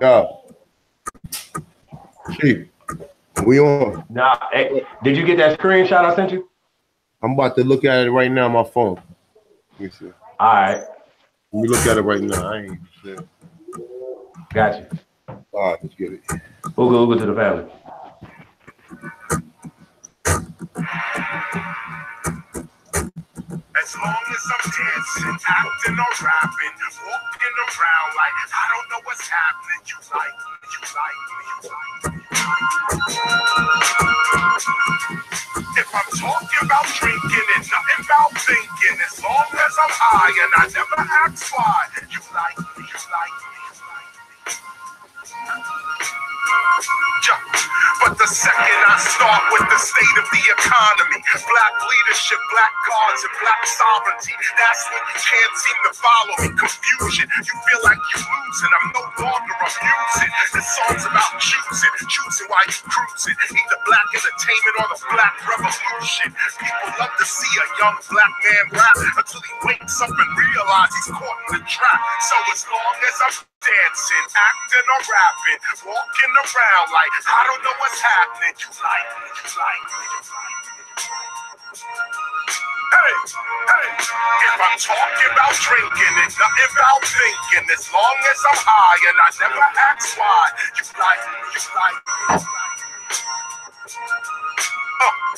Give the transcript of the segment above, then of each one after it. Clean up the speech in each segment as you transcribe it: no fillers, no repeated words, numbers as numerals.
Yeah. Chief, we on. Nah, hey, did you get that screenshot I sent you? I'm about to look at it right now on my phone. Let me see. All right, Let me look at it right now. I ain't sure. got you. All right, let's get it. Uga to the family. As long as I'm dancing, acting or rapping, walking around like I don't know what's happening. You like me, you like me, you like me, you like me. If I'm talking about drinking and nothing about thinking, as long as I'm high and I never ask why, you like me, you like me, you like me. But the second I start with the state of the economy, black leadership, black cards, and black sovereignty, that's when you can't seem to follow me. Confusion, you feel like you're losing. I'm no longer abusing. This song's about choosing while you cruising. Either black entertainment or the black revolution. People love to see a young black man rap until he wakes up and realizes he's caught in the trap. So as long as I'm dancing, acting or rapping, walking around like I don't know what's happening. You like me, you like me, you like me. Hey, if I'm talking about drinking and nothing about thinking, as long as I'm high and I never ask why, you like me, you like me, you like me.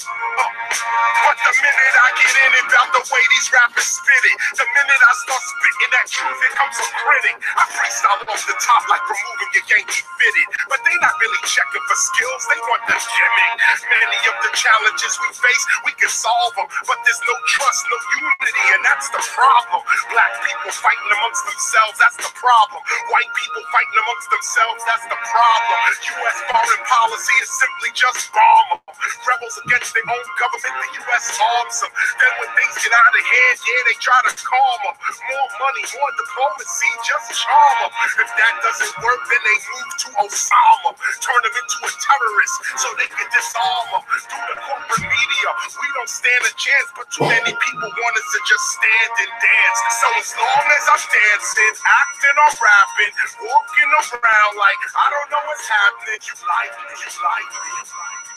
But the minute I get in it about the way these rappers spit it, the minute I start spitting that truth, it comes a critic. I freestyle off the top like removing your Yankee fitted, but they not really checking for skills, they want the gimmick. Many of the challenges we face, we can solve them, but there's no trust, no unity, and that's the problem. Black people fighting amongst themselves, that's the problem. White people fighting amongst themselves, that's the problem. U.S. foreign policy is simply just bomb them. Rebels against their own government, the U.S. arms them. Then when things get out of hand, yeah, they try to calm them. More money, more diplomacy, just charm them. If that doesn't work, then they move to Osama. Turn them into a terrorist so they can disarm them. Through the corporate media, we don't stand a chance, but too many people want us to just stand and dance. So as long as I'm dancing, acting or rapping, walking around like I don't know what's happening, you like me, you like me, you like me.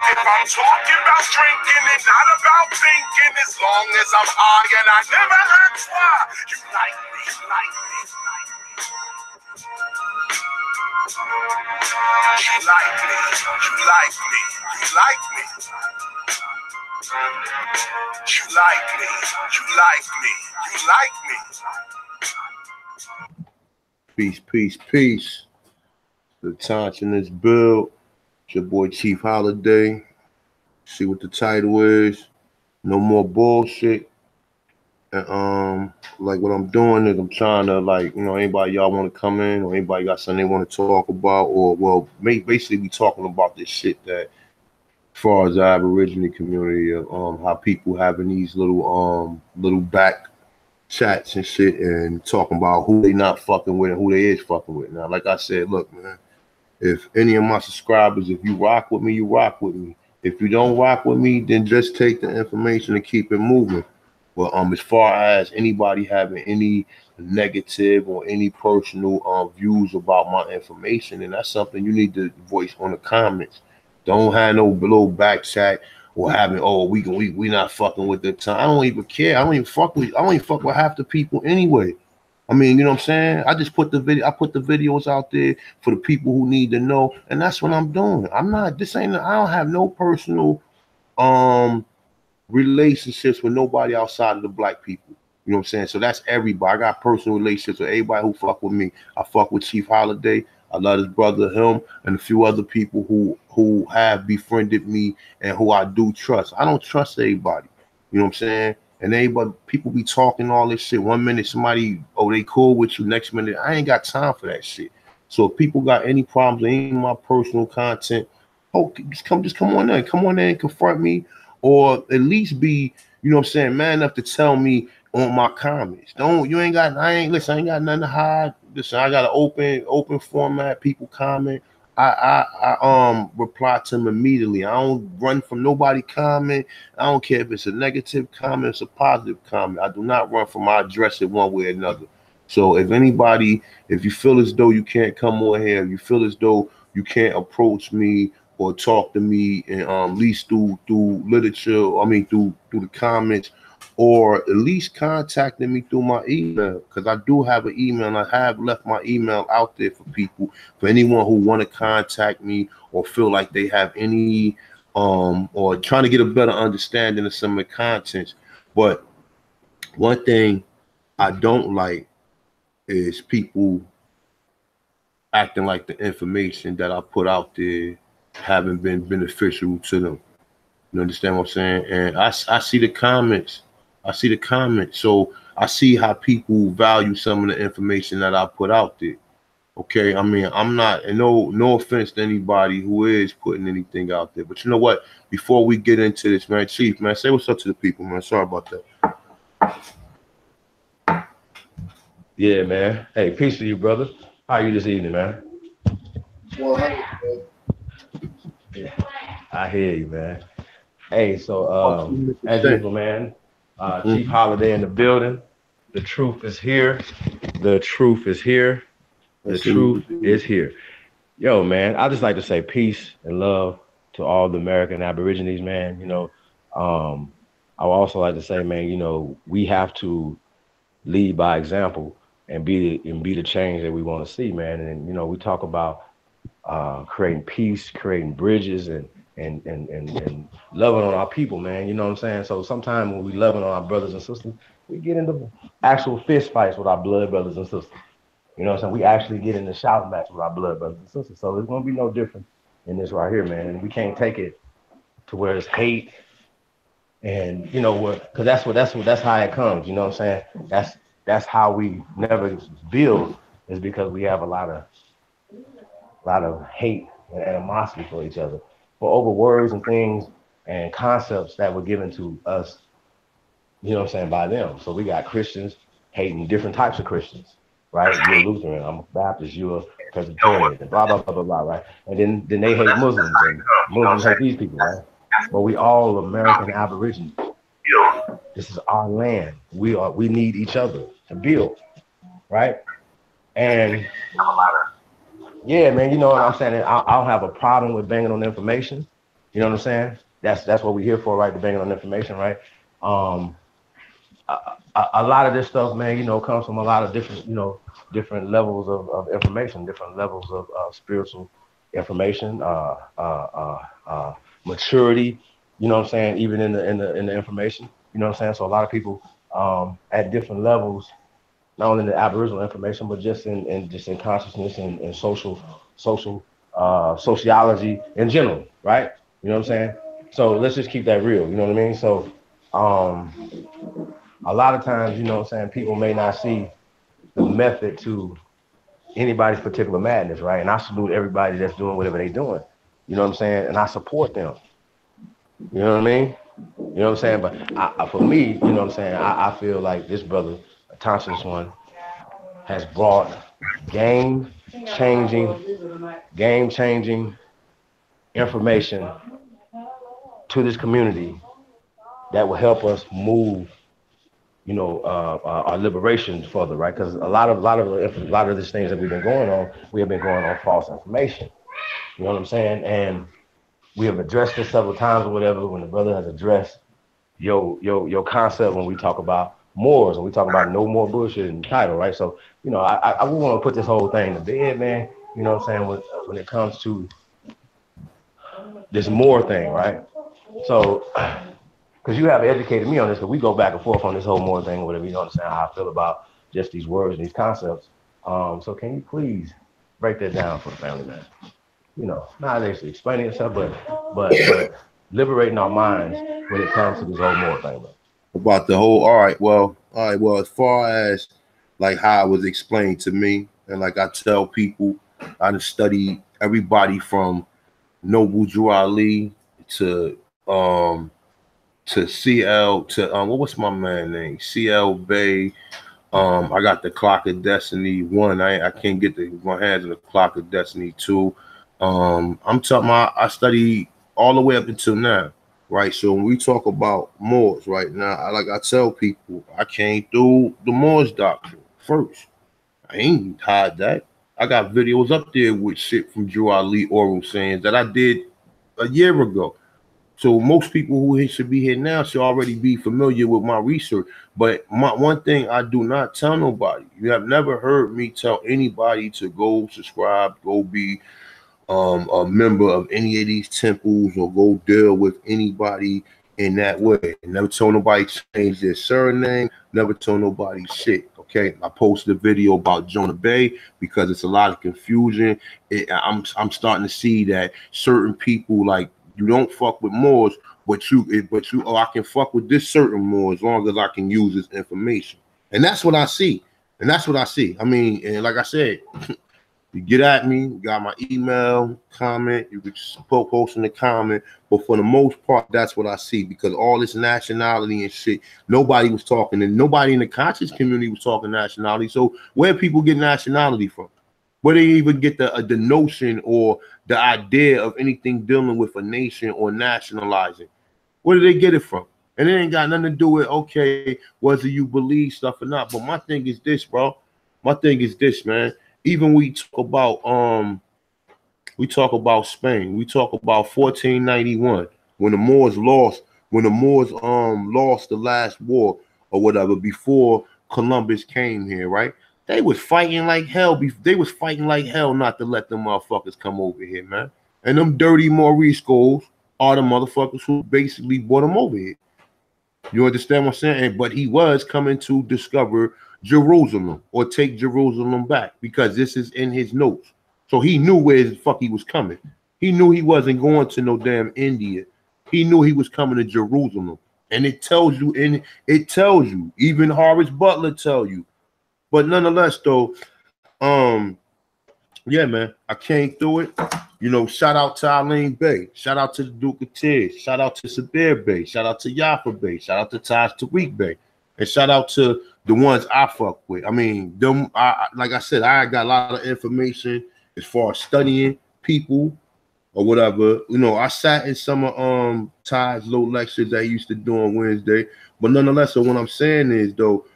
If I'm talking about drinking and not about thinking, as long as I'm high and I never ask why, you like me, you like me, you like me. You like me, you like me, you like me. You like me, you like me, you like me. Peace, peace, peace. The Taunch in this build. It's your boy Chief Holiday. See what the title is. No more bullshit. And like what I'm doing is I'm trying to, like, anybody y'all want to come in, or anybody got something they want to talk about, or well, basically be talking about this shit that, as far as the Aborigine community, how people having these little back chats and shit, and talking about who they not fucking with and who they is fucking with. Now, like I said, look, man, if any of my subscribers, if you rock with me, you rock with me. If you don't rock with me, then just take the information and keep it moving. But as far as anybody having any negative or any personal views about my information, and that's something you need to voice on the comments. Don't have no little back chat or having, oh, we not fucking with the time. I don't even care. I don't even fuck with half the people anyway. I mean, you know what I'm saying? I just put the videos out there for the people who need to know, and that's what I'm doing. I don't have no personal relationships with nobody outside of the black people. You know what I'm saying? So that's everybody. I got personal relationships with everybody who fuck with me. I fuck with Chief Holiday. I love his brother, him, and a few other people who have befriended me and who I do trust. I don't trust everybody. You know what I'm saying? And everybody, people be talking all this shit. 1 minute somebody, oh, they cool with you. Next minute, I ain't got time for that shit. So if people got any problems with any of my personal content, oh, just come on in. Come on in and confront me, or at least be, you know what I'm saying, man enough to tell me on my comments. I ain't got nothing to hide. Listen, I got an open format. People comment. I reply to them immediately. I don't run from nobody comment. I don't care if it's a negative comment, it's a positive comment. I do not run from, I address it one way or another. So if anybody, if you feel as though you can't come on here, you feel as though you can't approach me or talk to me, and at least through literature, I mean through the comments, or at least contacting me through my email, because I do have an email and I have left my email out there for people, for anyone who want to contact me or feel like they have any or trying to get a better understanding of some of the contents. But one thing I don't like is people acting like the information that I put out there haven't been beneficial to them. You understand what I'm saying? And I see the comments. I see the comments. So I see how people value some of the information that I put out there. Okay, I mean, I'm not, and no offense to anybody who is putting anything out there, but you know what? Before we get into this, man, Chief, man, say what's up to the people, man. Sorry about that. Yeah, man. Hey, peace to you, brother. How are you this evening, man? 100. Yeah, I hear you, man. Hey, so as usual, man, Chief Holiday in the building. The truth is here. The truth is here. The truth is here. Yo, man, I just like to say peace and love to all the American Aborigines, man. You know, I would also like to say, man, you know, we have to lead by example and be the change that we want to see, man. And you know, we talk about creating peace, creating bridges, and loving on our people, man. You know what I'm saying? So sometimes when we loving on our brothers and sisters, we get into actual fist fights with our blood brothers and sisters. You know what I'm saying? We actually get in the shouting match with our blood brothers and sisters. So it's gonna be no different in this right here, man. And we can't take it to where it's hate, and you know what? Because that's how it comes. You know what I'm saying? That's how we never build, is because we have a lot of hate and animosity for each other, for over words and things and concepts that were given to us. You know what I'm saying, by them. So we got Christians hating different types of Christians. Right? You're a Lutheran, I'm a Baptist, you're a Presbyterian, and blah, blah, blah, blah, blah, right? And then they hate Muslims, and Muslims hate these people, right? But we all American Aborigines. This is our land. We need each other to build, right? And yeah, man, you know what I'm saying? I'll have a problem with banging on information. You know what I'm saying? That's what we're here for, right? To bang on information, right? A lot of this stuff, man, you know, comes from a lot of different, you know, different levels of information, different levels of spiritual information, maturity. You know what I'm saying? Even in the information, you know what I'm saying? So a lot of people at different levels, not only in the Aboriginal information, but just in consciousness and sociology in general, right? You know what I'm saying? So let's just keep that real. You know what I mean? So a lot of times, you know what I'm saying, people may not see the method to anybody's particular madness, right? And I salute everybody that's doing whatever they're doing. You know what I'm saying? And I support them. You know what I mean? You know what I'm saying? But for me, you know what I'm saying, I feel like this brother, Thompson's one, has brought game-changing information to this community that will help us move, you know, our liberation further, right? Because a lot of these things that we have been going on false information. You know what I'm saying? And we have addressed this several times or whatever. When the brother has addressed your concept when we talk about Moors and we talk about no more bullshit in the title, right? So, you know, I want to put this whole thing to bed, man. You know what I'm saying? When it comes to this Moor thing, right? So, because you have educated me on this, because we go back and forth on this whole Moor thing, or whatever. You know what I'm saying? How I feel about just these words and these concepts. So can you please break that down for the family, man? You know, not actually explaining yourself, but liberating our minds when it comes to this whole Moor thing, man. About the whole, all right, well, as far as like how it was explained to me, and like I tell people, I just study everybody from Noble Drew Ali to CL to what's my man name? CL Bay. I got the Clock of Destiny 1. I can't get my hands on the Clock of Destiny 2. I'm talking about, I study all the way up until now, right? So when we talk about Moors right now, I tell people I came through the Moors doctrine first. I ain't hide that. I got videos up there with shit from Drew Ali oral sayings that I did a year ago. So most people who should be here now should already be familiar with my research. But one thing I do not tell nobody, you have never heard me tell anybody to go subscribe, go be a member of any of these temples or go deal with anybody in that way. Never told nobody to change their surname, never told nobody shit. Okay, I posted a video about Jonah Bay because it's a lot of confusion. I'm starting to see that certain people, like, you don't fuck with Moors, but oh, I can fuck with this certain Moor as long as I can use this information. And that's what I see. And that's what I see. I mean, and like I said, you get at me, you got my email, comment, you can post in the comment, but for the most part, that's what I see, because all this nationality and shit, nobody was talking, and nobody in the conscious community was talking nationality. So where people get nationality from? Where they even get the notion or the idea of anything dealing with a nation or nationalizing? Where do they get it from? And it ain't got nothing to do with, okay, whether you believe stuff or not. But my thing is this, bro. My thing is this, man. Even we talk about Spain. We talk about 1491 when the Moors lost. When the Moors lost the last war or whatever before Columbus came here, right? They was fighting like hell. They was fighting like hell not to let them motherfuckers come over here, man. And them dirty Moriscos are the motherfuckers who basically brought them over here. You understand what I'm saying? But he was coming to discover Jerusalem or take Jerusalem back, because this is in his notes. So he knew where the fuck he was coming. He knew he wasn't going to no damn India. He knew he was coming to Jerusalem. And it tells you, even Horace Butler tell you. But nonetheless, though, yeah, man, I came through it. You know, shout out to Eileen Bey. Shout out to the Duke of Tears. Shout out to Sabir Bey. Shout out to Yafa Bey. Shout out to Taj Tariq Bey. And shout out to the ones I fuck with. I mean, them. Like I said, I got a lot of information as far as studying people or whatever. You know, I sat in some of Taj's little lectures that he used to do on Wednesday. But nonetheless, so what I'm saying is, though,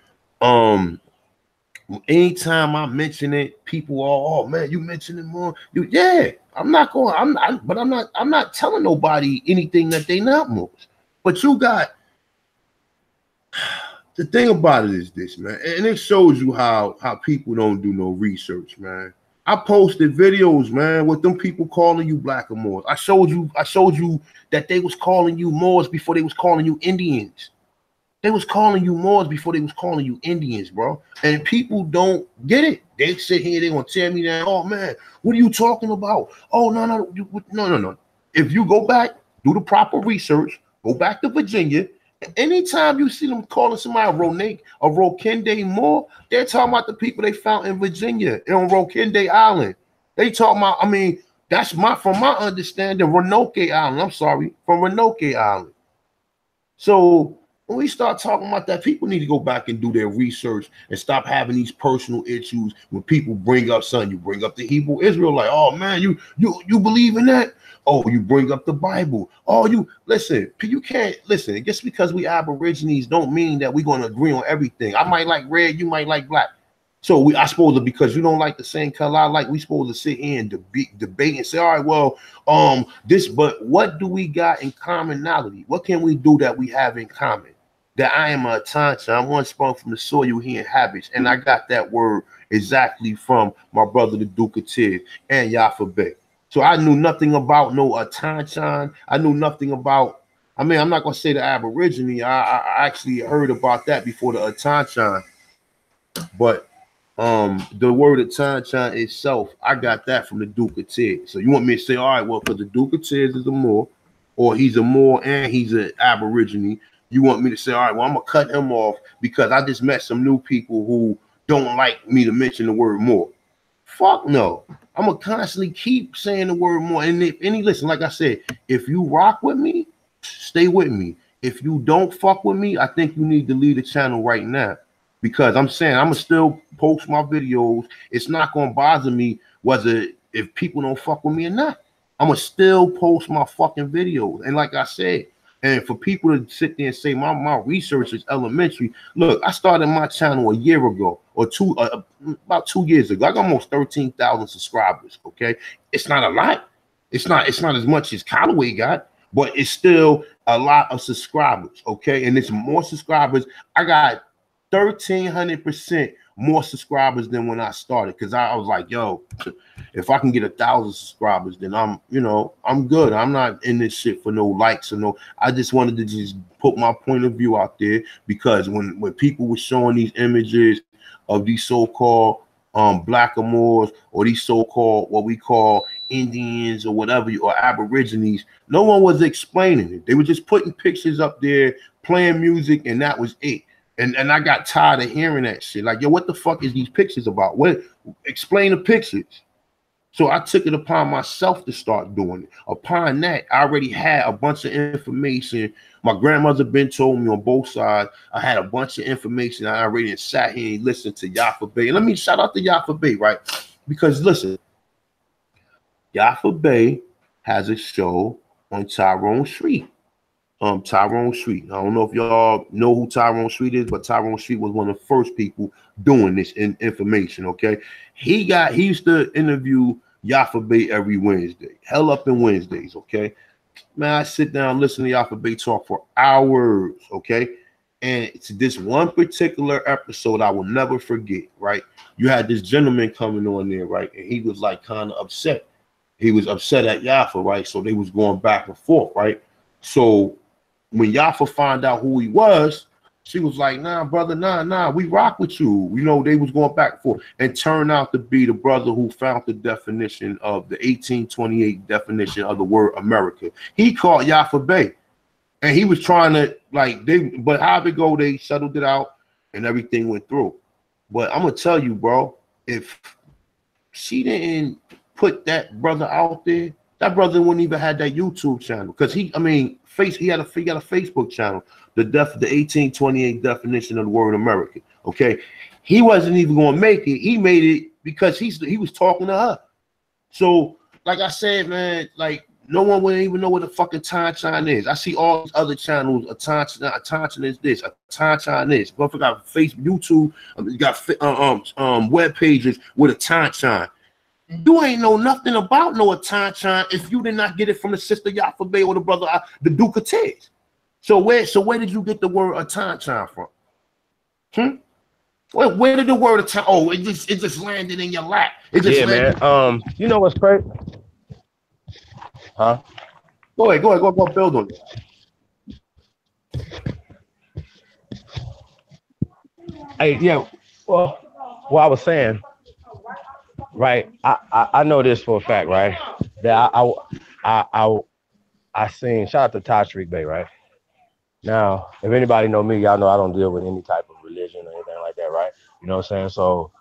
anytime I mention it, people are, oh man, you mentioning more. Yeah, I'm not telling nobody anything that they not most. But you got, the thing about it is this, man, and it shows you how people don't do no research, man. I posted videos, man, with them people calling you black or Moors. I showed you that they was calling you Moors before they was calling you Indians. They was calling you Moors before they was calling you Indians, bro. And people don't get it. They sit here, they gonna tell me that, oh man, what are you talking about? Oh no. If you go back, do the proper research, go back to Virginia. Anytime you see them calling somebody a Rokende Moor, they're talking about the people they found in Virginia on Rokende Island. They talking about, I mean, that's from my understanding, Roanoke Island. I'm sorry, from Roanoke Island. So when we start talking about that, people need to go back and do their research and stop having these personal issues. When people bring up something, you bring up the Hebrew Israel, like, oh man, you believe in that? Oh, you bring up the Bible. Oh, you can't listen. Just because we Aborigines don't mean that we're going to agree on everything. I might like red, you might like black. So I suppose because you don't like the same color I like, we supposed to sit here and debate and say, all right, well, but what do we got in commonality? What can we do that we have in common? That I am a Autochthon. I'm one sprung from the soil he inhabits. And I got that word exactly from my brother, the Duke of Tears, and Yafa Bey. So I knew nothing about no Autochthon. I knew nothing about, I mean, I'm not going to say the Aborigine. I actually heard about that before the Autochthon. But the word Autochthon itself, I got that from the Duke of Tears. So you want me to say, all right, well, because the Duke of Tears is a Moor, or he's a Moor and he's an Aborigine, you want me to say, all right, well, I'm going to cut him off because I just met some new people who don't like me to mention the word Moor. Fuck no. I'm going to constantly keep saying the word Moor. And listen, like I said, if you rock with me, stay with me. If you don't fuck with me, I think you need to leave the channel right now. Because I'm saying I'm going to still post my videos. It's not going to bother me if people don't fuck with me or not. I'm going to still post my fucking videos. And like I said, And for people to sit there and say my research is elementary, look, I started my channel a year ago or about 2 years ago. I got almost 13,000 subscribers. Okay, it's not a lot. It's not as much as Callaway got, but it's still a lot of subscribers. Okay, and it's more subscribers. I got 1,300% more subscribers than when I started, because I was like, yo, if I can get 1,000 subscribers, then I'm good. I'm not in this shit for no likes or no. I just wanted to just put my point of view out there, because when people were showing these images of these so-called blackamoors, or these so-called what we call Indians or whatever, or Aborigines, no one was explaining it. They were just putting pictures up there, playing music, and that was it. And I got tired of hearing that shit. Like, yo, what the fuck is these pictures about? What? Explain the pictures. So I took it upon myself to start doing it. Upon that, I already had a bunch of information. My grandmother been told me on both sides. I had a bunch of information. I already sat here and listened to Yafa Bey. And let me shout out to Yafa Bey, right? Because listen, Yafa Bey has a show on Tyrone Street. Tyrone Street. I don't know if y'all know who Tyrone Street is, but Tyrone Street was one of the first people doing this information. Okay, he used to interview Yafa Bey every Wednesday. Hell up in Wednesdays. Okay, man, I sit down, listen to Yafa Bey talk for hours. Okay, and it's this one particular episode I will never forget. Right, you had this gentleman coming on there, right, and he was like kind of upset. He was upset at Yafa, right? So they was going back and forth, right? So when Yafa found out who he was, she was like, nah, brother, nah, we rock with you. You know, they was going back and forth, and turned out to be the brother who found the definition of the 1828 definition of the word America. He called Yafa Bey, and he was trying to, like, but how it go, they settled it out, and everything went through. But I'm going to tell you, bro, if she didn't put that brother out there, that brother wouldn't even have that YouTube channel, because he had a Facebook channel, the 1828 definition of the word American. Okay, he wasn't even going to make it. He made it because he was talking to her. So, like I said, man, like no one would even know what the fucking Tanchan is. I see all these other channels. A Tanchan is this. A Tanchan is. But I forgot Facebook, YouTube. You got web pages with a Tanchan. You ain't know nothing about no Tanchan if you did not get it from the sister Yafa Bey or the brother, the Duke of Tez. So where did you get the word Tanchan from? Where did the word Tanchan? Oh, it just landed in your lap. It just landed. Man. You know what's crazy? Huh? Go ahead, go build on it. Hey, yeah. Well, what I was saying. Right, I know this for a fact, right? That I seen. Shout out to Tashreeq Bey, right? Now, if anybody know me, y'all know I don't deal with any type of religion or anything like that, right? You know what I'm saying? So,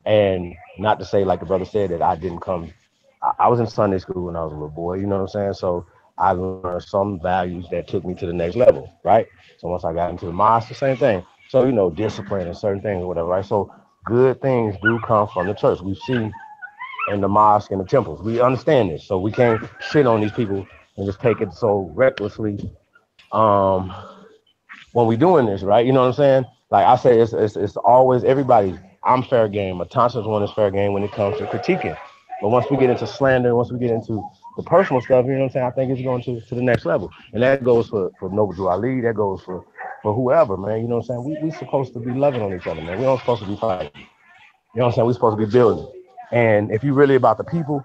and not to say like the brother said that I didn't come. I was in Sunday school when I was a little boy. You know what I'm saying? So I learned some values that took me to the next level, right? So once I got into the mosque, the same thing. So you know, discipline and certain things or whatever, right? So good things do come from the church. We see in the mosque and the temples. We understand this, so we can't shit on these people and just take it so recklessly when we doing this, right? You know what I'm saying? Like I say, it's always everybody. I'm fair game. Matansa's one is fair game when it comes to critiquing. But once we get into slander, once we get into the personal stuff, you know what I'm saying? I think it's going to the next level, and that goes for Noble Ali. That goes for whoever, man. You know what I'm saying? We supposed to be loving on each other, man. We don't supposed to be fighting. You know what I'm saying? We're supposed to be building. And if you really about the people,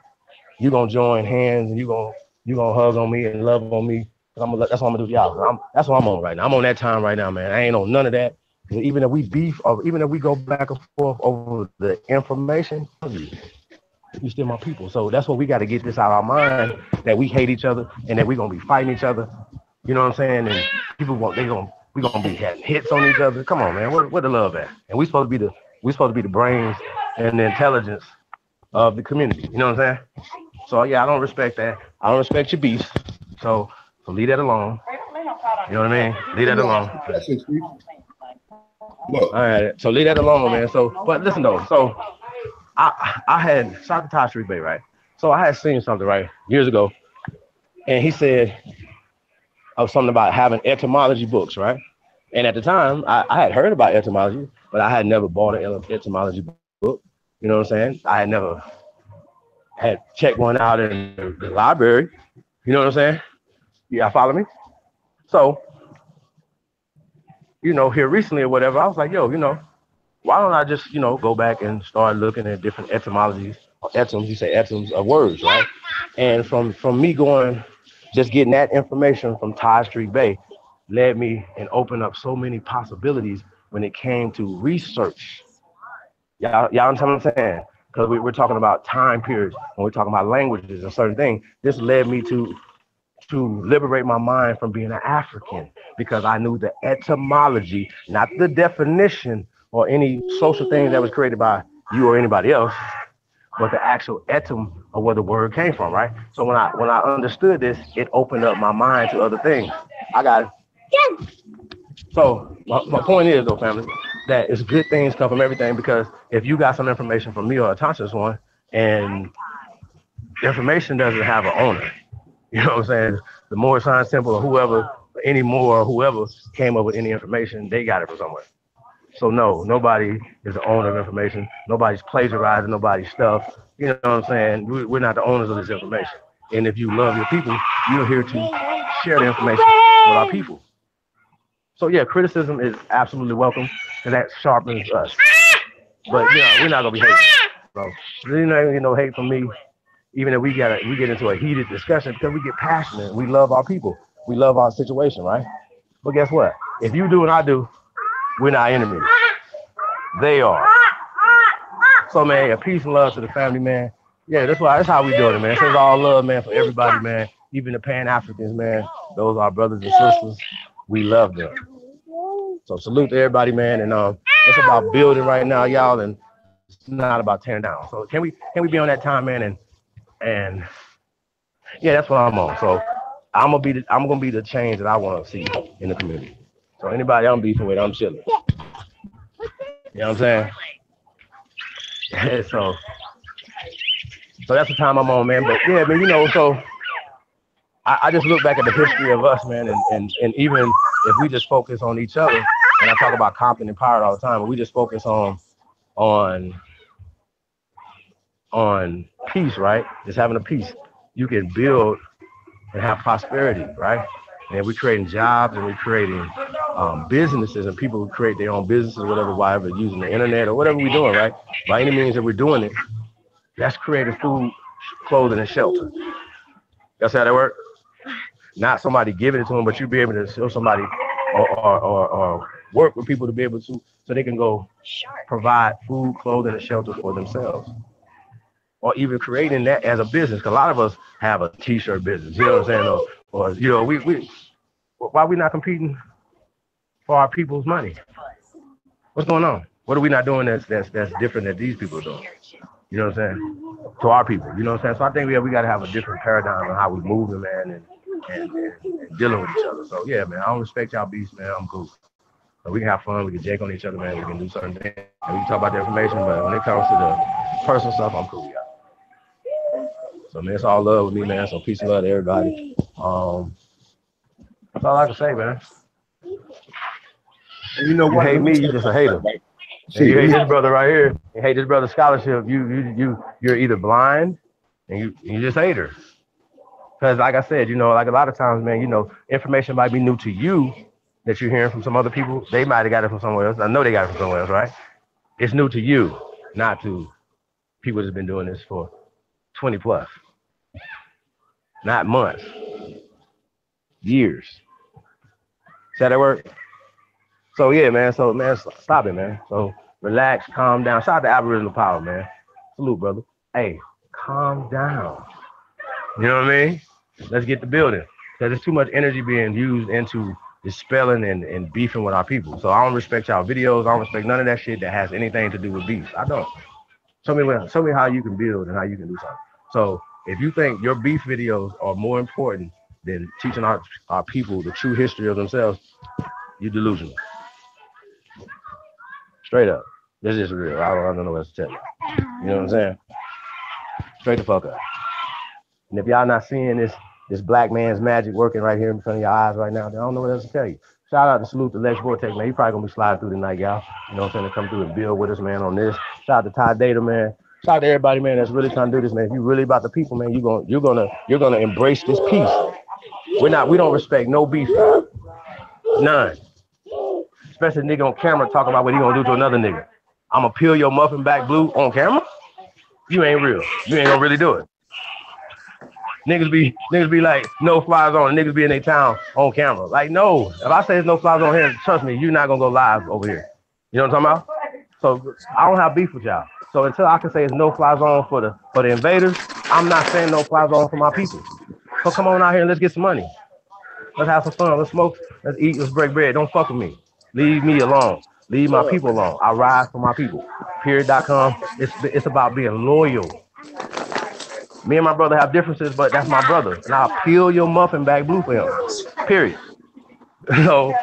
you're gonna join hands and you're gonna hug on me and love on me. That's what I'm gonna do, y'all. That's what I'm on right now. I'm on that time right now, man. I ain't on none of that. Even if we beef, or even if we go back and forth over the information, you still my people. So that's what we got to get this out of our mind, that we hate each other and that we're gonna be fighting each other. You know what I'm saying? And people we gonna be having hits on each other. Come on, man. Where the love at? And we supposed to be the brains and the intelligence of the community. You know what I'm saying? So yeah, I don't respect that. I don't respect your beefs. So leave that alone. You know what I mean? Leave that alone. All right. So leave that alone, man. So, but listen though. So I had shout to Tashreeq Bey, right? So I had seen something right years ago, and he said of something about having etymology books, right? And at the time, I had heard about etymology, but I had never bought an etymology book. You know what I'm saying? I had never had checked one out in the library. You know what I'm saying? Yeah, follow me? So, you know, here recently or whatever, I was like, yo, you know, why don't I just, you know, go back and start looking at different etymologies, or etyms, you say etyms of words, right? And from me going, just getting that information from Todd Street Bay led me and opened up so many possibilities when it came to research. Y'all understand what I'm saying? Because we're talking about time periods, when we're talking about languages and certain things. This led me to liberate my mind from being an African, because I knew the etymology, not the definition or any social thing that was created by you or anybody else, but the actual etym of where the word came from, right? So when I understood this, it opened up my mind to other things. I got it. So my point is, though, family, that it's good things come from everything, because if you got some information from me or a Tasha's one, and information doesn't have an owner, you know what I'm saying? The Moor Science Temple or whoever, any Moor or whoever came up with any information, they got it from somewhere. So no, nobody is the owner of information. Nobody's plagiarizing nobody's stuff. You know what I'm saying? We're not the owners of this information. And if you love your people, you're here to share the information with our people. So yeah, criticism is absolutely welcome, and that sharpens us. But you know, we're not gonna be hating. So you're not gonna get no hate from me, even if we get into a heated discussion, because we get passionate. We love our people. We love our situation, right? But guess what? If you do and I do, we're not enemies. They are. So man, a peace and love to the family, man. Yeah, that's how we doing it, man. It's all love, man, for everybody, man. Even the Pan-Africans, man. Those are our brothers and sisters. We love them. So salute to everybody, man. And it's about building right now, y'all, and it's not about tearing down. So can we be on that time, man? And yeah, that's what I'm on. So I'm gonna be the change that I want to see in the community. So anybody I'm beefing with, I'm chilling. You know what I'm saying? So that's the time I'm on, man. But yeah, man, you know, so I just look back at the history of us, man, and even if we just focus on each other, and I talk about Compton and Pirate all the time, but we just focus on peace, right? Just having a peace. You can build and have prosperity, right? And we're creating jobs, and we're creating businesses, and people who create their own businesses, whatever, using the internet or whatever we're doing, right? By any means that we're doing it, that's creating food, clothing, and shelter. That's how that works. Not somebody giving it to them, but you be able to show somebody or work with people to be able to, so they can go provide food, clothing, and shelter for themselves. Or even creating that as a business. Because a lot of us have a t-shirt business, you know what I'm saying? Or you know, why we not competing for our people's money? What's going on? What are we not doing that's different that these people are doing? You know what I'm saying? To our people, you know what I'm saying? So I think we got to have a different paradigm on how we move, man, and dealing with each other. So yeah, man, I don't respect y'all beasts, man. I'm cool. So we can have fun, we can jake on each other, man. We can do certain things, and we can talk about the information. But when it comes to the personal stuff, I'm cool, y'all. So man, it's all love with me, man. So peace and love to everybody. That's all I can say, man. And you know what? You hate me, you just a hater. And you hate this brother right here. You hate this brother's scholarship. You're either blind and you just hate her. Because like I said, you know, like a lot of times, man, you know, information might be new to you that you're hearing from some other people. They might have got it from somewhere else. I know they got it from somewhere else, right? It's new to you, not to people that's been doing this for 20 plus. Not months. Years. See how that work? So yeah, man. So man, stop it, man. So relax, calm down. Shout out to Aboriginal Power, man. Salute, brother. Hey, calm down. You know what I mean? Let's get the building. Because there's too much energy being used into dispelling and beefing with our people. So I don't respect y'all videos. I don't respect none of that shit that has anything to do with beef. I don't. Show me how you can build and how you can do something. So if you think your beef videos are more important than teaching our people the true history of themselves, you're delusional. Straight up. This is real. I don't know what to tell you. You know what I'm saying? Straight the fuck up. And if y'all not seeing this this black man's magic working right here in front of your eyes right now. I don't know what else to tell you. Shout out to salute to Lex Vortex, man. He probably gonna be sliding through tonight, y'all. You know what I'm saying? To come through and build with us, man, on this. Shout out to Ty Data, man. Shout out to everybody, man, that's really trying to do this, man. If you really about the people, man, you're gonna embrace this peace. We don't respect no beef. None. Especially a nigga on camera talking about what he gonna do to another nigga. I'ma peel your muffin back blue on camera? You ain't real. You ain't gonna really do it. Niggas be like, no fly zone. Niggas be in their town on camera. Like, no. If I say there's no fly zone here, trust me, you're not gonna go live over here. You know what I'm talking about? So I don't have beef with y'all. So until I can say it's no fly zone for the invaders, I'm not saying no fly zone for my people. So come on out here and let's get some money. Let's have some fun. Let's smoke. Let's eat. Let's break bread. Don't fuck with me. Leave me alone. Leave my people alone. I ride for my people. Period.com. It's about being loyal. Me and my brother have differences, but that's my brother. And I'll peel your muffin back blue for him. Period. So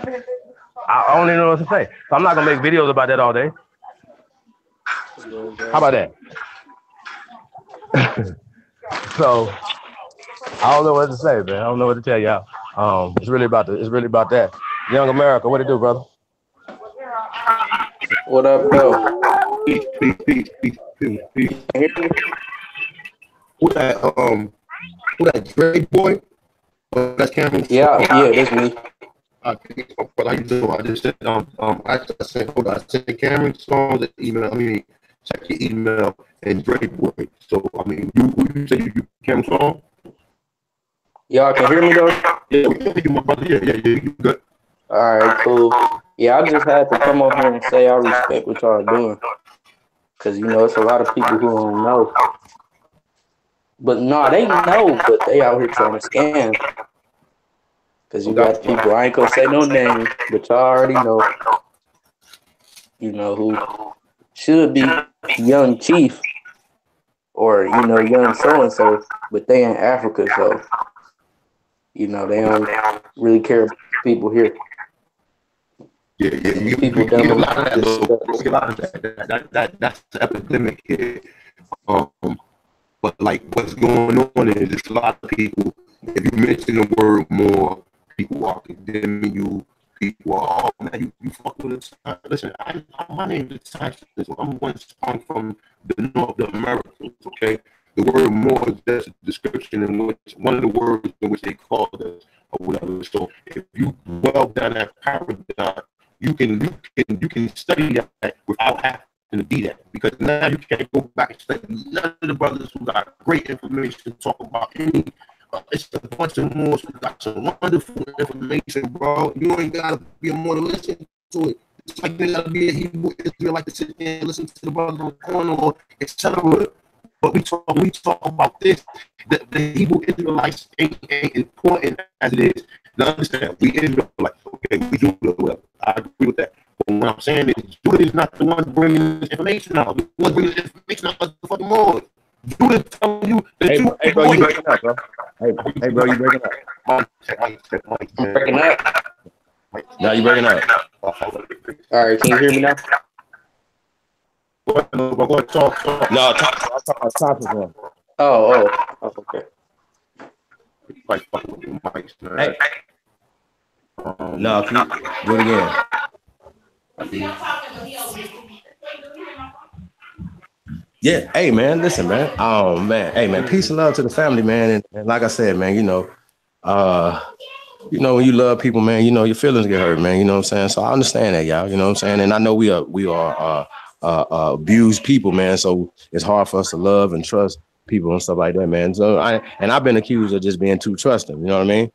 I don't even know what to say. So I'm not gonna make videos about that all day. How about that? So I don't know what to say, man. I don't know what to tell y'all. It's really about that. Young America, what it do, brother? What up, bro? Peace. Who that Dre boy? That's Cameron. Yeah, that's me. What I do, I just said I sent Cameron song the email. I mean, check your email and Dre boy. So I mean, you say you Cameron song? Y'all can hear me though? Yeah, we can hear you, my brother. Yeah, you good. All right, cool. Yeah, I just had to come up here and say I respect what y'all doing. Because, you know, it's a lot of people who don't know. But no, they know, but they out here trying to scam. Because you got people, I ain't going to say no name, but y'all already know, you know, who should be young chief or, you know, young so-and-so, but they in Africa, so, you know, they don't really care about people here. Yeah, you get a lot of that. That's the epidemic here. But like what's going on is there's a lot of people. If you mention the word more, people are condemning you. People are, oh man, you fuck with us. Listen, my name is Tyson. I'm from the North of Americas. Okay, the word more is just a description in which one of the words in which they call us or whatever. So if you dwell down that paradigm, you can study that without having to be that, because now you can't go back and study none of the brothers who got great information to talk about any. It's a bunch of Moors who got some wonderful information, bro. You ain't gotta be a Moor to listen to it. It's like you gotta be a Hebrew Israelite to sit there and listen to the brother on the corner or etc. But we talk about this. The Hebrew Israelites ain't important as it is. Now understand, we Israelites, okay, we do whatever. I agree with that. But what I'm saying is, Judah is not the one bringing this information out. The one bringing this information out is the fucking Moors. Judah telling you that hey, bro, you breaking up, bro. Hey, bro, you breaking up. I'm breaking up. No, you breaking up. All right, can you hear me now? Talk. No, talk to him. Oh, okay. Like fucking with the mics, man. Hey. No, do it again. Yeah, hey man, listen, man. Hey man, peace and love to the family, man. And like I said, man, you know, when you love people, man, you know your feelings get hurt, man. You know what I'm saying? So I understand that, y'all. You know what I'm saying? And I know we are abused people, man. So it's hard for us to love and trust people and stuff like that, man. So I've been accused of just being too trusting. You know what I mean?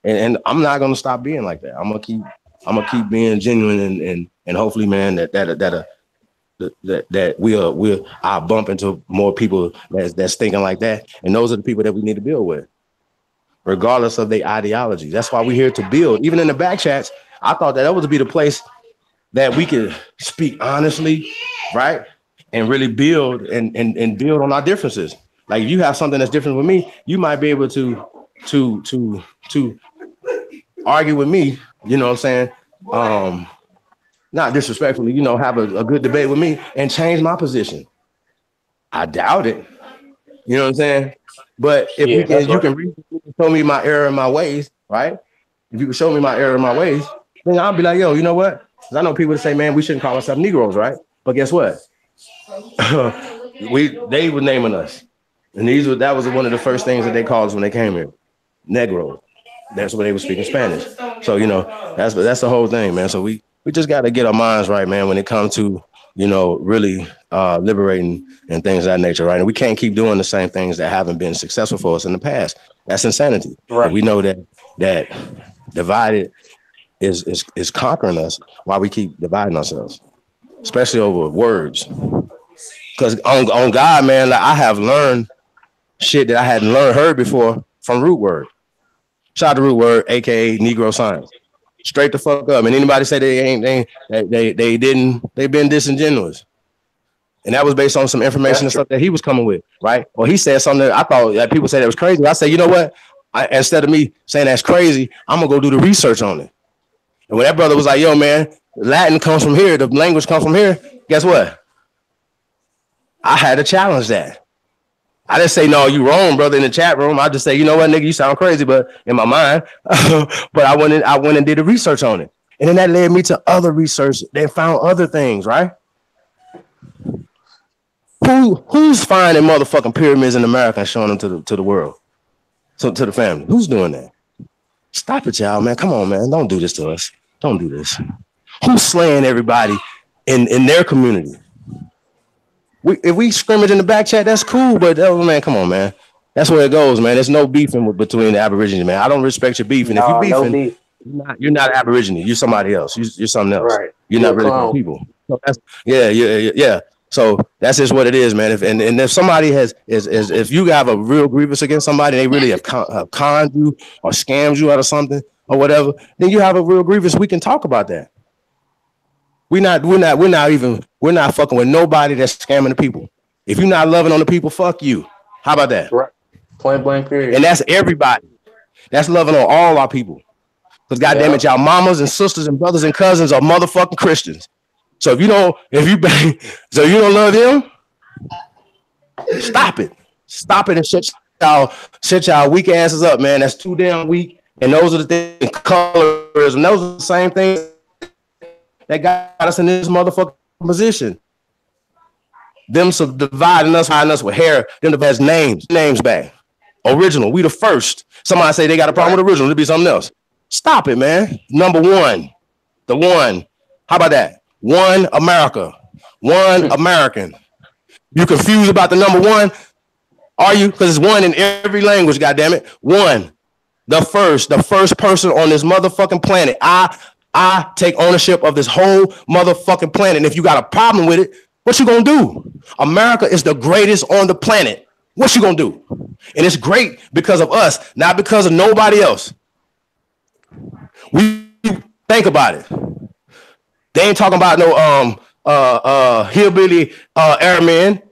And I'm not gonna stop being like that. I'm gonna keep being genuine and hopefully, man, that I'll bump into more people that's thinking like that. And those are the people that we need to build with, regardless of their ideology. That's why we're here to build. Even in the back chats, I thought that would be the place that we could speak honestly, right? And really build and build on our differences. Like if you have something that's different with me, you might be able to argue with me, you know what I'm saying? Not disrespectfully, have a good debate with me and change my position. I doubt it. You know what I'm saying? But if Yeah, we can, you right. can show me my error in my ways, right? If you can show me my error in my ways, then I'll be like, yo, you know what? Because I know people that say, man, we shouldn't call ourselves Negroes, right? But guess what? They were naming us, and that was one of the first things that they called us when they came here, Negro. That's when they were speaking Spanish. So that's the whole thing, man. So we just got to get our minds right, man, when it comes to really liberating and things of that nature, right? And we can't keep doing the same things that haven't been successful for us in the past. That's insanity. Right. And we know that divided is conquering us while we keep dividing ourselves, especially over words. Because on God, man, like I have learned shit that I hadn't heard before from root word. Shout out to root word, aka Negro science. Straight the fuck up. And anybody say they've been disingenuous. And that was based on some information and stuff that he was coming with, right? Or he said something that I thought that people said that was crazy. I said, you know what? Instead of me saying that's crazy, I'm gonna go do the research on it. And when that brother was like, yo, man, Latin comes from here, the language comes from here, guess what? I had to challenge that. I didn't say, no, you wrong, brother, in the chat room. I just say, you know what, nigga, you sound crazy, but in my mind, but I went and did the research on it. And then that led me to other research. They found other things, right? Who's finding motherfucking pyramids in America and showing them to the world? So to the family. Who's doing that? Stop it, y'all, man. Come on, man. Don't do this to us. Don't do this. Who's slaying everybody in their community? If we scrimmage in the back chat, that's cool, but man, come on, man. That's where it goes, man. There's no beefing between the Aborigines, man. I don't respect your beef. And if you're beefing, you're not Aborigine. You're somebody else. You're something else. Right. You're not really people. So that's, yeah. So that's just what it is, man. If somebody if you have a real grievance against somebody, and they really have conned you or scammed you out of something or whatever, then you have a real grievance. We can talk about that. We're not fucking with nobody that's scamming the people. If you're not loving on the people, fuck you. How about that? Right. Point blank period. And that's everybody. That's loving on all our people. Because goddamn it, y'all mamas and sisters and brothers and cousins are motherfucking Christians. So if you don't love him, stop it. Stop it and shut y'all weak asses up, man. That's too damn weak. And those are the things, colors, and those are the same things that got us in this motherfucking position. Them dividing us, hiding us with hair, them that has names back. Original, we the first. Somebody say they got a problem with original, it'll be something else. Stop it, man. Number one. The one. How about that? One America. One American. You confused about the number one? Are you? Because it's one in every language, goddammit. One. The first person on this motherfucking planet. I take ownership of this whole motherfucking planet. And if you got a problem with it, what you gonna do? America is the greatest on the planet. What you gonna do? And it's great because of us, not because of nobody else. We think about it. They ain't talking about no hillbilly airmen.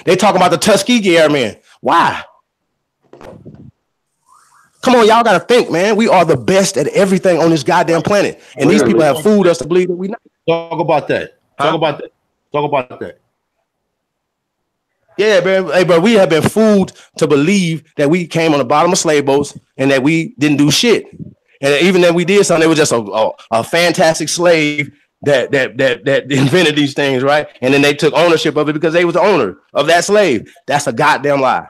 They talking about the Tuskegee airmen. Why? Come on, y'all gotta think, man. We are the best at everything on this goddamn planet. And these people have fooled us to believe that we not. Talk about that. Talk about that. Yeah, man. Hey, bro, we have been fooled to believe that we came on the bottom of slave boats and that we didn't do shit. And even that we did something, it was just a fantastic slave that invented these things, right? And then they took ownership of it because they was the owner of that slave. That's a goddamn lie.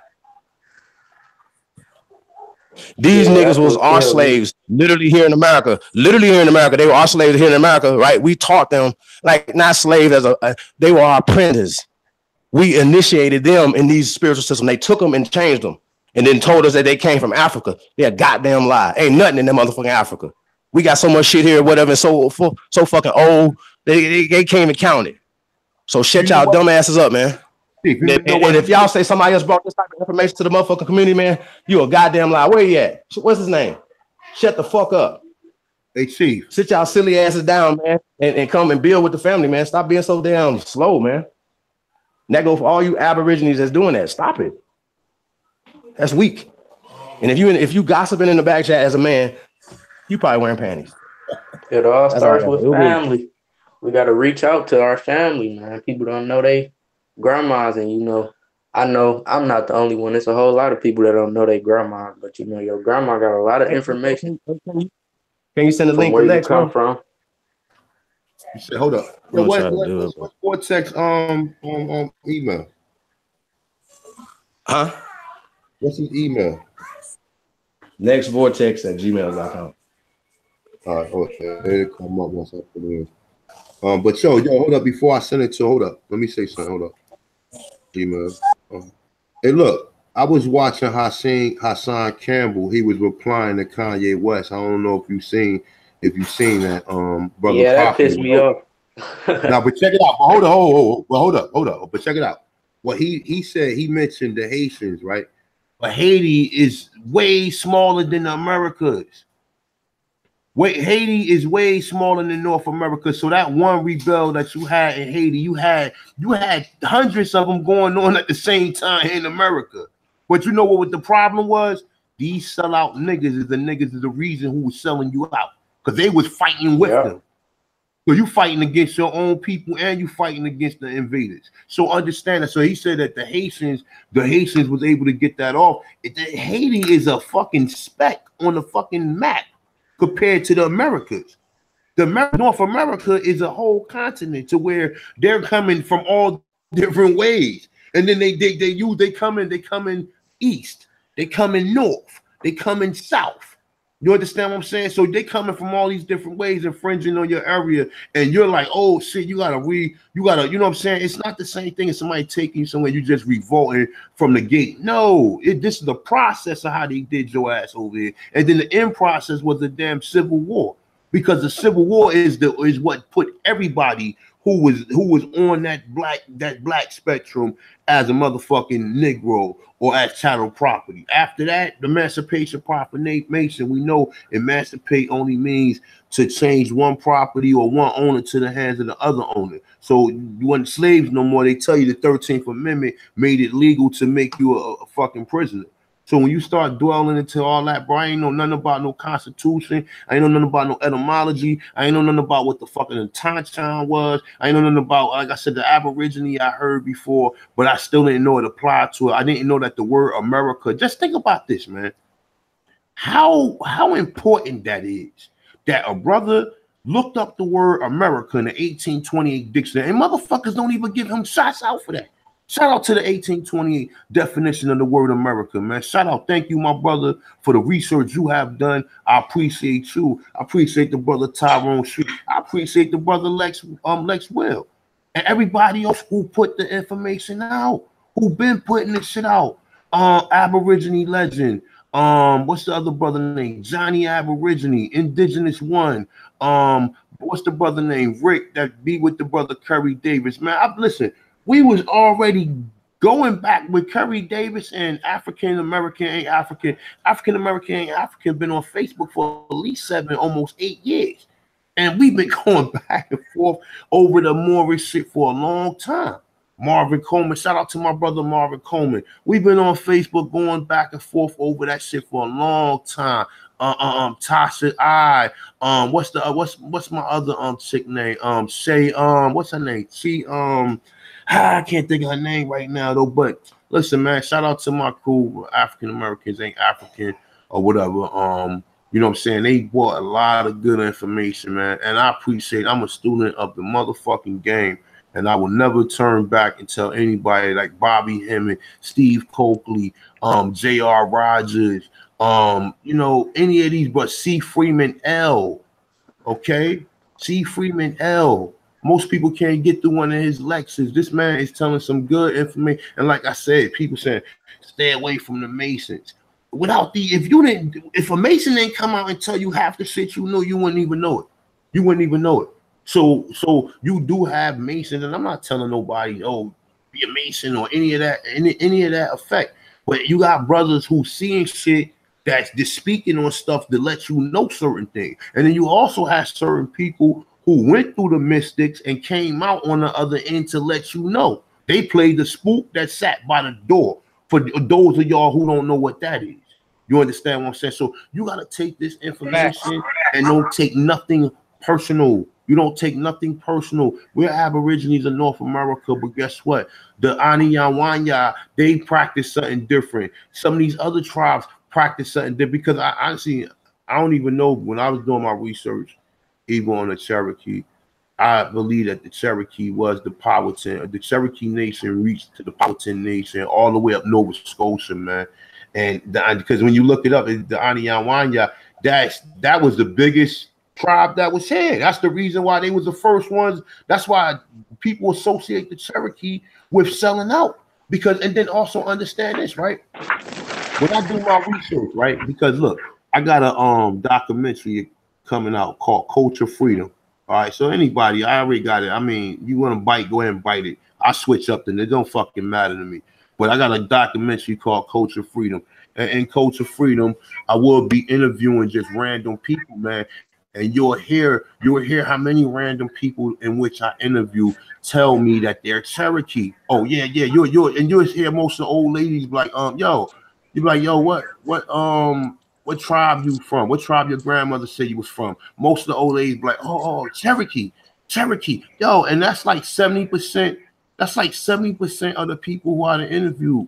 These niggas was our slaves, literally here in America. They were our slaves here in America, right? We taught them, like, not slaves they were our apprentices. We initiated them in these spiritual systems. They took them and changed them and then told us that they came from Africa. They're a goddamn lie. Ain't nothing in that motherfucking Africa. We got so much shit here, whatever, so fucking old, they can't even count it. So shut y'all dumb asses up, man. And if y'all say somebody else brought this type of information to the motherfucking community, man, you a goddamn lie. Where you at? What's his name? Shut the fuck up. Hey, Chief. Sit y'all silly asses down, man, and come and build with the family, man. Stop being so damn slow, man. And that go for all you Aborigines that's doing that. Stop it. That's weak. And if you gossiping in the back chat as a man, you probably wearing panties. It all starts with family. We got to reach out to our family, man. People don't know they grandmas, and I know I'm not the only one. There's a whole lot of people that don't know their grandma, but you know your grandma got a lot of information. Can you send the from link where to you Lex, come bro? from. You said, hold up. I'm gonna try to do it. What Vortex email? Huh? What's his email? Nextvortex@gmail.com. All right, hold on. It'll come up once I put it in. But yo, hold up before I send it to. Hold up. Let me say something. Hold up. Email. Hey, look. I was watching Hassan Campbell. He was replying to Kanye West. I don't know if you seen that, brother. Yeah, that pissed me off. Now, but check it out. But hold up. But check it out. Well, he said, he mentioned the Haitians, right? But Haiti is way smaller than the Americas. Haiti is way smaller than North America. So that one rebel that you had in Haiti, you had hundreds of them going on at the same time in America. But you know what the problem was? These sellout niggas is the reason who was selling you out, because they was fighting with them. So you fighting against your own people and you fighting against the invaders. So understand that. So he said that the Haitians was able to get that off. Haiti is a fucking speck on the fucking map compared to the Americas. North America is a whole continent to where they're coming from all different ways. And then they come in east, they come in north, they come in south. You understand what I'm saying? So they coming from all these different ways, infringing on your area, and you're like, oh shit, you gotta, you know what I'm saying? It's not the same thing as somebody taking you somewhere, you just revolting from the gate. No, this is the process of how they did your ass over here. And then the end process was the damn civil war. Because the Civil War is what put everybody who was on that black spectrum as a motherfucking Negro or as chattel property. After that, the Emancipation Proclamation, we know emancipate only means to change one property or one owner to the hands of the other owner. So you weren't slaves no more. They tell you the 13th Amendment made it legal to make you a fucking prisoner. So when you start dwelling into all that, bro, I ain't know nothing about no constitution. I ain't know nothing about no etymology. I ain't know nothing about what the fucking Autochthon was. I ain't know nothing about, like I said, the Aborigine I heard before, but I still didn't know it applied to it. I didn't know that the word America, just think about this, man. How important that is, that a brother looked up the word America in the 1828 dictionary, and motherfuckers don't even give him shots out for that. Shout out to the 1828 definition of the word America, man. Shout out. Thank you, my brother, for the research you have done. I appreciate you. I appreciate the brother Tyrone Street. I appreciate the brother Lex Will. And everybody else who put the information out, who been putting this shit out. Aborigine legend. What's the other brother name? Johnny Aborigine, Indigenous One. What's the brother name? Rick, that be with the brother Curry Davis. Man, listen. We was already going back with Curry Davis and African American ain't African been on Facebook for at least 7, almost 8 years. And we've been going back and forth over the Moor shit for a long time. Marvin Coleman, shout out to my brother Marvin Coleman. We've been on Facebook going back and forth over that shit for a long time. Tasha I, what's my other chick name? Shay, what's her name? She I can't think of her name right now though, but listen, man, shout out to my crew, African Americans ain't African or whatever. You know what I'm saying? They brought a lot of good information, man, and I appreciate. I'm a student of the motherfucking game, and I will never turn back and tell anybody like Bobby Hemming, Steve Coakley, J.R. Rogers, you know, any of these, but C. Freeman L. Okay, C. Freeman L. Most people can't get through one of his lectures. This man is telling some good information. And like I said, people saying, stay away from the Masons. If a Mason didn't come out and tell you half the shit you know, you wouldn't even know it. You wouldn't even know it. So you do have Masons, and I'm not telling nobody, oh, be a Mason or any of that effect. But you got brothers who seeing shit that's just speaking on stuff to let you know certain things. And then you also have certain people who went through the mystics and came out on the other end to let you know. They played the spook that sat by the door. For those of y'all who don't know what that is. You understand what I'm saying? So you got to take this information and don't take nothing personal. You don't take nothing personal. We're Aborigines in North America, but guess what? The Aniawanya, they practice something different. Some of these other tribes practice something different because I honestly, I don't even know. When I was doing my research, even on the Cherokee, I believe that the Cherokee was the Powhatan. The Cherokee Nation reached to the Powhatan Nation all the way up Nova Scotia, man. And because when you look it up, the Aniawanya, that was the biggest tribe that was here. That's the reason why they was the first ones. That's why people associate the Cherokee with selling out. Because, and then also understand this, right? When I do my research, right? Because look, I got a documentary coming out called Culture Freedom. All right, so anybody, I already got it. I mean, you want to bite, go ahead and bite it. I switch up, then it don't fucking matter to me. But I got a documentary called Culture Freedom. And in Culture Freedom, I will be interviewing just random people, man. And you'll hear how many random people in which I interview tell me that they're Cherokee. Oh yeah, you'll hear most of the old ladies be like, yo, you be like, yo, what tribe you from? What tribe your grandmother said you was from? Most of the old ladies be like, oh, Cherokee. Yo, and that's like 70%. That's like 70% of the people who I done interviewed.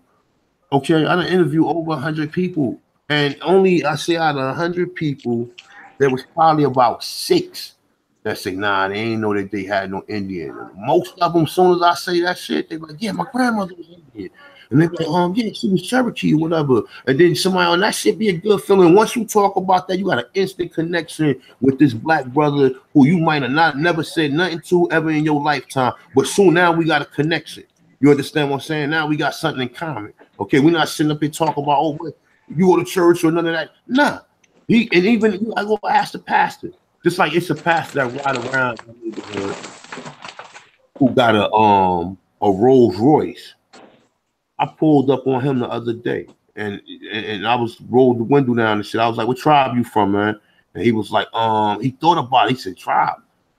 Okay, I done interviewed over 100 people. And only, I say out of 100 people, there was probably about 6 that say, nah, they ain't know that they had no Indian. Most of them, as soon as I say that shit, they be like, yeah, my grandmother was Indian. And they be like, yeah, she was Cherokee or whatever. And then somebody on that shit be a good feeling. Once you talk about that, you got an instant connection with this black brother who you might have never said nothing to ever in your lifetime. But soon now we got a connection. You understand what I'm saying? Now we got something in common. Okay, we're not sitting up here talking about, oh, you go to church or none of that. Nah. I go ask the pastor. Just like it's a pastor that ride around the neighborhood who got a Rolls Royce. I pulled up on him the other day, and I was rolled the window down and shit. I was like, "What tribe you from, man?" And he was like, he thought about it. He said, "Tribe."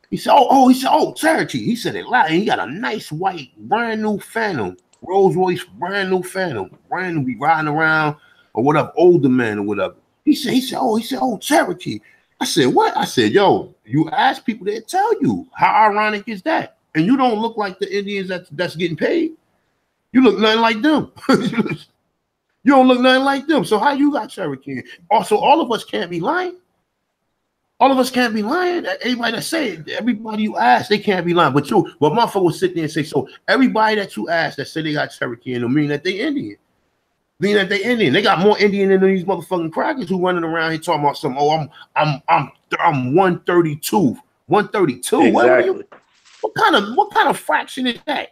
He said, "Oh, Cherokee." He said it loud. He got a nice white, brand new Phantom, Rolls Royce, brand new Phantom, brand new. Be riding around or whatever, older man or whatever. He said, oh, Cherokee. I said, what? I said, yo, you ask people, they'll tell you. How ironic is that? And you don't look like the Indians that's getting paid. You look nothing like them. You don't look nothing like them. So how you got Cherokee? Also, all of us can't be lying. All of us can't be lying. Everybody that say it, everybody you ask, they can't be lying. But motherfucker will sit there and say, so everybody that you ask that say they got Cherokee in them mean that they Indian. Mean that they Indian. They got more Indian than these motherfucking crackers who running around here talking about some. Oh, I'm 132. 132. Exactly. What kind of fraction is that?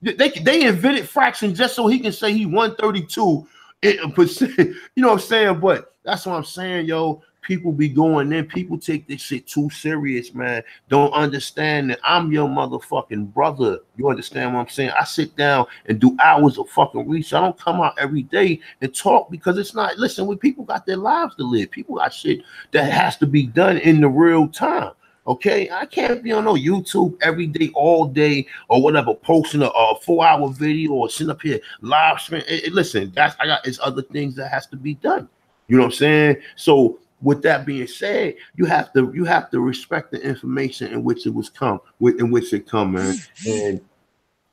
They invented fraction just so he can say he 132%. You know what I'm saying? But that's what I'm saying, yo. People be going in. People take this shit too serious, man. Don't understand that I'm your motherfucking brother. You understand what I'm saying? I sit down and do hours of fucking research. I don't come out every day and talk because it's not. Listen, when people got their lives to live, people got shit that has to be done in the real time. Okay, I can't be on no YouTube every day, all day, or whatever, posting a 4-hour video or sitting up here live stream. Listen, it's other things that has to be done. You know what I'm saying? So with that being said, you have to respect the information in which it come, man. And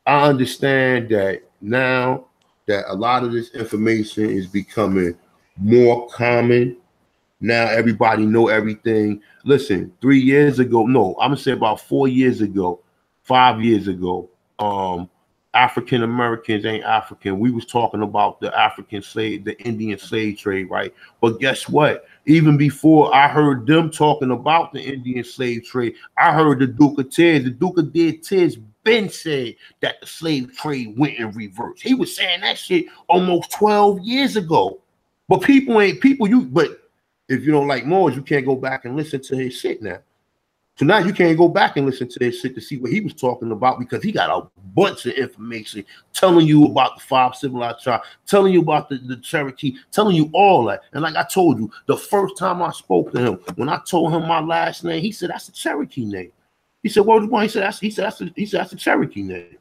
I understand that now that a lot of this information is becoming more common. Now everybody know everything. Listen, 3 years ago, no, I'm gonna say about 4 years ago, 5 years ago, African Americans ain't African. We was talking about the Indian slave trade, right? But guess what? Even before I heard them talking about the Indian slave trade, I heard the Duke of Tiz. The Duke of Tiz been said that the slave trade went in reverse. He was saying that shit almost 12 years ago. But but if you don't like Moors, you can't go back and listen to his shit now. So now you can't go back and listen to his shit to see what he was talking about because he got a bunch of information telling you about the 5 civilized tribes, telling you about the Cherokee, telling you all that. And like I told you, the first time I spoke to him, when I told him my last name, he said, that's a Cherokee name. He said, what was the one? He said, that's a Cherokee name.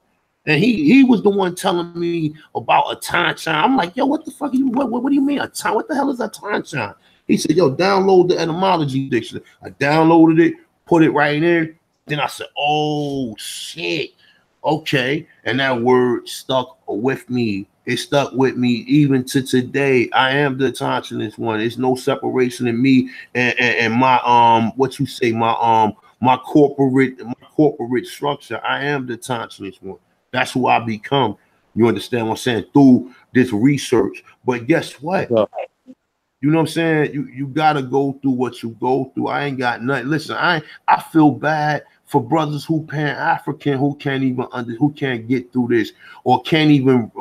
And he was the one telling me about a Tanchan. I'm like, yo, what the fuck? What do you mean a Tanchan? What the hell is a Tanchan? He said, yo, download the etymology dictionary. I downloaded it, put it right in. Then I said, oh shit, okay. And that word stuck with me. It stuck with me even to today. I am the autochthonous one. There's no separation in me and my what you say, my corporate structure. I am the autochthonous one. That's who I become. You understand what I'm saying? Through this research. But guess what? You know what I'm saying? You gotta go through what you go through. I ain't got nothing. Listen, I feel bad for brothers who Pan-African who can't get through this, or can't even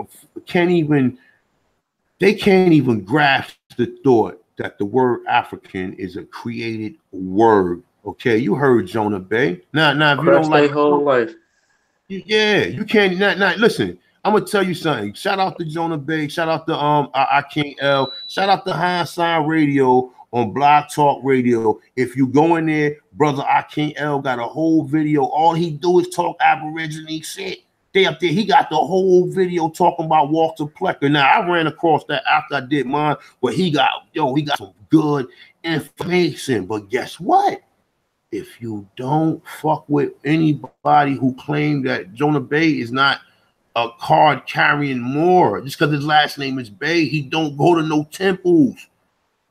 grasp the thought that the word African is a created word. Okay, you heard Jonah Bey. Now if you don't like whole life. Yeah, you can't not listen. I'm gonna tell you something. Shout out to Jonah Bey. Shout out to I King L. Shout out to Hindsight Radio on Blog Talk Radio. If you go in there, brother, I King L got a whole video. All he do is talk Aborigine shit. They up there. He got the whole video talking about Walter Plecker. Now I ran across that after I did mine, but he got some good information. But guess what? If you don't fuck with anybody who claimed that Jonah Bey is not a card carrying Moor, just because his last name is Bey, he don't go to no temples.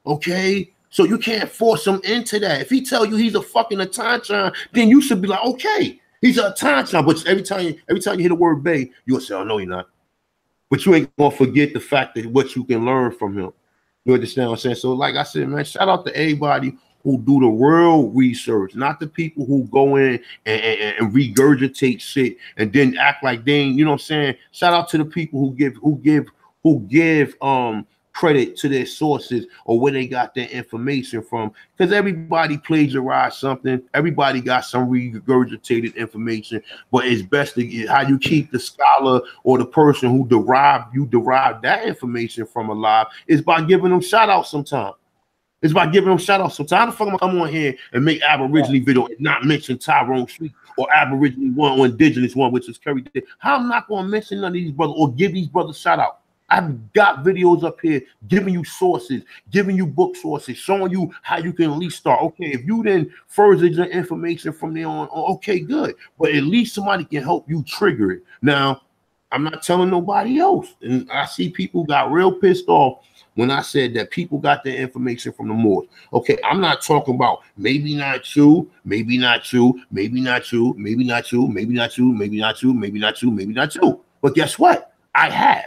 Okay? So you can't force him into that. If he tell you he's a fucking Autochthon, then you should be like, okay, he's a Autochthon. But every time you hear the word Bey, you'll say, oh no, you're not. But you ain't gonna forget the fact that what you can learn from him. You understand what I'm saying? So like I said, man, shout out to everybody who do the real research, not the people who go in and regurgitate shit and then act like they ain't, you know what I'm saying? Shout out to the people who give credit to their sources or where they got their information from. Because everybody plagiarized something, everybody got some regurgitated information, but it's best to get how you keep the scholar or the person who derive that information from alive is by giving them shout out sometimes. It's by giving them shout outs. So how the fuck am I come on here and make Aborigine video and not mention Tyrone Street or Aborigine one or Indigenous one, which is Curry? How I'm not gonna mention none of these brothers or give these brothers shout out? I've got videos up here giving you sources, giving you book sources, showing you how you can at least start. Okay, if you then further your information from there on, okay, good. But at least somebody can help you trigger it. Now, I'm not telling nobody else. And I see people got real pissed off when I said that people got their information from the Moors. Okay, I'm not talking about maybe not true, maybe not true, maybe not true, maybe not true, maybe not true, maybe not true, maybe not true, maybe not true. But guess what? I have.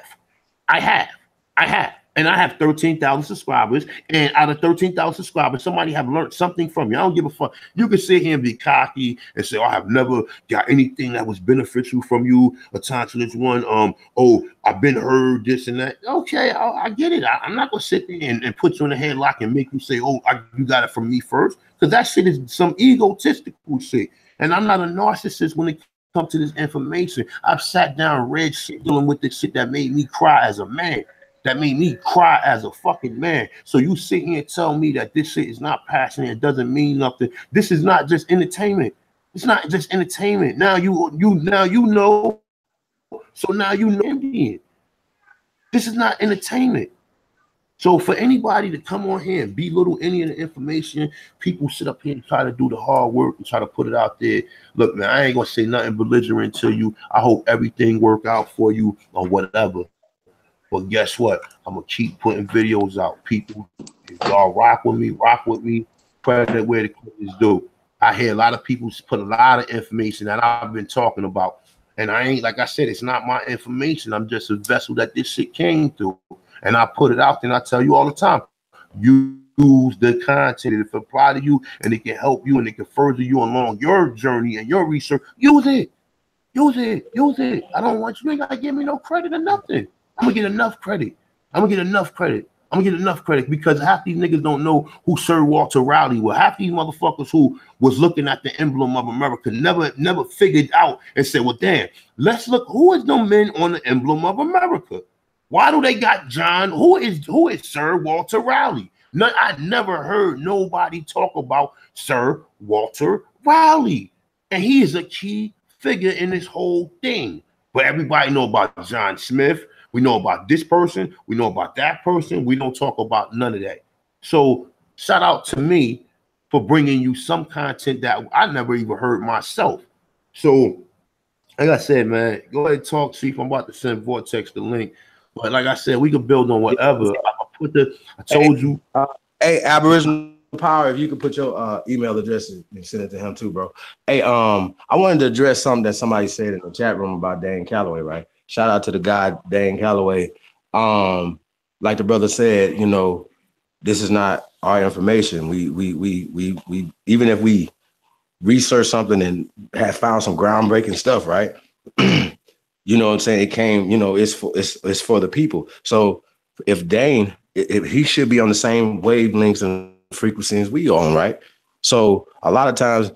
And I have 13,000 subscribers. And out of 13,000 subscribers, somebody have learned something from you. I don't give a fuck. You can sit here and be cocky and say, oh, I have never got anything that was beneficial from you. Autochthonous one. Oh, I've been heard this and that. Okay, I get it. I'm not going to sit there and put you in a headlock and make you say, oh, you got it from me first. Because that shit is some egotistical shit. And I'm not a narcissist when it comes to this information. I've sat down and read shit dealing with this shit that made me cry as a man. That made me cry as a fucking man. So you sit here and tell me that this shit is not passionate, it doesn't mean nothing. This is not just entertainment. It's not just entertainment. Now you know. So now you know Indian. This is not entertainment. So for anybody to come on here and belittle any of the information, people sit up here and try to do the hard work and try to put it out there. Look, man, I ain't gonna say nothing belligerent to you. I hope everything work out for you or whatever. But guess what? I'm gonna keep putting videos out. People, if y'all rock with me, credit where the credit is due. I hear a lot of people put a lot of information that I've been talking about. And I ain't, like I said, it's not my information. I'm just a vessel that this shit came through. And I put it out there and I tell you all the time, use the content. If it apply to you and it can help you and it can further you along your journey and your research, use it. Use it. I don't want you ain't gotta give me no credit or nothing. I'm gonna get enough credit. Because half these niggas don't know who Sir Walter Raleigh was. Half these motherfuckers who was looking at the emblem of America never figured out and said, well, damn, let's look, who is the men on the emblem of America? Why do they got John? Who is Sir Walter Raleigh? I never heard nobody talk about Sir Walter Raleigh. And he is a key figure in this whole thing. But everybody know about John Smith. We know about this person. We know about that person. We don't talk about none of that. So shout out to me for bringing you some content that I never even heard myself. So, like I said, man, go ahead and talk, Chief. I'm about to send Vortex the link. But like I said, we can build on whatever. I told you. Hey, Aboriginal Power, if you could put your email address and send it to him too, bro. Hey, I wanted to address something that somebody said in the chat room about Dane Calloway, right? Shout out to the guy, Dane Calloway. Like the brother said, you know, this is not our information. We even if we research something and have found some groundbreaking stuff, right? You know what I'm saying? It came, you know, it's for the people. So if Dane, if he should be on the same wavelengths and frequencies we on, right? So a lot of times,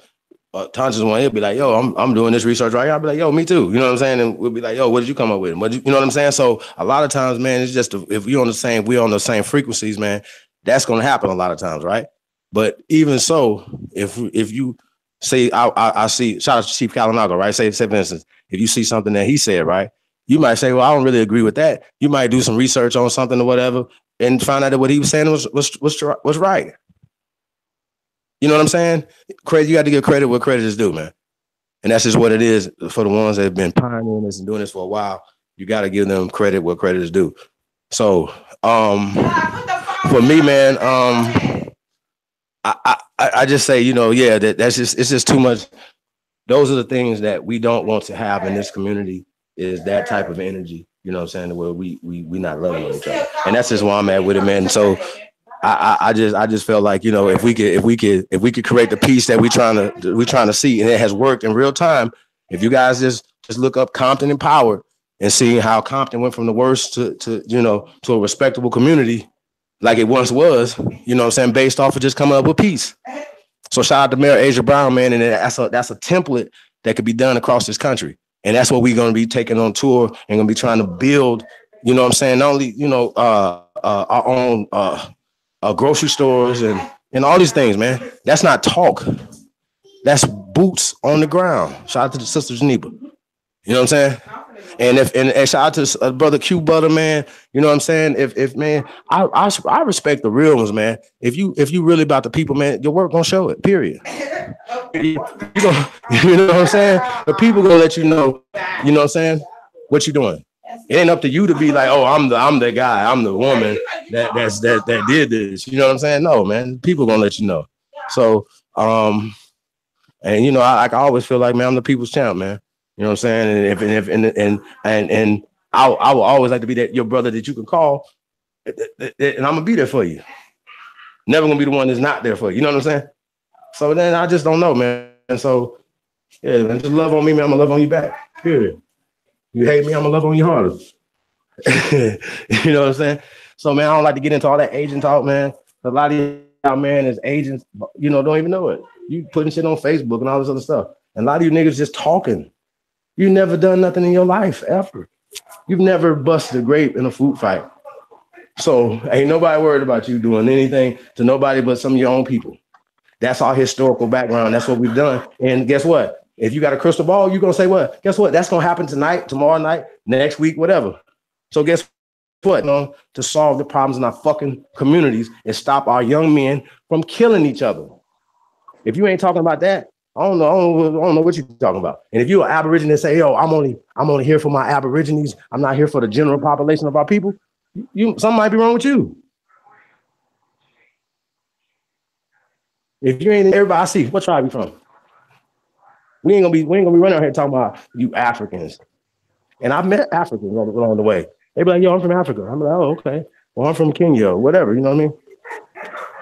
Tanja's one, he'll be like, yo, I'm doing this research right here. I'll be like, yo, me too. You know what I'm saying? And we'll be like, yo, what did you come up with? You know what I'm saying? So a lot of times, man, it's just if we're on the same frequencies, man, that's gonna happen a lot of times, right? But even so, if you say I see, shout out to Chief Kalinaga, right? Say for instance, if you see something that he said, right, you might say, well, I don't really agree with that. You might do some research on something or whatever, and find out that what he was saying was right. You know what I'm saying? Credit, you got to give credit where credit is due, man. And that's just what it is for the ones that have been pioneering this and doing this for a while. You got to give them credit where credit is due. So, for me, man, I just say, you know, yeah, it's just too much. Those are the things that we don't want to have in this community, is that type of energy. You know what I'm saying? Where we not loving each other, and that's just where I'm at with it, man. So I just felt like, you know, if we could create the peace that we're trying to see, and it has worked in real time. If you guys just look up Compton Empowered and see how Compton went from the worst to a respectable community like it once was, you know what I'm saying, based off of just coming up with peace. So shout out to Mayor Asia Brown, man, and that's a template that could be done across this country. And that's what we're going to be taking on tour and going to be trying to build, you know what I'm saying, not only, you know, our own grocery stores and all these things, man. That's not talk. That's boots on the ground. Shout out to the sister Geneva. You know what I'm saying? And shout out to brother Q Butter, man. You know what I'm saying? If man, I respect the real ones, man. If you really about the people, man, your work gonna show it. Period. You know what I'm saying? The people gonna let you know. You know what I'm saying? What you doing? It ain't up to you to be like, oh, I'm the guy, I'm the woman that did this. You know what I'm saying? No, man. People gonna let you know. So, and you know, I always feel like, man, I'm the people's champ, man. You know what I'm saying? And I will always like to be that your brother that you can call, and I'm gonna be there for you. Never gonna be the one that's not there for you. You know what I'm saying? So then I just don't know, man. And so yeah, man, just love on me, man. I'm gonna love on you back. Period. You hate me, I'm gonna love on you harder. You know what I'm saying? So man, I don't like to get into all that agent talk, man. A lot of y'all, man, is agents, you know, don't even know it. You putting shit on Facebook and all this other stuff. And a lot of you niggas just talking. You never done nothing in your life ever. You've never busted a grape in a food fight. So ain't nobody worried about you doing anything to nobody but some of your own people. That's our historical background. That's what we've done. And guess what? If you got a crystal ball, you're gonna say what? Guess what? That's gonna happen tonight, tomorrow night, next week, whatever. So guess what? You know, to solve the problems in our fucking communities and stop our young men from killing each other. If you ain't talking about that, I don't know what you're talking about. And if you're an Aborigine and say, yo, I'm only here for my Aborigines, I'm not here for the general population of our people, something might be wrong with you. If you ain't everybody I see, what tribe you from? We ain't gonna be running out here talking about you Africans. And I've met Africans along the way. They be like, yo, I'm from Africa. I'm like, oh, okay. Well, I'm from Kenya, or whatever, you know what I mean?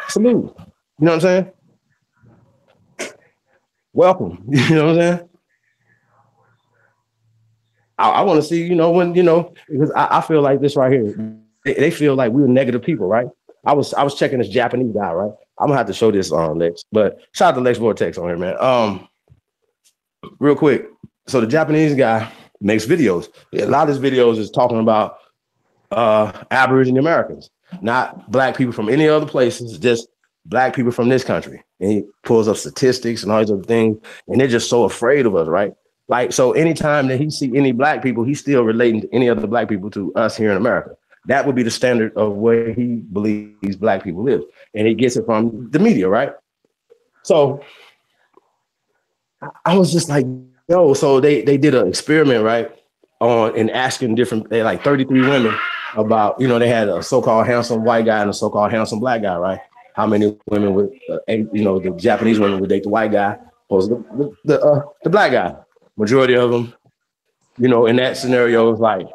Salute. You know what I'm saying? Welcome. You know what I'm saying? I want to see, you know, when, you know, because I feel like this right here. They feel like we're negative people, right? I was checking this Japanese guy, right? I'm gonna have to show this on Lex, but shout out to Lex Vortex on here, man. Real quick. So the Japanese guy makes videos. A lot of his videos is talking about Aboriginal Americans, not black people from any other places, just black people from this country. And he pulls up statistics and all these other things, and they're just so afraid of us, right? Like, so anytime that he see any black people, he's still relating to any other black people to us here in America. That would be the standard of where he believes black people live. And he gets it from the media, right? So I was just like, yo, so they did an experiment, right? And asking they like 33 women about, they had a so-called handsome white guy and a so-called handsome black guy, right? How many women would, the Japanese women would date the white guy opposed to the black guy? Majority of them, in that scenario was like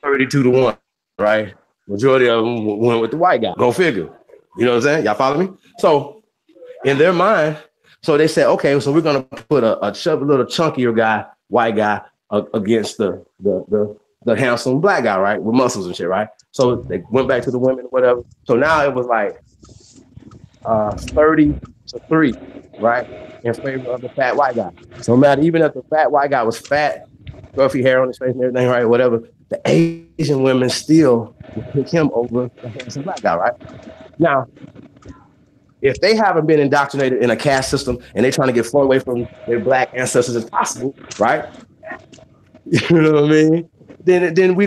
32-1, right? Majority of them went with the white guy. Go figure. You know what I'm saying? Y'all follow me? So in their mind, so they said, okay, so we're gonna put a little chunkier guy, white guy, against the handsome black guy, right, with muscles and shit, right? So they went back to the women, whatever. So now it was like 30-3, right, in favor of the fat white guy. So no matter, even if the fat white guy was fat, scruffy hair on his face and everything, right, whatever, the Asian women still would pick him over the handsome black guy, right? Now, if they haven't been indoctrinated in a caste system and they're trying to get far away from their black ancestors as possible, right? You know what I mean? Then we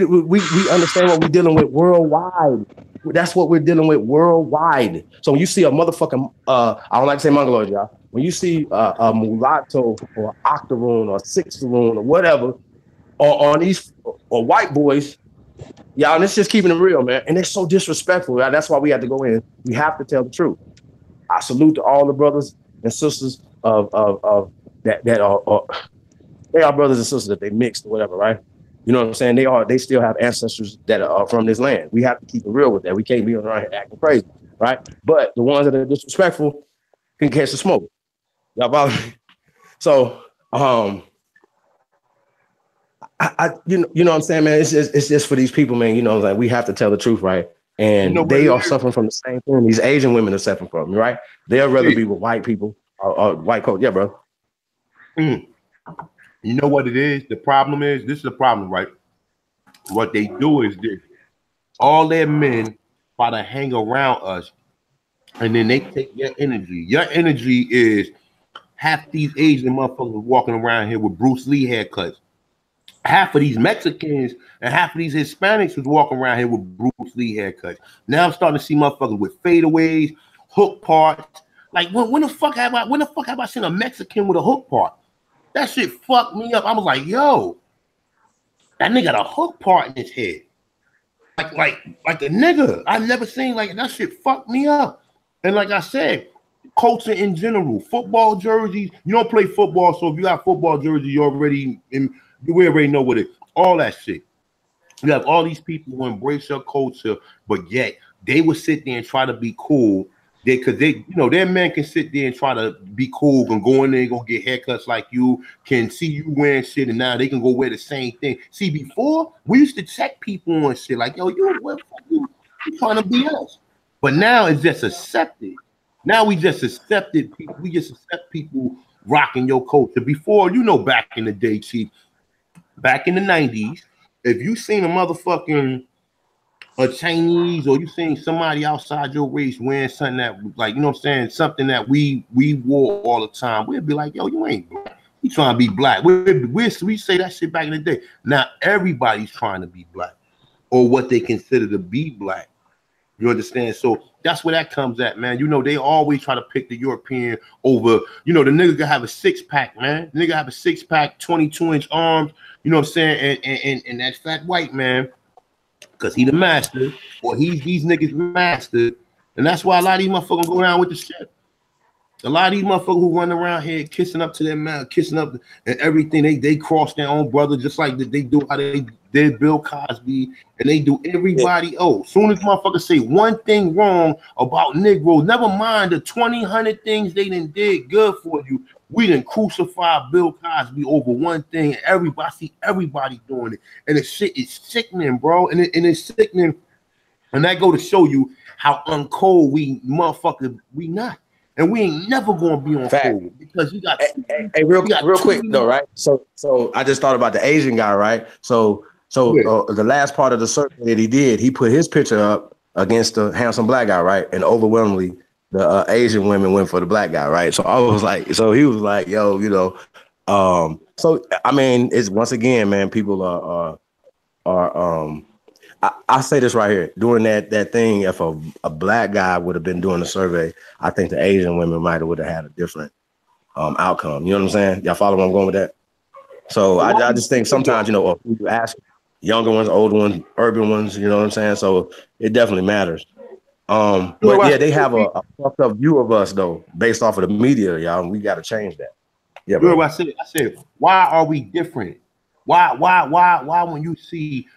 understand what we're dealing with worldwide. That's what we're dealing with worldwide. So when you see a motherfucking, I don't like to say mongoloid, y'all. When you see a mulatto or octoroon or sixaroon or whatever, or white boys, y'all, and it's just keeping it real, man. And they're so disrespectful. Y'all. That's why we have to go in. We have to tell the truth. I salute to all the brothers and sisters of that are they are brothers and sisters that they mixed or whatever, right? You know what I'm saying? They still have ancestors that are from this land. We have to keep it real with that. We can't be around here acting crazy, right? But the ones that are disrespectful can catch the smoke. Y'all follow me? So you know what I'm saying, man? It's just for these people, man. Like we have to tell the truth, right? And they are suffering from the same thing these Asian women are suffering from, right? They'll rather be with white people or white coat. Yeah, bro. You know what it is? The problem is, this is the problem, right? What they do is this. All their men try to hang around us, and then they take your energy. Your energy is half these Asian motherfuckers walking around here with Bruce Lee haircuts. Half of these Mexicans and half of these Hispanics was walking around here with Bruce Lee haircuts. Now I'm starting to see motherfuckers with fadeaways, hook parts. Like when the fuck have I seen a Mexican with a hook part? That shit fucked me up. I was like, yo, that nigga got a hook part in his head. Like a nigga. I've never seen like that shit fucked me up. And like I said, culture in general, football jerseys. You don't play football, so if you got football jerseys, we already know what it is. All that shit. You have all these people who embrace your culture, but yet they would sit there and try to be cool. Because their men can sit there and try to be cool and go in there and go get haircuts like you, can see you wearing shit, and now they can go wear the same thing. See, before we used to check people on shit like, yo, you trying to be us. But now it's just accepted. Now we just accepted people. We just accept people rocking your culture. Before, back in the day, Chief, back in the 90s, if you seen a Chinese or you seen somebody outside your race wearing something that, like, something that we wore all the time, we'd be like, yo, you ain't black. You trying to be black. We say that shit back in the day. Now everybody's trying to be black or what they consider to be black. You understand? So that's where that comes at, man. They always try to pick the European over, the nigga can have a 6-pack, man. The nigga have a 6-pack, 22-inch arms, you know what I'm saying? And that fat white man, because he the master, or these niggas master. And that's why a lot of these motherfuckers go around with the shit. A lot of these motherfuckers who run around here kissing up to their man, kissing up and everything, they cross their own brother, just like they do how they did Bill Cosby, and they do everybody else. Soon as motherfuckers say one thing wrong about Negroes, never mind the 100 things they done did good for you. We done crucify Bill Cosby over one thing, and I see everybody doing it. And the shit is sickening, bro. And it's sickening. And that go to show you how uncold we not. And we ain't never gonna be on cold because you got real quick though, right? So I just thought about the Asian guy, right? So the last part of the survey that he did, he put his picture up against the handsome black guy, right? And overwhelmingly, the Asian women went for the black guy, right? So he was like, yo, so I mean, it's once again, man, people are I say this right here. Doing that thing, if a black guy would have been doing the survey, I think the Asian women would have had a different outcome. You know what I'm saying? Y'all follow where I'm going with that? So I just think sometimes, you know, you ask younger ones, older ones, urban ones, you know what I'm saying? So it definitely matters. But yeah, they have a fucked up view of us though, based off of the media, y'all. And we got to change that. Yeah, bro. I said, why are we different? Why when you see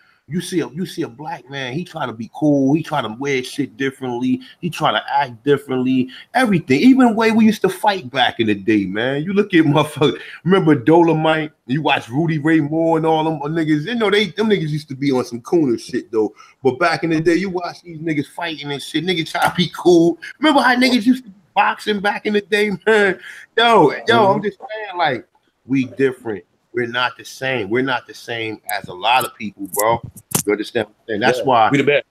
a black man, he try to be cool, he try to wear shit differently, he try to act differently, everything, even the way we used to fight back in the day, man. You look at motherfuckers, remember Dolomite, you watch Rudy Ray Moore and all them niggas, you know, them niggas used to be on some cooler shit though. But back in the day, you watch these niggas fighting and shit, niggas try to be cool. Remember how niggas used to be boxing back in the day, man? Yo, I'm just saying, like, we different. We're not the same. We're not the same as a lot of people, bro. You understand? And that's why we the best.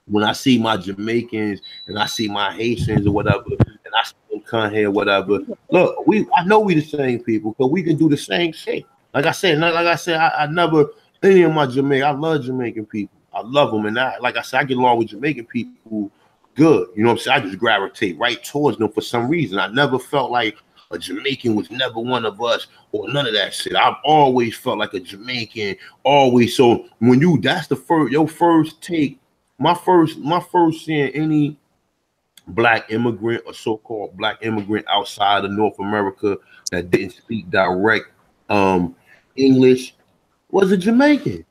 When I see my Jamaicans and I see my Haitians or whatever, and I see them come here, whatever. Look, I know we the same people, because we can do the same shit. Like I said, I never any of my Jamaican. I love Jamaican people. I love them, and like I said, I get along with Jamaican people good. You know what I'm saying? I just gravitate right towards them for some reason. I never felt like a Jamaican was never one of us or none of that shit. I've always felt like a Jamaican, always. So when that's your first take, my first seeing any black immigrant or so-called black immigrant outside of North America that didn't speak direct English was a Jamaican.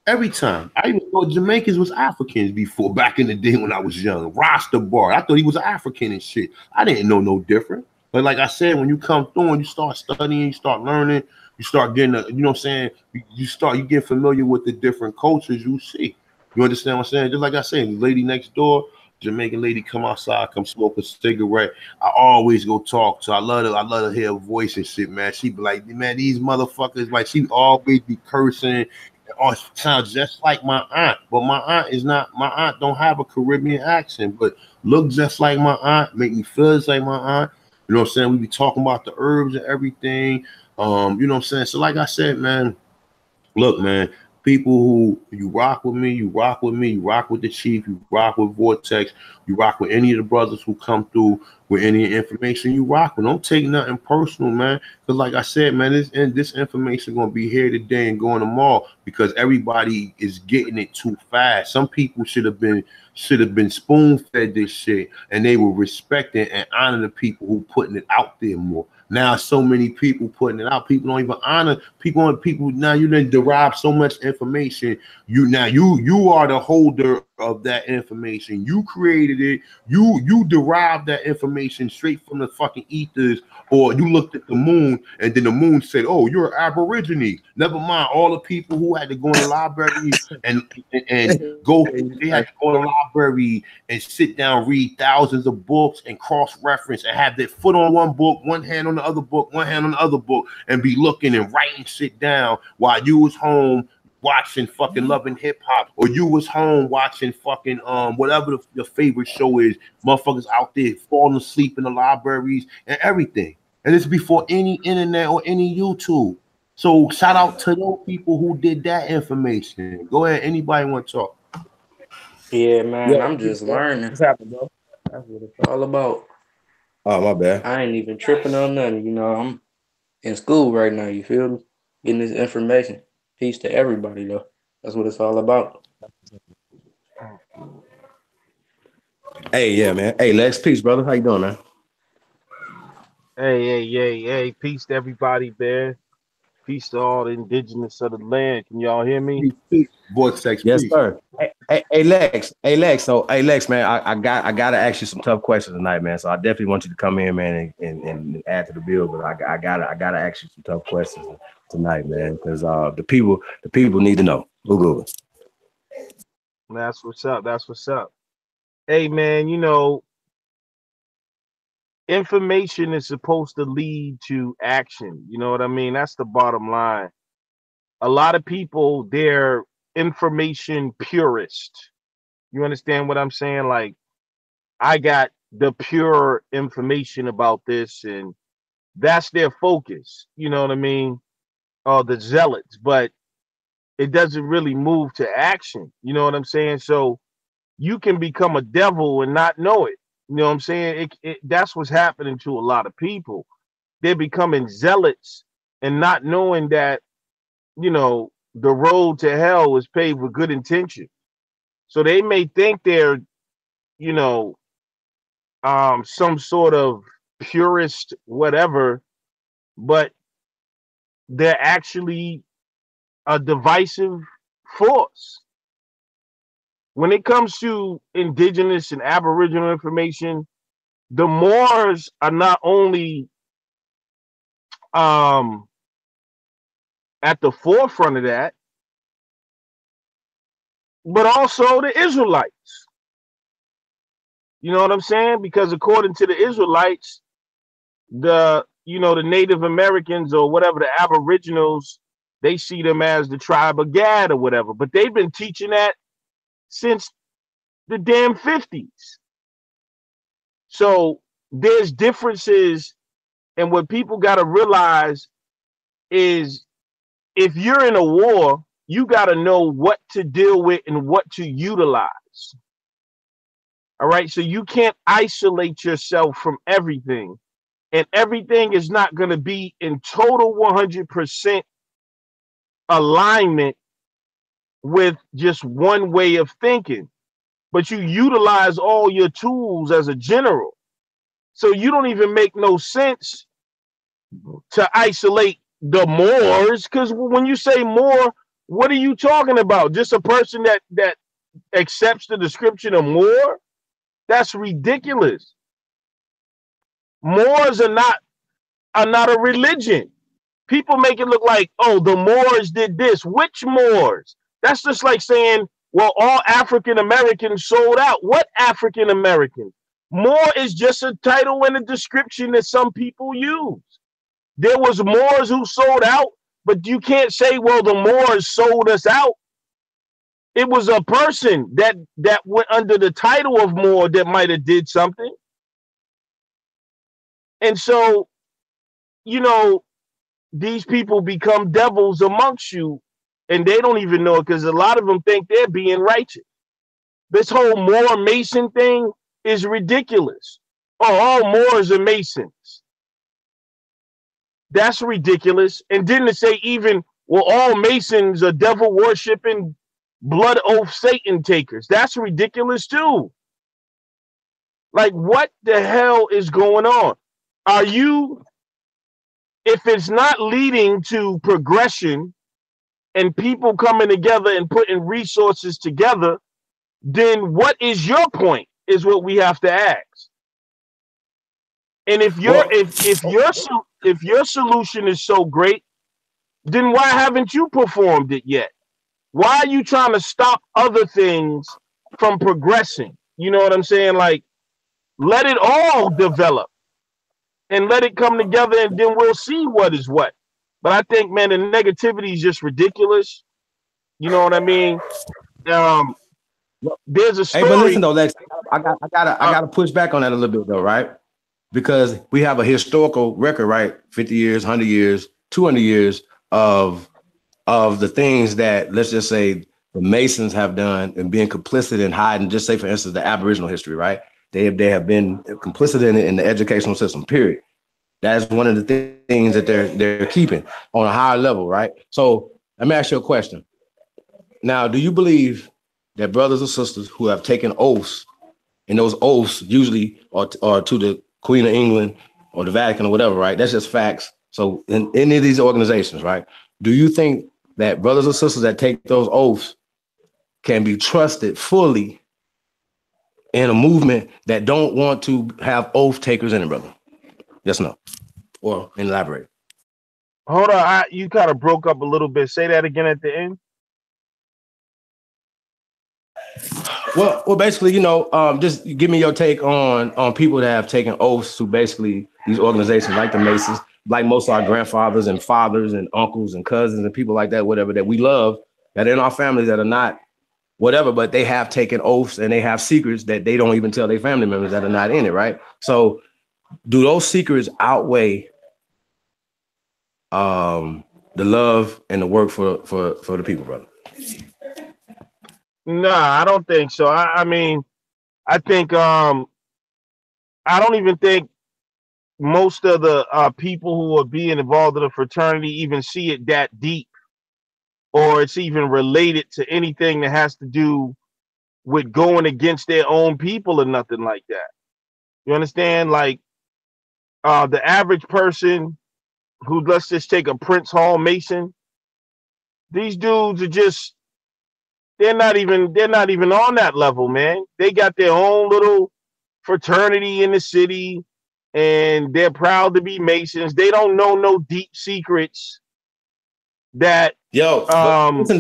Every time. I even thought Jamaicans was Africans before, back in the day when I was young. Rasta Bar. I thought he was African and shit. I didn't know no different. But like I said, when you come through and you start studying, you start learning, you start getting, you know what I'm saying? You get familiar with the different cultures you see. You understand what I'm saying? Just like I said, the lady next door, Jamaican lady, come outside, come smoke a cigarette. I always go talk to her. I love to hear her voice and shit, man. She be like, man, these motherfuckers, like, she always be cursing. Or sounds just like my aunt, but my aunt don't have a Caribbean accent, but look just like my aunt, make me feel just like my aunt. You know what I'm saying? We be talking about the herbs and everything. You know what I'm saying? So like I said, man, look, man, people who you rock with me, you rock with me, you rock with the chief, you rock with Vortex, you rock with any of the brothers who come through with any information you rock with. Don't take nothing personal, man. Because like I said, man, this information gonna be here today and going tomorrow, because everybody is getting it too fast. Some people should have been spoon-fed this shit, and they will respect it and honor the people who putting it out there more. Now, so many people putting it out. People don't even honor people. Now you done derive so much information. You are the holder of that information. You created it. You derived that information straight from the fucking ethers, or you looked at the moon and then the moon said, "Oh, you're an Aborigine." Never mind all the people who had to go in the library and go. They had to go to the library and sit down, read thousands of books and cross-reference and have their foot on one book, one hand on the other book, one hand on the other book, and be looking and writing shit down while you was home watching fucking Loving Hip Hop, or you was home watching fucking whatever your favorite show is. Motherfuckers out there falling asleep in the libraries and everything. And it's before any internet or any YouTube. So shout out to those people who did that information. Go ahead, anybody want to talk? Yeah, man, I'm just learning. What's happening, bro? That's what it's all about. Oh, my bad. I ain't even tripping on nothing. You know, I'm in school right now. You feel me? Getting this information. Peace to everybody, though. That's what it's all about. Hey, yeah, man. Hey, Lex, peace, brother. How you doing, man? Hey, peace to everybody, man. Peace to all the indigenous of the land. Can y'all hear me? Vortex, yes, peace. sir. Hey, Lex. So, Lex, man, I gotta ask you some tough questions tonight, man. So I definitely want you to come in, man, and add to the bill. But I gotta ask you some tough questions tonight, man, because the people need to know. We'll go. That's what's up. That's what's up. Hey, man, you know, information is supposed to lead to action. You know what I mean? That's the bottom line. A lot of people, they're information purists. You understand what I'm saying? Like, I got the pure information about this, and that's their focus. You know what I mean? The zealots. But it doesn't really move to action. You know what I'm saying? So you can become a devil and not know it. You know what I'm saying? That's what's happening to a lot of people. They're becoming zealots and not knowing that, you know, the road to hell is paved with good intention. So they may think they're, you know, some sort of purist, whatever, but they're actually a divisive force. When it comes to indigenous and aboriginal information, the Moors are not only at the forefront of that, but also the Israelites. You know what I'm saying? Because according to the Israelites, the Native Americans or whatever, the Aboriginals, they see them as the tribe of Gad or whatever. But they've been teaching that since the damn 50s. So there's differences, and what people got to realize is if you're in a war, you got to know what to deal with and what to utilize. All right, so you can't isolate yourself from everything, and everything is not going to be in total 100% alignment with just one way of thinking, but you utilize all your tools as a general. So you don't even make no sense to isolate the Moors, because when you say Moor, what are you talking about? Just a person that accepts the description of Moor? That's ridiculous. Moors are not a religion. People make it look like, oh, the Moors did this. Which Moors? That's just like saying, well, all African Americans sold out. What African Americans? Moor is just a title and a description that some people use. There was Moors who sold out, but you can't say, well, the Moors sold us out. It was a person that went under the title of Moor that might have did something. And so, these people become devils amongst you, and they don't even know it, because a lot of them think they're being righteous. This whole Moor Mason thing is ridiculous. Oh, all Moors are Masons. That's ridiculous. And didn't it say even, well, all Masons are devil worshiping, blood oath Satan takers? That's ridiculous too. Like, what the hell is going on? If it's not leading to progression and people coming together and putting resources together, then what is your point is what we have to ask. And if your solution is so great, then why haven't you performed it yet? Why are you trying to stop other things from progressing? You know what I'm saying? Like, let it all develop and let it come together, and then we'll see what is what. But I think, man, the negativity is just ridiculous. You know what I mean? There's a story. Hey, but listen though, Lex, I gotta push back on that a little bit though, right? Because we have a historical record, right? 50 years, 100 years, 200 years of the things that, let's just say, the Masons have done and being complicit in hiding. Just say, for instance, the Aboriginal history, right? They have been complicit in it in the educational system, period. That's one of the things that they're keeping on a higher level, right? So let me ask you a question. Now, do you believe that brothers or sisters who have taken oaths, and those oaths usually are to the Queen of England or the Vatican or whatever, right? That's just facts. So in any of these organizations, right? Do you think that brothers or sisters that take those oaths can be trusted fully in a movement that don't want to have oath takers in it, brother? Yes, no, or elaborate. Hold on, you kind of broke up a little bit. Say that again at the end. Well, basically, just give me your take on people that have taken oaths to basically these organizations like the Masons, like most of our grandfathers and fathers and uncles and cousins and people like that, whatever, that we love, that in our families that are not whatever, but they have taken oaths and they have secrets that they don't even tell their family members that are not in it, right? So do those secrets outweigh the love and the work for the people, brother? Nah, I don't think so. I mean, I think I don't even think most of the people who are being involved in the fraternity even see it that deep, or it's even related to anything that has to do with going against their own people or nothing like that. You understand? Like the average person who, let's just take a Prince Hall Mason, these dudes are just they're not even on that level, man. They got their own little fraternity in the city, and they're proud to be Masons. They don't know no deep secrets that listen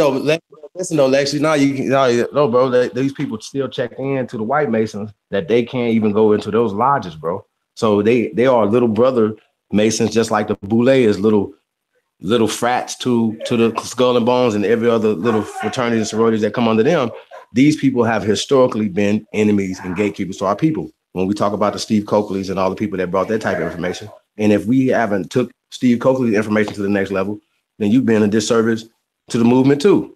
though, Lex, now you can no, bro. These people still check in to the white Masons that they can't even go into those lodges, bro. So they are little brother Masons, just like the Boule is little frats to the Skull and Bones and every other little fraternity and sororities that come under them. These people have historically been enemies and gatekeepers to our people. When we talk about the Steve Coakleys and all the people that brought that type of information, and if we haven't took Steve Coakley's information to the next level, then you've been a disservice to the movement too.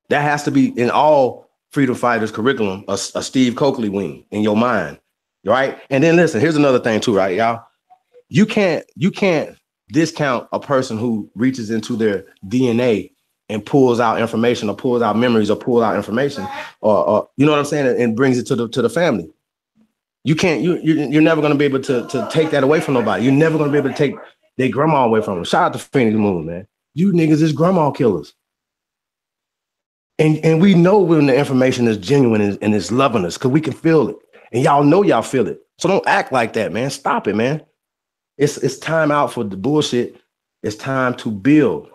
That has to be in all freedom fighters curriculum, a Steve Coakley wing in your mind, right? And then listen, here's another thing too, right, y'all? You can't discount a person who reaches into their DNA and pulls out information or pulls out memories or pulls out information or you know what I'm saying, and brings it to the family. You can't, you're never going to be able to take that away from nobody. You're never going to be able to take their grandma away from them. Shout out to Phoenix Moon, man. You niggas is grandma killers. And we know when the information is genuine and it's loving us because we can feel it. And y'all know y'all feel it. So don't act like that, man. Stop it, man. It's time out for the bullshit. It's time to build.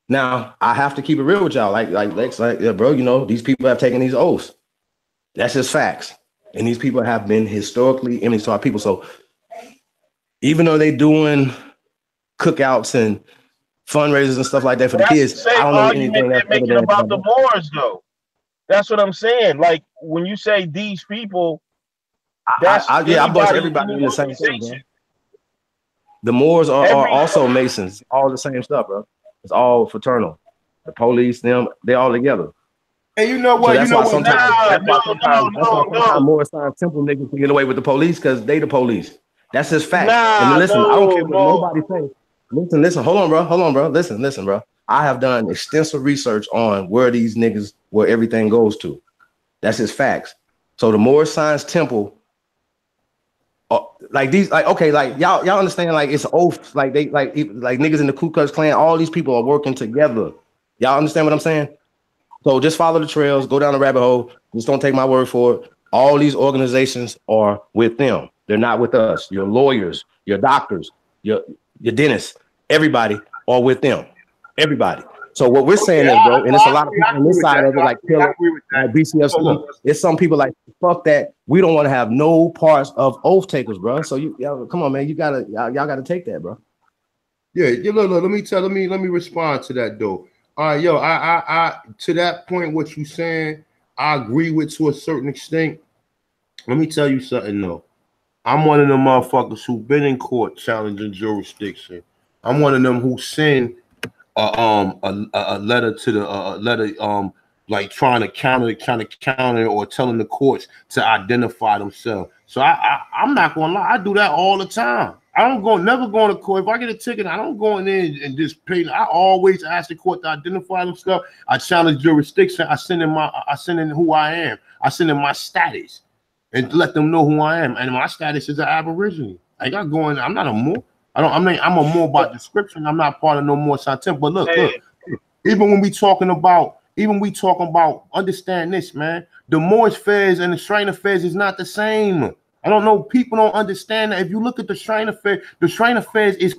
Now, I have to keep it real with y'all. Like Lex, yeah, bro, you know, these people have taken these oaths. That's just facts. And these people have been historically enemies to our people. So even though they're doing cookouts and fundraisers and stuff like that for the kids, I don't know anything they're making about the Moors, though. That's what I'm saying. Like when you say these people, I bust everybody in the same thing, bro. The Moors are also Masons, all the same stuff, bro. It's all fraternal. The police, them, they all together. And you know what? So that's why sometimes Moor Science Temple niggas can get away with the police because they the police. That's just fact. And listen, I don't care what nobody says. Listen, hold on, bro. Listen, bro. I have done extensive research on where these niggas, where everything goes to. That's just facts. So the Moor Science Temple, like these, like okay, like y'all understand, like it's oath, like they like niggas in the Ku Klux Klan, all these people are working together. Y'all understand what I'm saying? So just follow the trails, go down the rabbit hole. Just don't take my word for it. All these organizations are with them. They're not with us. Your lawyers, your doctors, your dentists, everybody are with them. Everybody. So what we're saying is, bro, and it's a lot of people on this side of it, like Killer, like BCFC. It's some people like, fuck that. We don't want to have no parts of oath takers, bro. So y'all, come on, man. Y'all gotta take that, bro. Yeah, look, let me respond to that though. All right, yo, I to that point, what you saying, I agree with to a certain extent. Let me tell you something though. I'm one of them motherfuckers who've been in court challenging jurisdiction. I'm one of them who sent a letter to the like trying to counter or telling the courts to identify themselves. So I'm not gonna lie, I do that all the time. I don't never go to court. If I get a ticket, I don't go in there and just pay. I always ask the court to identify themselves. I challenge jurisdiction. I send in who I am. I send in my status and let them know who I am. And my status is an Aborigine. Like I'm not a Moor. I'm a Moor by description. I'm not part of no Moor Science. But look, even when we talking about, understand this, man. The Moorish Fairs and the Shrine Affairs is not the same. I don't know. People don't understand that. If you look at the Shrine Affairs is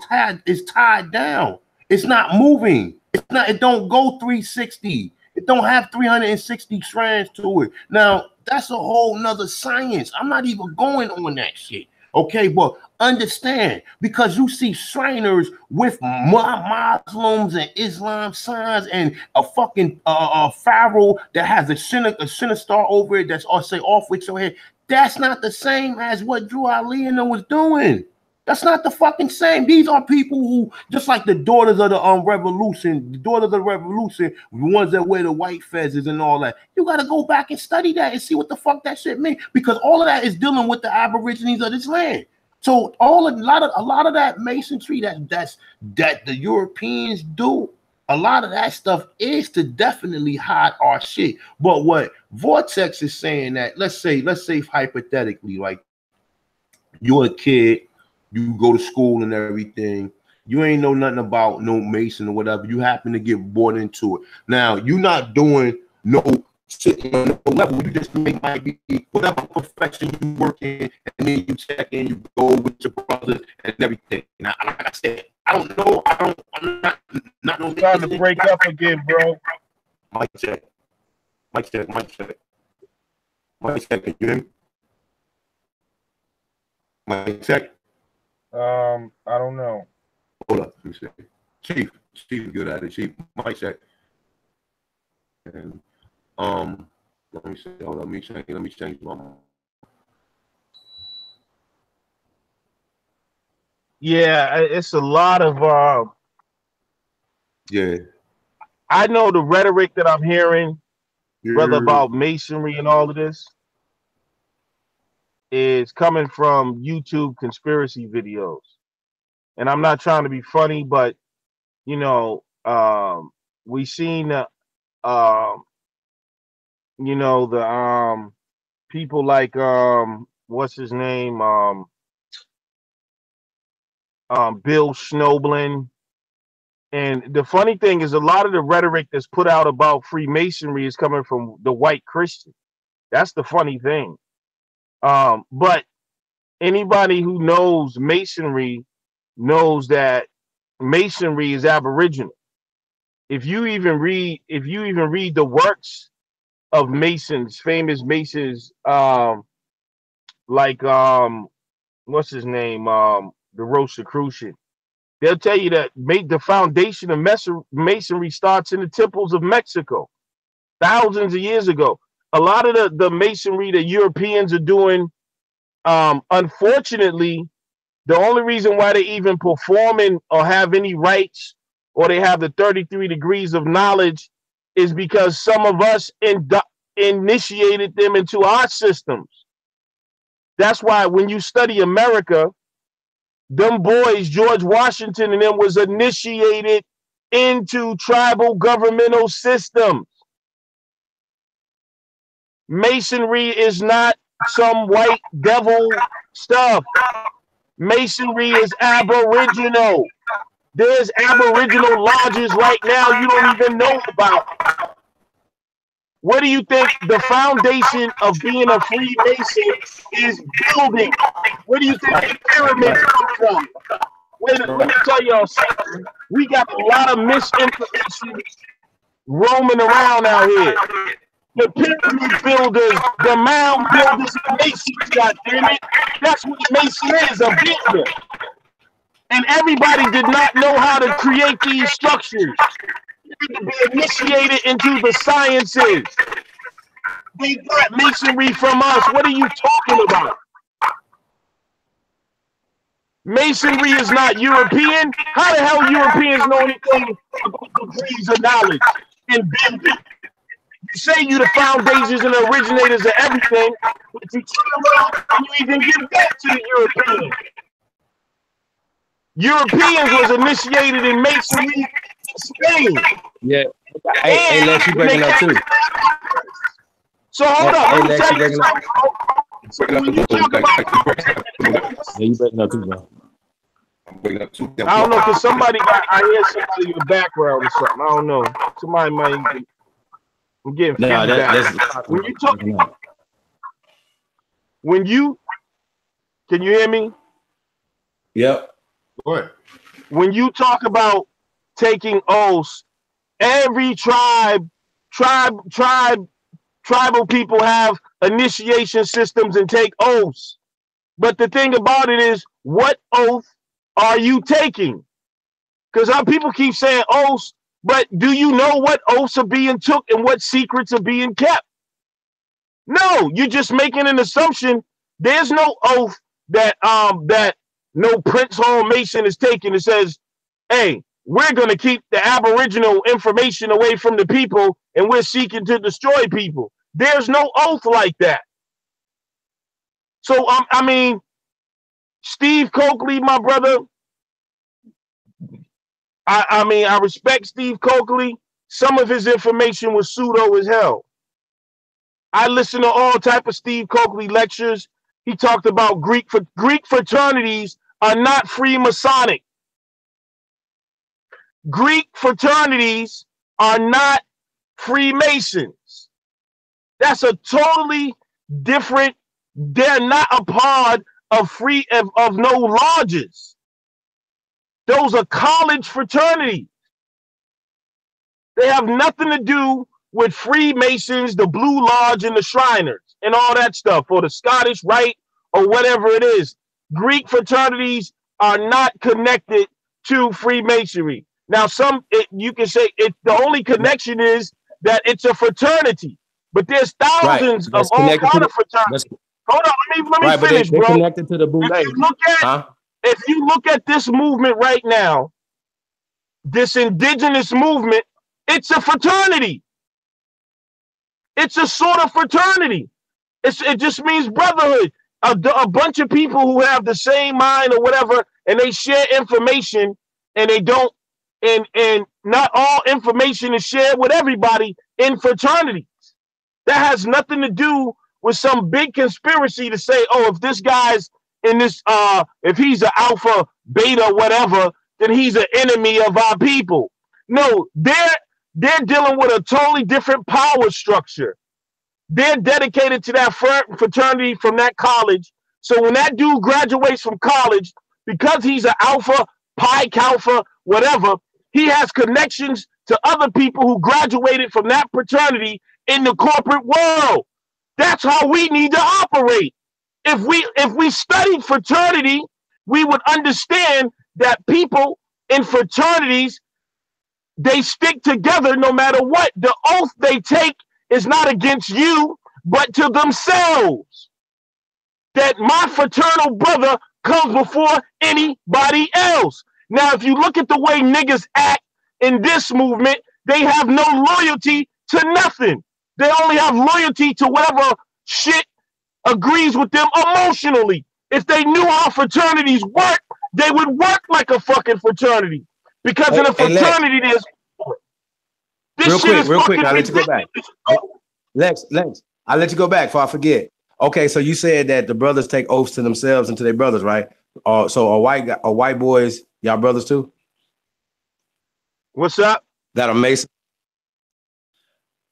tied down. It's not moving. It don't go 360. It don't have 360 strands to it. Now, that's a whole nother science. I'm not even going on that shit. Okay, but understand, because you see Shriners with Muslims and Islam signs and a fucking pharaoh that has a Shinnah star over it that's say off with your head. That's not the same as what Drew Ali and them was doing. That's not the fucking same. These are people who, just like the daughters of the revolution, the daughters of the revolution, the ones that wear the white fezzes and all that. You got to go back and study that and see what the fuck that shit means, because all of that is dealing with the aborigines of this land. So a lot of that masonry that the Europeans do, a lot of that stuff is to definitely hide our shit. But what Vortex is saying, that let's say hypothetically, like, you're a kid, you go to school and everything, you ain't know nothing about no Mason or whatever, you happen to get brought into it. Now, you're not doing no sitting on no level, you just might be whatever profession you work in, and then you check in, you go with your brothers and everything. Now, like I said, I don't know, I'm not no trying to break up again, bro. Mic check. Mic check. Mic check. Can you hear me? Mic check. I don't know. Hold up, let me see. Chief, good at it. Chief, mic check. And let me see. Hold up, let me change my mind. Yeah, it's a lot of Yeah. I know the rhetoric that I'm hearing, brother, about masonry and all of this is coming from YouTube conspiracy videos. And I'm not trying to be funny, but you know, we seen you know, the people like what's his name? Bill Schnoblin. And the funny thing is, a lot of the rhetoric that's put out about Freemasonry is coming from the white Christian. That's the funny thing. But anybody who knows Masonry knows that Masonry is Aboriginal. If you even read the works of Masons, famous Masons, like what's his name, the Rosicrucian, they'll tell you that the foundation of Masonry starts in the temples of Mexico, thousands of years ago. A lot of the Masonry that Europeans are doing, unfortunately, the only reason why they even performing or have any rights, or they have the 33 degrees of knowledge, is because some of us initiated them into our systems. That's why when you study America, them boys, George Washington and them, was initiated into tribal governmental systems. Masonry is not some white devil stuff. Masonry is Aboriginal. There's Aboriginal lodges right now you don't even know about. What do you think the foundation of being a Freemason is building? Where do you think the pyramids come from? Let me tell y'all something. We got a lot of misinformation roaming around out here. The pyramid builders, the mound builders, and Masons, goddammit. That's what a Mason is, a builder. And everybody did not know how to create these structures. They had to be initiated into the sciences. They got Masonry from us. What are you talking about? Masonry is not European. How the hell Europeans know anything about degrees of knowledge and building? You say you're the foundations and the originators of everything, but you turn around and you even give back to the Europeans. Europeans was initiated in Masonry in Spain. Yeah. Hey, let you breaking up too. So hold up. Hey, let you breaking up. Yeah, you breaking up too, bro. I don't know, because I hear somebody in the background or something. I don't know. Somebody might. I'm getting feedback. When you talk, can you hear me? Yep. What? When you talk about taking oaths, every tribal people have initiation systems and take oaths. But the thing about it is, what oath are you taking? Because our people keep saying oaths, but do you know what oaths are being took and what secrets are being kept? No, you're just making an assumption. There's no oath that no Prince Hall Mason is taken and says, hey, we're going to keep the Aboriginal information away from the people and we're seeking to destroy people. There's no oath like that. So, I mean, Steve Coakley, my brother, I mean, I respect Steve Coakley. Some of his information was pseudo as hell. I listened to all type of Steve Coakley lectures. He talked about Greek fraternities are not Freemasonic. Greek fraternities are not Freemasons. That's a totally different. They're not a part of no lodges. Those are college fraternities. They have nothing to do with Freemasons, the Blue Lodge, and the Shriners, and all that stuff, or the Scottish Rite, or whatever it is. Greek fraternities are not connected to Freemasonry. Now, you can say the only connection is that it's a fraternity, but there's thousands of all kind of fraternities. Hold on, let me finish, bro. Connected to the If you look at this movement right now, this indigenous movement, it's a fraternity. It's a sort of fraternity. It just means brotherhood. A bunch of people who have the same mind or whatever, and they share information, and they don't, and not all information is shared with everybody in fraternities. That has nothing to do with some big conspiracy to say, oh, if this guy's in this, if he's an alpha, beta, whatever, then he's an enemy of our people. No, they're dealing with a totally different power structure. They're dedicated to that fraternity from that college. So when that dude graduates from college, because he's an alpha, pi, alpha, whatever, he has connections to other people who graduated from that fraternity in the corporate world. That's how we need to operate. If we studied fraternity, we would understand that people in fraternities, they stick together no matter what. The oath they take is not against you, but to themselves. That my fraternal brother comes before anybody else. Now, if you look at the way niggas act in this movement, they have no loyalty to nothing. They only have loyalty to whatever shit agrees with them emotionally. If they knew how fraternities work, they would work like a fucking fraternity. Because in a fraternity, there's real quick, I'll let you go back. Lex, I'll let you go back before I forget. Okay, so you said that the brothers take oaths to themselves and to their brothers, right? So are white boys y'all brothers too? What's up? That are Mason.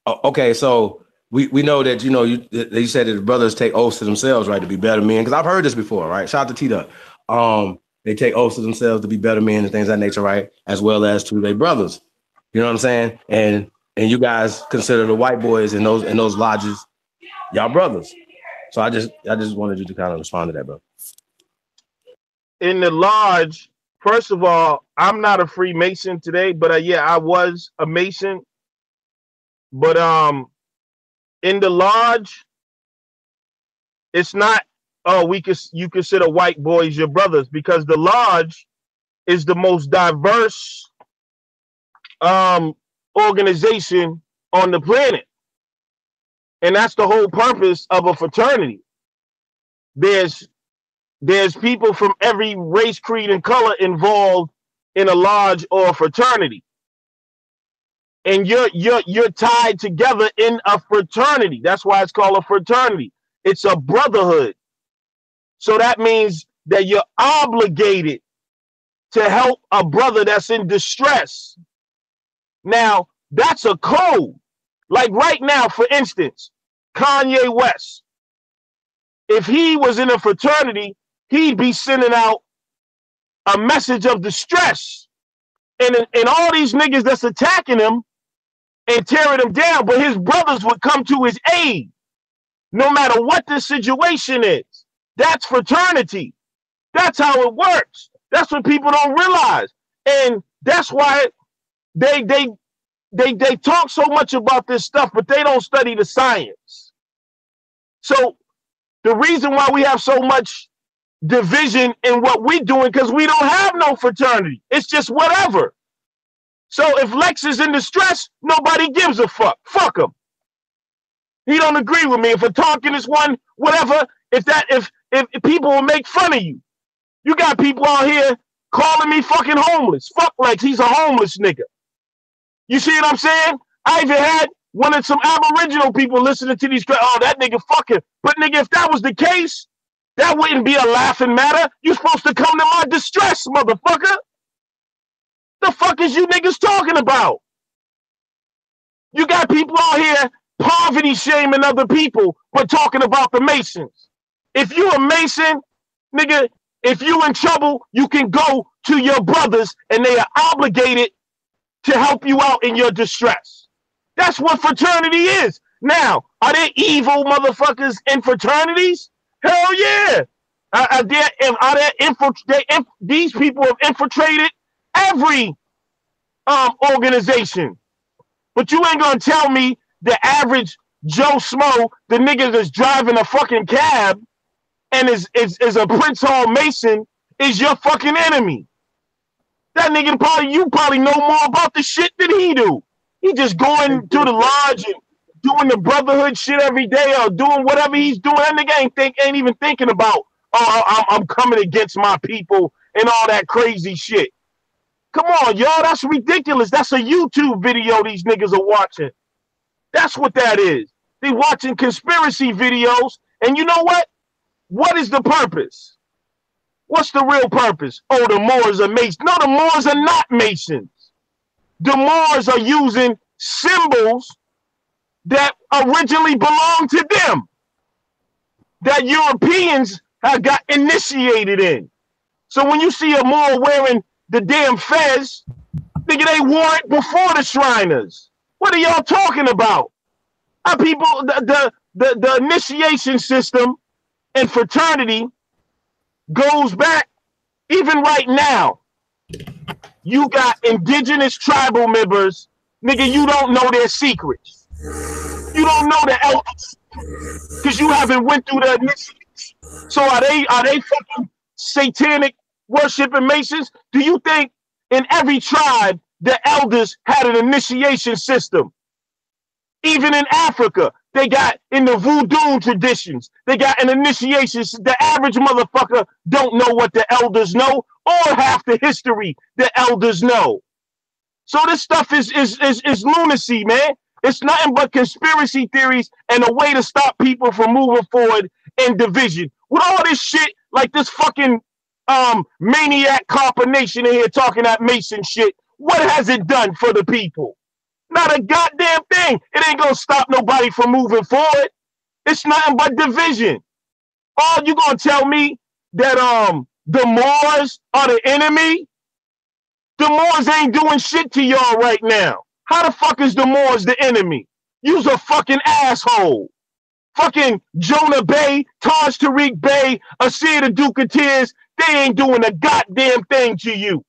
Okay, so we know that you said that the brothers take oaths to themselves, right, to be better men. Because I've heard this before, right? Shout out to T-Duck. They take oaths to themselves to be better men and things of that nature, right? As well as to their brothers. You know what I'm saying? And you guys consider the white boys in those lodges y'all brothers. So I just wanted you to kind of respond to that, bro. In the lodge, first of all, I'm not a Freemason today, but yeah, I was a Mason. But in the lodge, it's not, oh, you consider white boys your brothers, because the lodge is the most diverse organization on the planet. And that's the whole purpose of a fraternity. There's people from every race, creed, and color involved in a lodge or a fraternity. And you're tied together in a fraternity. That's why it's called a fraternity. It's a brotherhood. So that means that you're obligated to help a brother that's in distress. Now, that's a code. Like right now, for instance, Kanye West. If he was in a fraternity, he'd be sending out a message of distress. And all these niggas that's attacking him and tearing him down, but his brothers would come to his aid, no matter what the situation is. That's fraternity. That's how it works. That's what people don't realize. And that's why they talk so much about this stuff, but they don't study the science. So the reason why we have so much division in what we're doing because we don't have no fraternity. It's just whatever. So if Lex is in distress, nobody gives a fuck. Fuck him. He don't agree with me. If a talking is one, whatever, if people will make fun of you. You got people out here calling me fucking homeless. Fuck Lex, he's a homeless nigga. You see what I'm saying? I even had one of some Aboriginal people listening to these, oh, that nigga fucking. But nigga, if that was the case, that wouldn't be a laughing matter. You supposed to come to my distress, motherfucker. The fuck is you niggas talking about? You got people out here poverty shaming other people, but talking about the Masons. If you a Mason, nigga, if you in trouble, you can go to your brothers and they are obligated to help you out in your distress. That's what fraternity is. Now, are there evil motherfuckers in fraternities? Hell yeah. These people have infiltrated every organization. But you ain't gonna tell me the average Joe Smo, the nigga that's driving a fucking cab and is a Prince Hall Mason, is your fucking enemy. That nigga you probably know more about the shit than he do. He just going to the lodge and doing the brotherhood shit every day or doing whatever he's doing. That nigga ain't even thinking about, oh, I'm coming against my people and all that crazy shit. Come on, y'all, that's ridiculous. That's a YouTube video these niggas are watching. That's what that is. They watching conspiracy videos, and you know what? What is the purpose? What's the real purpose? Oh, the Moors are Masons. No, the Moors are not Masons. The Moors are using symbols that originally belonged to them, that Europeans have got initiated in. So when you see a Moor wearing the damn fez, nigga, they wore it before the Shriners. What are y'all talking about? Our people, the initiation system and fraternity goes back, even right now. You got indigenous tribal members, nigga, you don't know their secrets. You don't know the elders because you haven't went through the initiation. So are they fucking satanic worshiping Masons? Do you think in every tribe the elders had an initiation system? Even in Africa, they got in the voodoo traditions, they got an initiation. The average motherfucker don't know what the elders know or half the history the elders know. So this stuff is lunacy, man. It's nothing but conspiracy theories and a way to stop people from moving forward in division. With all this shit, like this fucking maniac combination in here talking that Mason shit, what has it done for the people? Not a goddamn thing. It ain't gonna stop nobody from moving forward. It's nothing but division. Oh, you gonna tell me that the Moors are the enemy? The Moors ain't doing shit to y'all right now. How the fuck is the Moors the enemy? You's a fucking asshole. Fucking Jonah Bey, Taj Tariq Bey, Asir the Duke of Tears, they ain't doing a goddamn thing to you.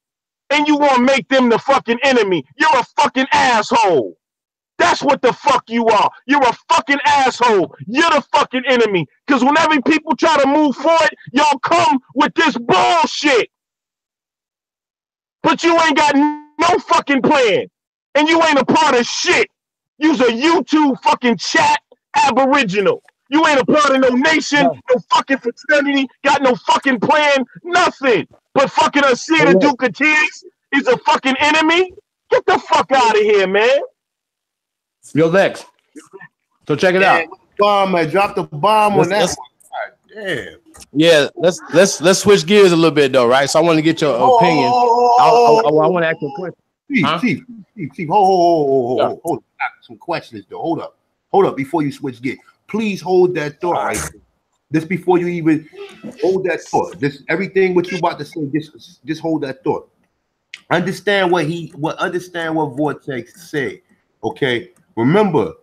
And you want to make them the fucking enemy. You're a fucking asshole. That's what the fuck you are. You're a fucking asshole. You're the fucking enemy. Because whenever people try to move forward, y'all come with this bullshit. But you ain't got no fucking plan. And you ain't a part of shit. You's a YouTube fucking chat Aboriginal. You ain't a part of no nation, no fucking fraternity, got no fucking plan, nothing. But fucking Asir the Duke of Tears is a fucking enemy? Get the fuck out of here, man. Yo, Lex. So check it out. Bomb, man. Drop the bomb on that one. Damn. Yeah, let's switch gears a little bit though, right? So I want to get your opinion. I want to ask you a question. Chief, hold up. Some questions though. Hold up before you switch gears. Please hold that thought right there. Just before you even hold that thought. Just everything what you about to say, just hold that thought. Understand what Vortex said. Okay. Remember,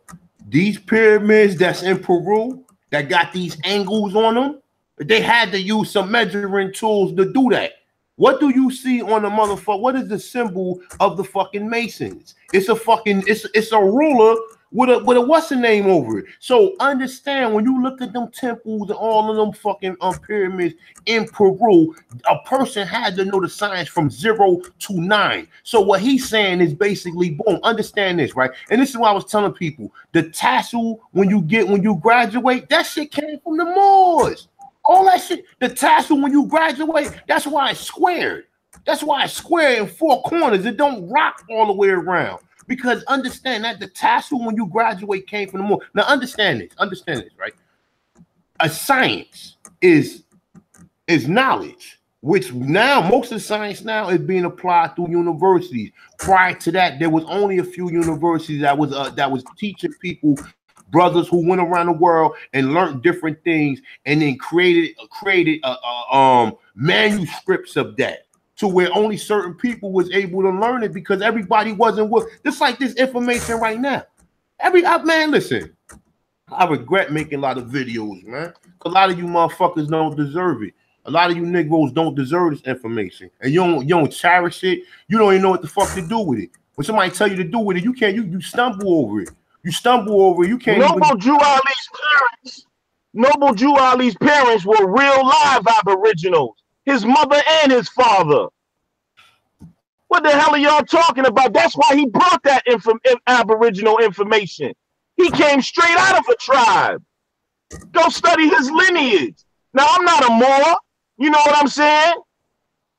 these pyramids that's in Peru that got these angles on them, they had to use some measuring tools to do that. What do you see on the motherfucker? What is the symbol of the fucking Masons? It's a fucking it's a ruler with a what's the name over it. So understand when you look at them temples and all of them fucking pyramids in Peru, a person had to know the science from 0 to 9. So what he's saying is basically, boom, understand this, right? And this is what I was telling people: the tassel when you graduate, that shit came from the Moors. All that shit, the tassel when you graduate, that's why it's squared. That's why it's square in 4 corners. It don't rock all the way around. Because understand that the tassel when you graduate came from the Moor. Now understand this, right? A science is knowledge, which now most of the science now is being applied through universities. Prior to that, there was only a few universities that was teaching people, brothers who went around the world and learned different things, and then created manuscripts of that, to where only certain people was able to learn it because everybody wasn't just like this information right now. Man, listen, I regret making a lot of videos, man. A lot of you motherfuckers don't deserve it. A lot of you Negroes don't deserve this information, and you don't cherish it. You don't even know what the fuck to do with it. When somebody tell you to do with it, you stumble over it. You stumble over it. You can't. Noble Jew Ali's parents were real live Aboriginals. His mother and his father. What the hell are y'all talking about? That's why he brought that Aboriginal information. He came straight out of a tribe. Go study his lineage. Now, I'm not a Moor. You know what I'm saying?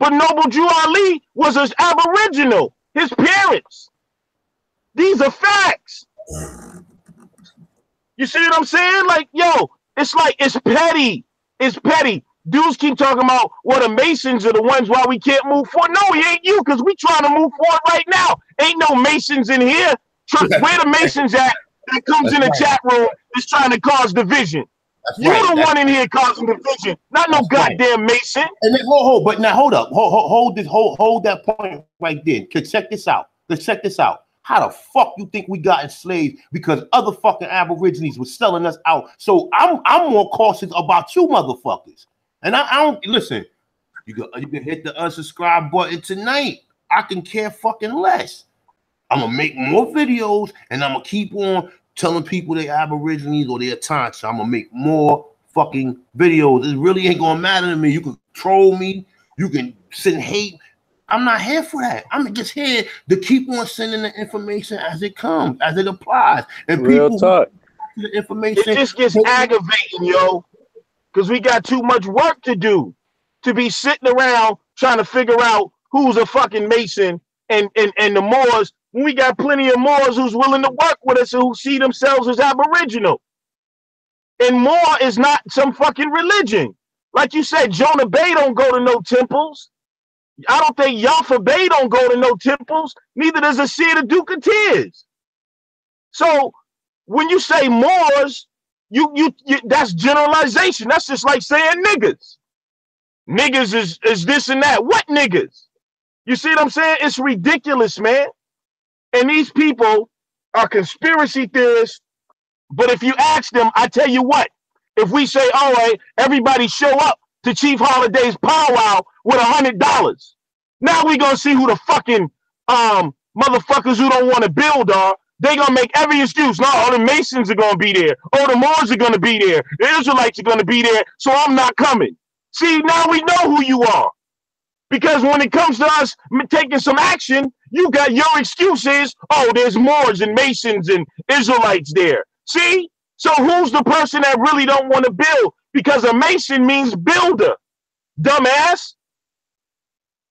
But Noble Jew Ali was an Aboriginal. His parents. These are facts. You see what I'm saying? Like, yo, it's petty. It's petty. Dudes keep talking about, well, the Masons are the ones why we can't move forward. No, he ain't you, because we trying to move forward right now. Ain't no Masons in here. Where the Masons at that comes in the chat room is trying to cause division? You're the one in here causing division, not no goddamn Mason. And then but now hold up. Hold that point right there. Check this out. Let's check this out. How the fuck you think we got enslaved? Because other fucking Aborigines were selling us out. So I'm more cautious about you motherfuckers. And I don't listen. You can hit the unsubscribe button tonight. I can care fucking less. I'm gonna make more videos, and I'm gonna keep on telling people they Aborigines or they're Autochthon. I'm gonna make more fucking videos. It really ain't gonna matter to me. You can troll me. You can send hate. I'm not here for that. I'm just here to keep on sending the information as it comes, as it applies. And real people talk. The information. It just gets aggravating, yo. Because we got too much work to do to be sitting around trying to figure out who's a fucking Mason and the Moors, when we got plenty of Moors who's willing to work with us, who see themselves as Aboriginal. And Moor is not some fucking religion. Like you said, Jonah Bay don't go to no temples. I don't think Yafa Bay don't go to no temples. Neither does the Seer the Duke of Tears. So when you say Moors, you that's generalization. That's just like saying niggas. Niggas is this and that. What niggas? You see what I'm saying? It's ridiculous, man. And these people are conspiracy theorists. But if you ask them, I tell you what, if we say, all right, everybody show up to Chief Holiday's powwow with $100, now we gonna see who the fucking motherfuckers who don't want to build are. They gonna make every excuse. No, all the Masons are gonna be there. Oh, the Moors are gonna be there. The Israelites are gonna be there. So I'm not coming. See, now we know who you are. Because when it comes to us taking some action, you got your excuses. Oh, there's Moors and Masons and Israelites there. See? So who's the person that really don't want to build? Because a Mason means builder. Dumbass.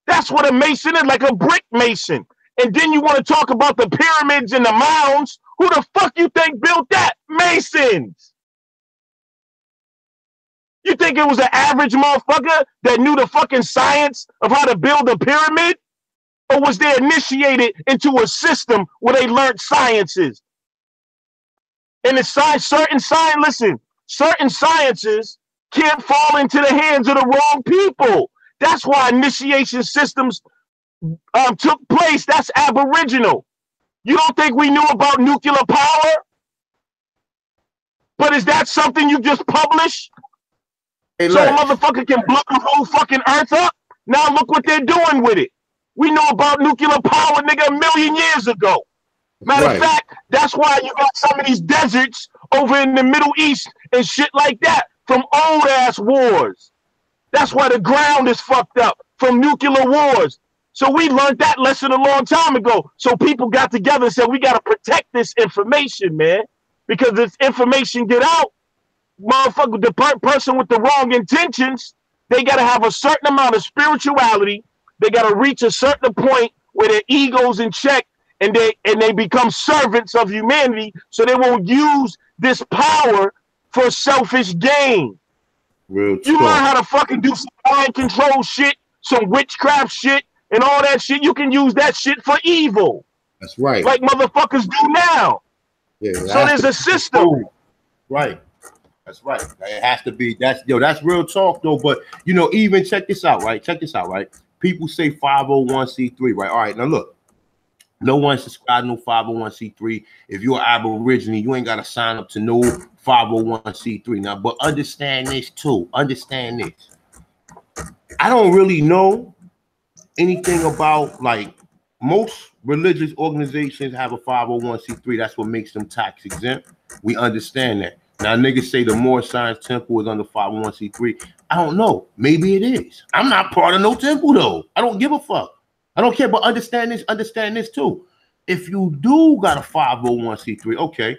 That's what a Mason is, like a brick mason. And then you want to talk about the pyramids and the mounds. Who the fuck you think built that? Masons. You think it was an average motherfucker that knew the fucking science of how to build a pyramid? Or was they initiated into a system where they learned sciences? And certain sciences can't fall into the hands of the wrong people. That's why initiation systems took place. That's Aboriginal. You don't think we knew about nuclear power? But is that something you just publish? Hey, so a motherfucker can blow the whole fucking earth up? Now look what they're doing with it. We know about nuclear power, nigga, 1 million years ago. Matter of fact, that's why you got some of these deserts over in the Middle East and shit like that from old ass wars. That's why the ground is fucked up from nuclear wars. So we learned that lesson a long time ago. So people got together and said, we got to protect this information, man. Because if information get out, motherfucker, the person with the wrong intentions, they got to have a certain amount of spirituality. They got to reach a certain point where their ego's in check and they become servants of humanity, so they won't use this power for selfish gain. Real you learn how to fucking do some mind control shit, some witchcraft shit, and all that shit. You can use that shit for evil. That's right. Like motherfuckers do now. Yeah, so there's a system. Right. That's right. It has to be. That's real talk though. But you know, even check this out, right? Check this out, right? People say 501c3, right? All right, now look. No one subscribe to no 501c3. If you're Aboriginal, you ain't got to sign up to no 501c3. Now, but understand this too. Understand this. I don't really know anything about, like, most religious organizations have a 501c3. That's what makes them tax exempt. We understand that. Now, niggas say the Moor Science Temple is under 501c3. I don't know. Maybe it is. I'm not part of no temple, though. I don't give a fuck. I don't care, but understand this too. If you do got a 501c3, okay,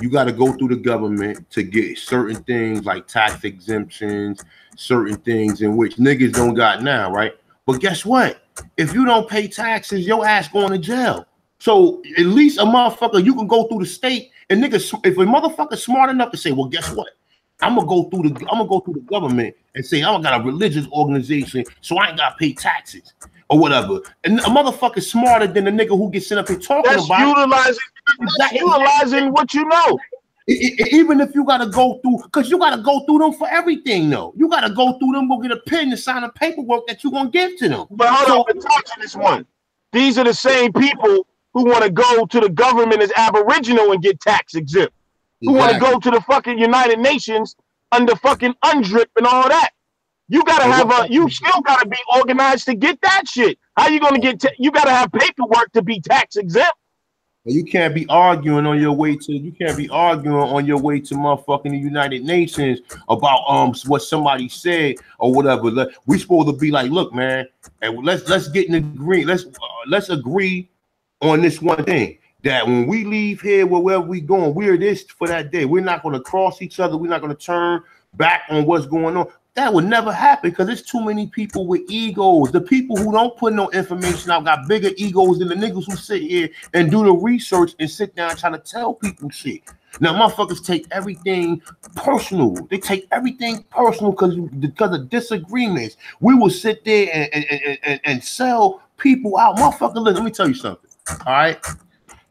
you got to go through the government to get certain things like tax exemptions, certain things in which niggas don't got now, right? But guess what? If you don't pay taxes, your ass going to jail. So at least a motherfucker, you can go through the state and niggas, if a motherfucker smart enough to say, well, guess what? I'm gonna go through the government and say I got a religious organization, so I ain't gotta pay taxes or whatever. And a motherfucker smarter than the nigga who gets sent up here talking about utilizing what you know. Even if you gotta go through, because you gotta go through them for everything, though. You gotta go through them, go get a pen and sign a paperwork that you're gonna give to them. But hold on, touching this one. These are the same people who want to go to the government as Aboriginal and get tax exempt. Who want to go to the fucking United Nations under fucking UNDRIP and all that. You gotta have you still gotta be organized to get that shit. How you gonna get? You gotta have paperwork to be tax exempt. You can't be arguing on your way to. You can't be arguing on your way to motherfucking the United Nations about what somebody said or whatever. We supposed to be like, look, man, and let's get in agree. Let's agree on this one thing. That when we leave here, wherever we going, we're this for that day. We're not going to cross each other. We're not going to turn back on what's going on. That would never happen because there's too many people with egos. The people who don't put no information out got bigger egos than the niggas who sit here and do the research and sit down trying to tell people shit. Now, motherfuckers take everything personal. They take everything personal because of disagreements. We will sit there and sell people out. Motherfucker, look, let me tell you something. All right?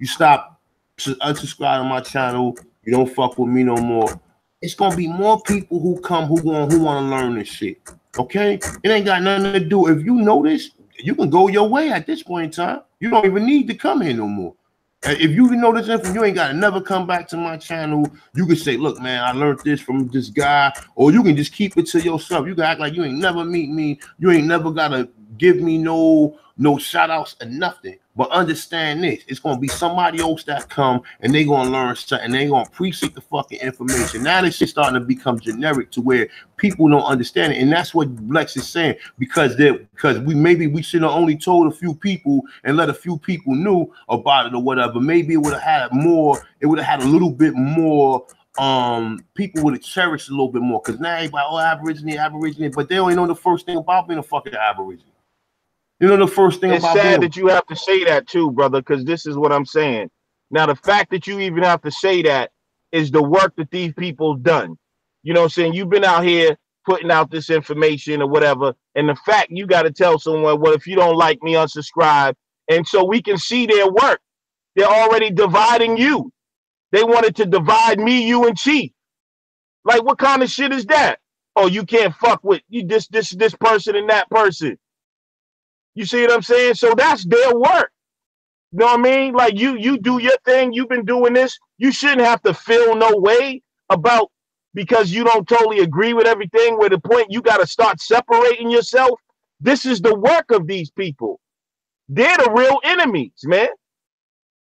You stop unsubscribe to my channel. You don't fuck with me no more. It's gonna be more people who come who want to learn this shit. Okay, it ain't got nothing to do. If you know this, you can go your way at this point in time. You don't even need to come here no more. If you know this info, you ain't got to never come back to my channel. You can say, look, man, I learned this from this guy, or you can just keep it to yourself. You can act like you ain't never meet me. You ain't never gotta give me no shout outs or nothing. But understand this, it's gonna be somebody else that come and they gonna learn something. They gonna appreciate the fucking information. Now this shit starting to become generic to where people don't understand it, and that's what Lex is saying. Because we should have only told a few people and let a few people knew about it or whatever. Maybe it would have had more. It would have had a little bit more. People would have cherished a little bit more. Because now everybody, Aborigine, but they don't even know the first thing about being a fucking Aborigine. You know the first thing it's about sad that you have to say that too, brother, because this is what I'm saying. Now, the fact that you even have to say that is the work that these people done. You know what I'm saying? You've been out here putting out this information or whatever, and the fact you got to tell someone, well, if you don't like me, unsubscribe. And so we can see their work. They're already dividing you. They wanted to divide me, you, and Chief. Like, what kind of shit is that? Oh, you can't fuck with you this person and that person. You see what I'm saying? So that's their work. You know what I mean? Like you do your thing. You've been doing this. You shouldn't have to feel no way about because you don't totally agree with everything. Where the point you got to start separating yourself. This is the work of these people. They're the real enemies, man.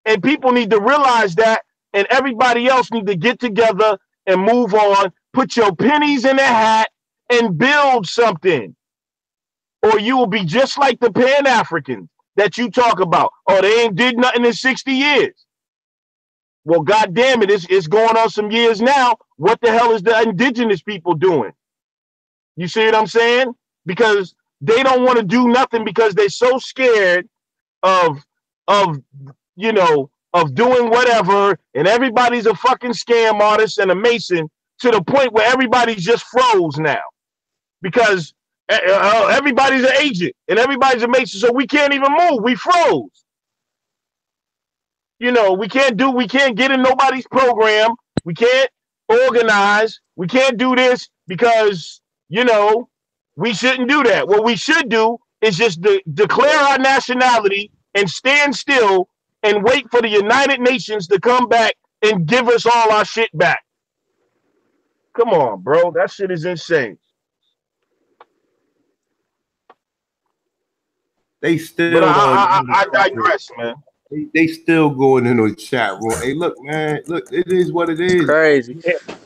And people need to realize that, and everybody else need to get together and move on. Put your pennies in a hat and build something. Or you will be just like the Pan-Africans that you talk about. Oh, they ain't did nothing in 60 years. Well, God damn it, it's going on some years now. What the hell is the indigenous people doing? You see what I'm saying? Because they don't want to do nothing because they're so scared of you know, of doing whatever, and everybody's a fucking scam artist and a mason to the point where everybody's just froze now because everybody's an agent and everybody's a mason, so we can't even move. We froze. You know, we can't get in nobody's program. We can't organize. We can't do this because, you know, we shouldn't do that. What we should do is just declare our nationality and stand still and wait for the United Nations to come back and give us all our shit back. Come on, bro. That shit is insane. They still. But I digress, man. They still going in the chat room. Hey, look, man. Look, it is what it is. Crazy.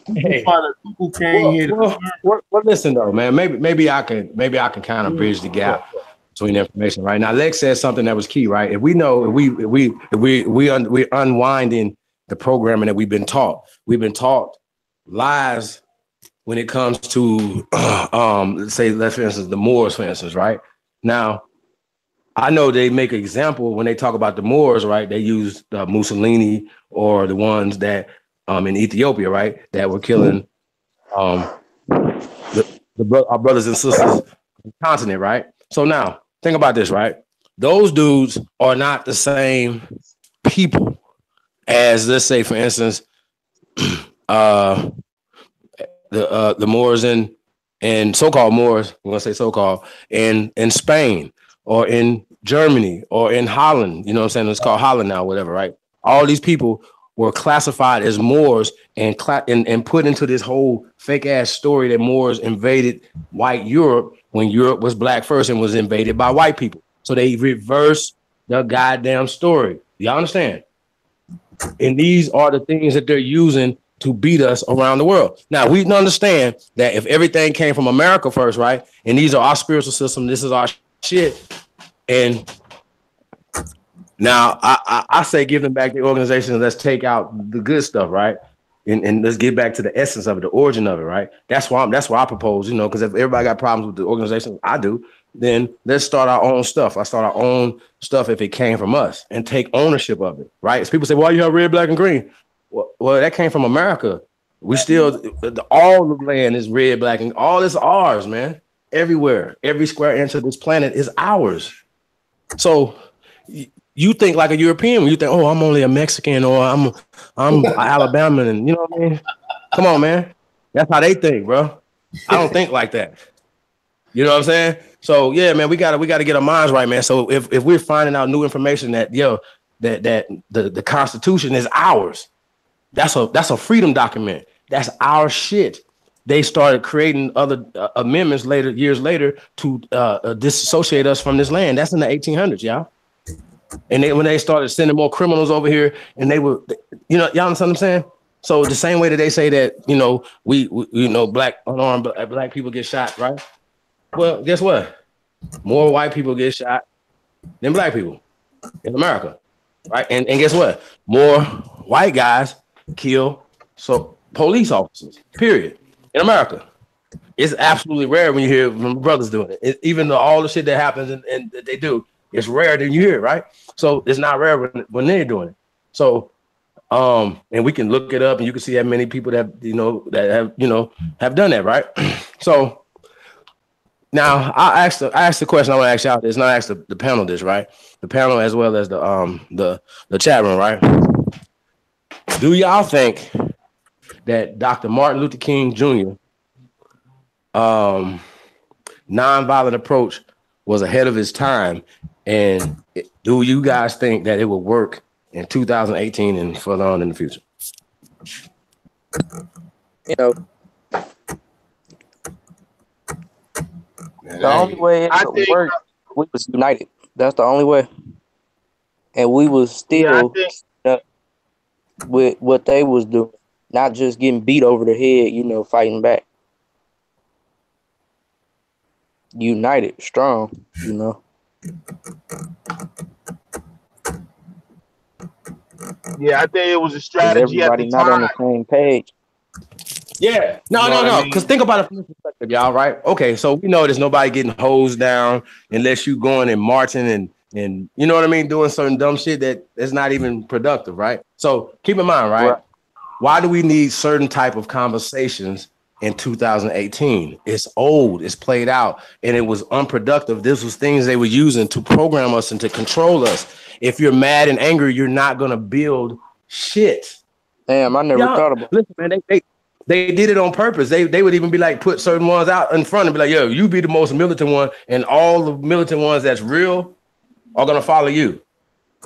People came here. Well, listen though, man. Maybe I can kind of bridge the gap between information right now. Lex said something that was key, right? If we know, we're unwinding the programming that we've been taught. We've been taught lies when it comes to, let's for instance, the Moors, for instance, right? Now, I know they make an example when they talk about the Moors, right? They use Mussolini or the ones that in Ethiopia, right, that were killing our brothers and sisters on the continent, right? So now, think about this, right? Those dudes are not the same people as, let's say, for instance, the Moors and so-called Moors, we're gonna say so-called, in Spain or in Germany or in Holland, you know what I'm saying? It's called Holland now, whatever, right? All these people were classified as Moors and put into this whole fake ass story that Moors invaded white Europe when Europe was black first and was invaded by white people. So they reversed the goddamn story. Y'all understand? And these are the things that they're using to beat us around the world. Now, we understand that if everything came from America first, right? And these are our spiritual system, this is our shit. And now I say give them back the organization. Let's take out the good stuff, right? And let's get back to the essence of it, the origin of it, right? That's why I propose, you know, because if everybody got problems with the organization, I do, then let's start our own stuff. I start our own stuff if it came from us and take ownership of it, right? So people say, why you have red, black, and green? Well, that came from America. We still, all the land is red, black, and all is ours, man. Everywhere, every square inch of this planet is ours. So you think like a European when you think, oh, I'm only a Mexican or I'm Alabama, and you know what I mean? Come on, man. That's how they think, bro. I don't think like that. You know what I'm saying? So yeah, man, we gotta get our minds right, man. So if we're finding out new information that that the Constitution is ours, that's a freedom document. That's our shit. They started creating other amendments years later to disassociate us from this land. That's in the 1800s, y'all. And when they started sending more criminals over here, and they were, you know, y'all understand what I'm saying? So the same way that they say that, you know, we black unarmed black people get shot, right? Well, guess what? More white people get shot than black people in America, right? And guess what? More white guys kill police officers, period. In America, it's absolutely rare when you hear from brothers doing it. Even though all the shit that happens and that they do, it's rare that you hear it, right? So it's not rare when they're doing it. So, and we can look it up, and you can see how many people that have done that, right? So now I asked the question I want to ask y'all this, and I asked the panel this, right? The panel as well as the chat room, right? Do y'all think that Dr. Martin Luther King Jr. Nonviolent approach was ahead of his time? And do you guys think that it will work in 2018 and further on in the future? You know, the only way it could work, we was united. That's the only way. and we was Yeah, I still think with what they was doing, not just getting beat over the head, you know, fighting back. United, strong, you know. yeah, I think it was a Because strategy at the everybody not on the time. same page. Yeah, You know what I no. Because mean? think about it from this perspective, y'all. Right? Okay, so we know there's nobody getting hosed down unless you going and marching and you know what I mean, doing certain dumb shit that's not even productive, right? So keep in mind, right? Right. Why do we need certain type of conversations in 2018? It's old, it's played out, and it was unproductive. This was things they were using to program us and to control us. If you're mad and angry, you're not gonna build shit. Damn, I never Yeah, thought about listen, man, they did it on purpose. They would even be like, put certain ones out in front and be like, yo, you be the most militant one, and all the militant ones that's real are gonna follow you.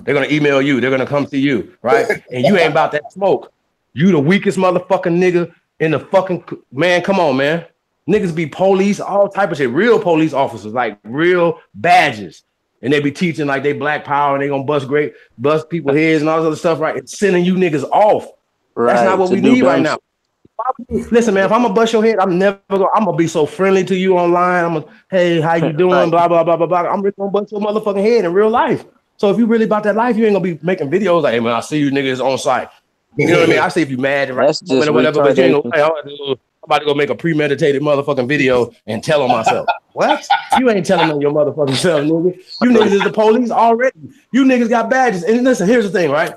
They're gonna email you, they're gonna come see you, right? And you ain't about that smoke. You the weakest motherfucking nigga in the fucking man. Come on, man. Niggas be police, all type of shit. Real police officers, like real badges. And they be teaching like they black power and they gonna bust people heads and all this other stuff, right? And sending you niggas off. That's not right what to we do need right dumb now. shit. Listen, man, if I'm gonna bust your head, I'm gonna be so friendly to you online. I'm gonna, hey, how you doing? Right. Blah, blah, blah, blah, blah. I'm really gonna bust your motherfucking head in real life. So if you really about that life, you ain't gonna be making videos like, hey man, I see you niggas on site. You know what I mean? I see if you mad right That's moment just or whatever, but you ain't retardation. gonna, hey, I'm about to go make a premeditated motherfucking video and tell on myself. What? You ain't telling on your motherfucking self, nigga. You niggas is the police already. You niggas got badges. And listen, here's the thing, right?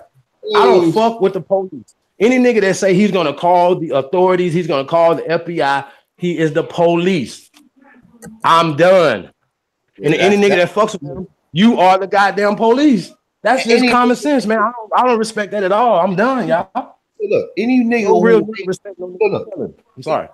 I don't fuck with the police. Any nigga that say he's gonna call the authorities, he's gonna call the FBI, he is the police. I'm done. And any nigga that fucks with them, you are the goddamn police. That's just any common sense, man. I don't respect that at all. I'm done, y'all. look, any nigga No real who nigga respect no look, nigga. I'm sorry.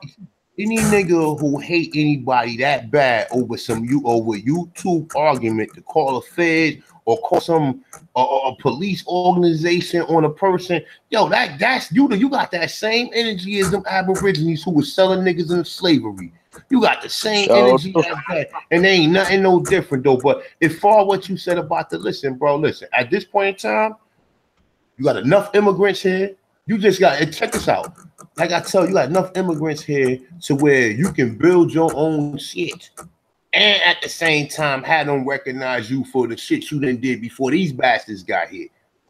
any nigga who hate anybody that bad over YouTube argument to call a fed or call some a police organization on a person, yo, that's you. You got that same energy as them Aborigines who was selling niggas in slavery. You got the same So energy as that, and there ain't nothing no different though. But if for what you said about the listen, at this point in time, you got enough immigrants here. You just got, and check this out. Like I tell you, got enough immigrants here to where you can build your own shit. And at the same time, have them recognize you for the shit you done did before these bastards got here.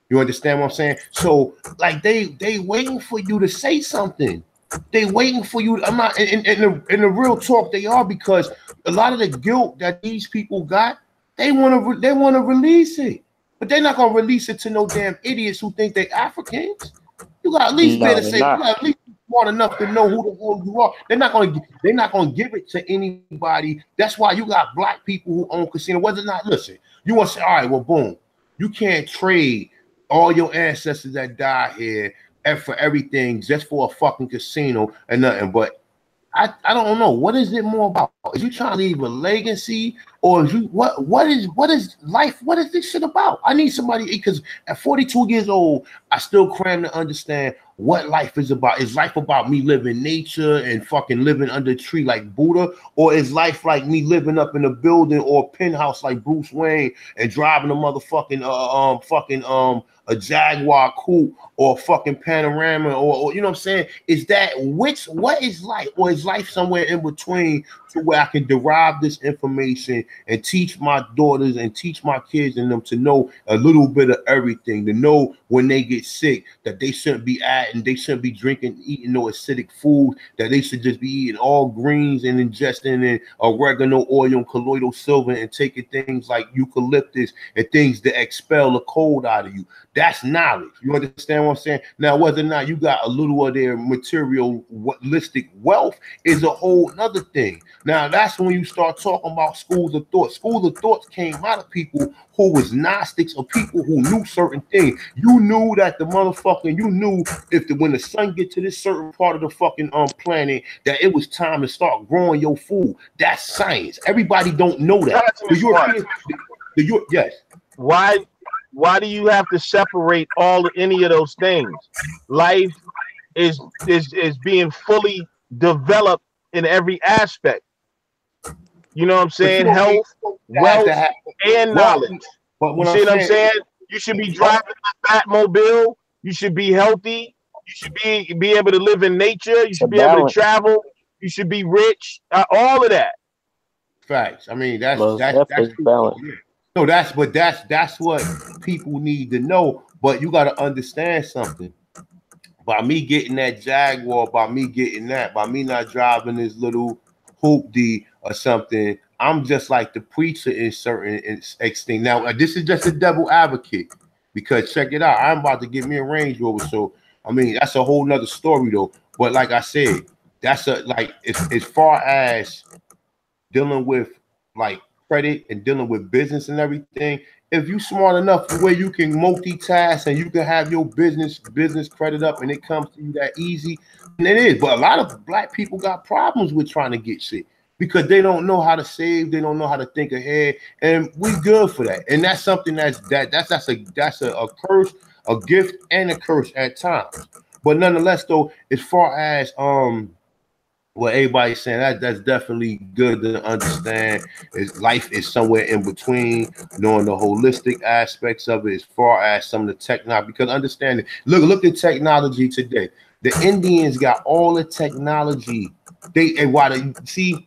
You understand what I'm saying? So, like, they waiting for you to say something. They waiting for you. I'm not in the real talk. They are, because a lot of the guilt that these people got, they want to release it, but they're not gonna release it to no damn idiots who think they Africans. You got at least no, better they're say. You not. got at least smart enough to know who the hell you are. They're not gonna give it to anybody. That's why you got black people who own casino. Whether or not, listen, you want to say, all right, well, boom, you can't trade all your ancestors that died here and for everything just for a fucking casino and nothing. But I don't know. What is it more about? Is you trying to leave a legacy, or is you what is life? What is this shit about? I need somebody, because at 42 years old, I still cram to understand what life is about. Is life about me living nature and fucking living under a tree like Buddha, or is life like me living up in a building or a penthouse like Bruce Wayne and driving a motherfucking a Jaguar coupe or a fucking Panorama, or you know what I'm saying? Is that what is life, or is life somewhere in between to where I can derive this information and teach my daughters and teach my kids and them to know a little bit of everything, to know when they get sick that they shouldn't be they shouldn't be eating no acidic food, that they should just be eating all greens and ingesting in oregano oil and colloidal silver and taking things like eucalyptus and things that expel the cold out of you. That's knowledge. You understand what I'm saying? Now, whether or not you got a little of their materialistic wealth is a whole other thing. Now, that's when you start talking about schools of thought. Schools of thoughts came out of people who was Gnostics, or people who knew certain things. You knew that when the sun get to this certain part of the fucking planet, that it was time to start growing your food. That's science. Everybody don't know that. The Europeans, yes. Why do you have to separate any of those things? Life is being fully developed in every aspect. You know what I'm saying? Health, wealth, and knowledge. But You see what I'm saying? You should be driving a Batmobile. You should be healthy. You should be able to live in nature. You should be able to travel. You should be rich. All of that. Facts. I mean, that's balance. No, that's what people need to know. But you got to understand something. By me getting that Jaguar, by me not driving this little hoopty or something, I'm just like the preacher in certain extent. Now, this is just a devil advocate, because check it out. I'm about to get me a Range Rover, so I mean that's a whole nother story though. But like I said, that's as far as dealing with like credit and dealing with business and everything. If you smart enough where you can multitask and you can have your business credit up and it comes to you that easy, and it is. But a lot of black people got problems with trying to get shit because they don't know how to save, they don't know how to think ahead, and we good for that. And that's something that's a curse, a gift, and a curse at times. But nonetheless, though, as far as what everybody's saying, that's definitely good to understand. Life is somewhere in between, knowing the holistic aspects of it as far as some of the technology. Because understanding, look at technology today. The Indians got all the technology. See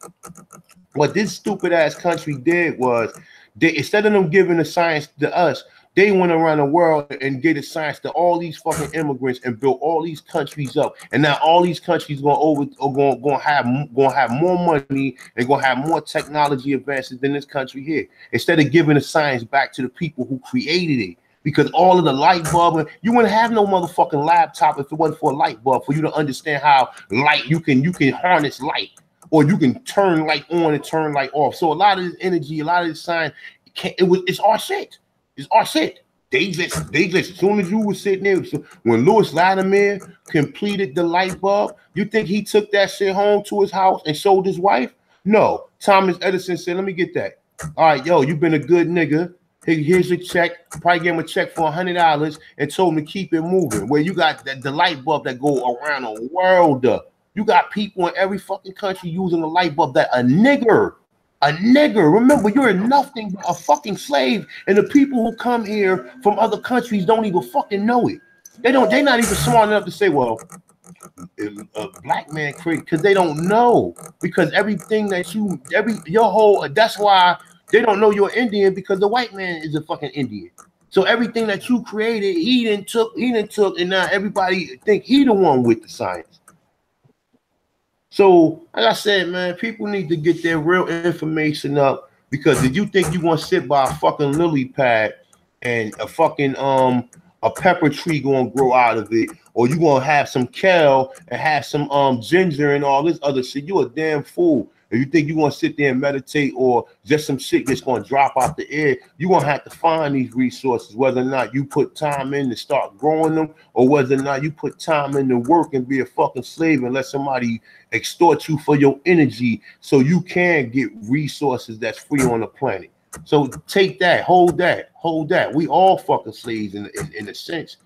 what this stupid ass country did was instead of them giving the science to us, they went around the world and gave the science to all these fucking immigrants and built all these countries up. And now all these countries going to have more money and going to have more technology advances than this country here. Instead of giving the science back to the people who created it. Because all of the light bulb, you wouldn't have no motherfucking laptop if it wasn't for a light bulb, for you to understand how light you can harness light, or you can turn light on and turn light off. So a lot of this energy, a lot of this science, it's our shit. It's our shit. They just as soon as you were sitting there, so when Louis Latimer completed the light bulb, you think he took that shit home to his house and showed his wife? No. Thomas Edison said, let me get that. All right, yo, you've been a good nigga. Here's your check. Probably gave him a check for $100 and told him to keep it moving. Where you got the light bulb that go around the world. You got people in every fucking country using a light bulb that a nigger. Remember, you're nothing but a fucking slave, and the people who come here from other countries don't even fucking know it. They're not even smart enough to say, well, a black man created, because they don't know. Because everything that that's why they don't know you're Indian, because the white man is a fucking Indian. So everything that you created, he didn't took, and now everybody think he the one with the science. So, like I said, man, people need to get their real information up, because if you think you're gonna sit by a fucking lily pad and a fucking a pepper tree gonna grow out of it, or you gonna have some kale and have some ginger and all this other shit, you a damn fool. If you think you're gonna sit there and meditate, or just some shit that's gonna drop out the air, you're gonna have to find these resources, whether or not you put time in to start growing them, or whether or not you put time in to work and be a fucking slave and let somebody extort you for your energy so you can get resources that's free on the planet. So take that, hold that. We all fucking slaves in a sense.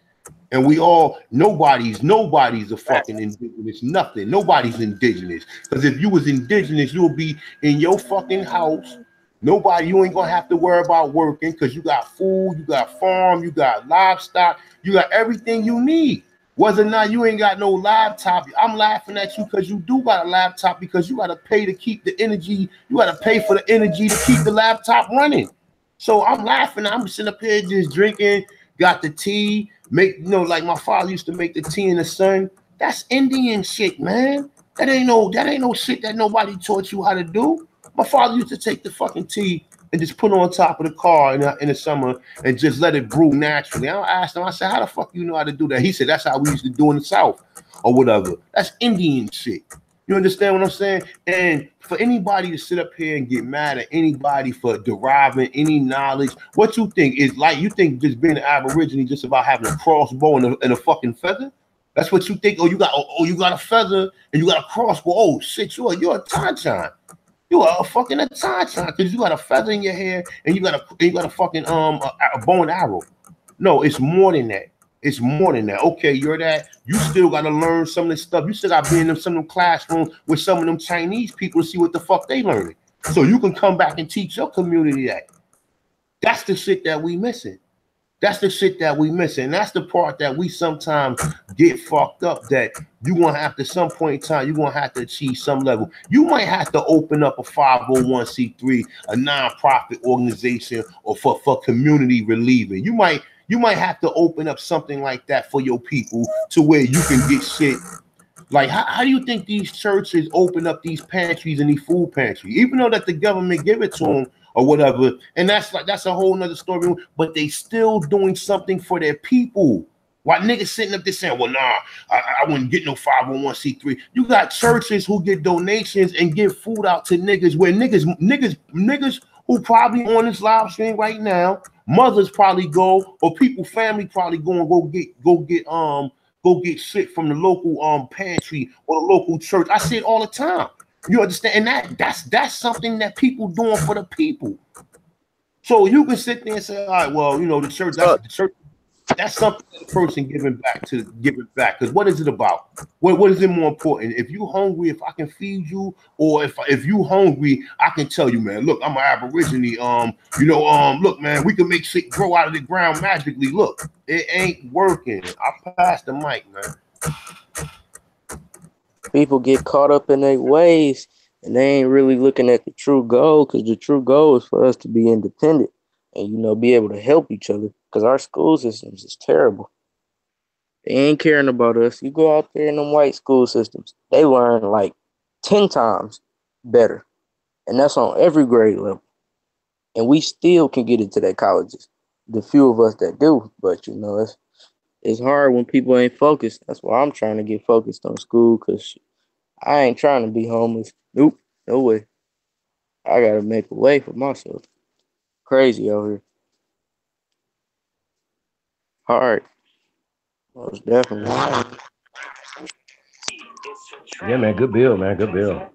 And we all, nobody's a fucking indigenous, nothing. Nobody's indigenous. Because if you was indigenous, you'll be in your fucking house. You ain't gonna have to worry about working, because you got food, you got farm, you got livestock, you got everything you need. Whether or not you ain't got no laptop, I'm laughing at you because you do got a laptop, because you got to pay to keep the energy. You got to pay for the energy to keep the laptop running. So I'm laughing. I'm sitting up here just drinking, got the tea, like my father used to make the tea in the sun. That's Indian shit, man. That ain't no shit that nobody taught you how to do. My father used to take the fucking tea and just put it on top of the car in the summer and just let it brew naturally. I asked him, I said, how the fuck you know how to do that? He said, that's how we used to do in the South or whatever. That's Indian shit. You understand what I'm saying? And for anybody to sit up here and get mad at anybody for deriving any knowledge, what you think is like, you think just being an Aborigine just about having a crossbow and a fucking feather? That's what you think? Oh, you got a feather and you got a crossbow. Oh shit, you're a Tanchan. You are a fucking Autochthon, because you got a feather in your hair and you got a fucking a bow and arrow. No, it's more than that. It's more than that. Okay, you're that. You still got to learn some of this stuff. You still got to be in some of them classrooms with some of them Chinese people to see what the fuck they learning, so you can come back and teach your community that. That's the shit that we missing. That's the shit that we missing. That's the part that we sometimes get fucked up, that you're gonna have to, some point in time, you're gonna have to achieve some level. You might have to open up a 501c3, a nonprofit organization, or for community relieving. You might have to open up something like that for your people, to where you can get shit. Like, how do you think these churches open up these pantries and these food pantries, even though that the government give it to them or whatever? And that's a whole nother story. But they still doing something for their people. Why niggas sitting up there saying, well, nah, I wouldn't get no 501c3. You got churches who get donations and give food out to niggas, where niggas who probably on this live stream right now, mothers probably go, or family probably go and go get shit from the local pantry or the local church. I see it all the time. You understand? And that's something that people doing for the people. So you can sit there and say, all right, well, you know, the church, that's something that the person giving back. Because what is it about? What is it more important? If you hungry, if I can feed you, or if you hungry, I can tell you, man, look, I'm an Aborigine. Look, man, we can make shit grow out of the ground magically. Look, it ain't working. I passed the mic, man. People get caught up in their ways, and they ain't really looking at the true goal, because the true goal is for us to be independent and, you know, be able to help each other, because our school systems is terrible. They ain't caring about us. You go out there in them white school systems, they learn like 10 times better, and that's on every grade level. And we still can get into their colleges, the few of us that do. But, you know, it's hard when people ain't focused. That's why I'm trying to get focused on school, because I ain't trying to be homeless. Nope, no way. I got to make a way for myself. Crazy out here. Hard. Most definitely. Yeah, man, good bill, man, good bill.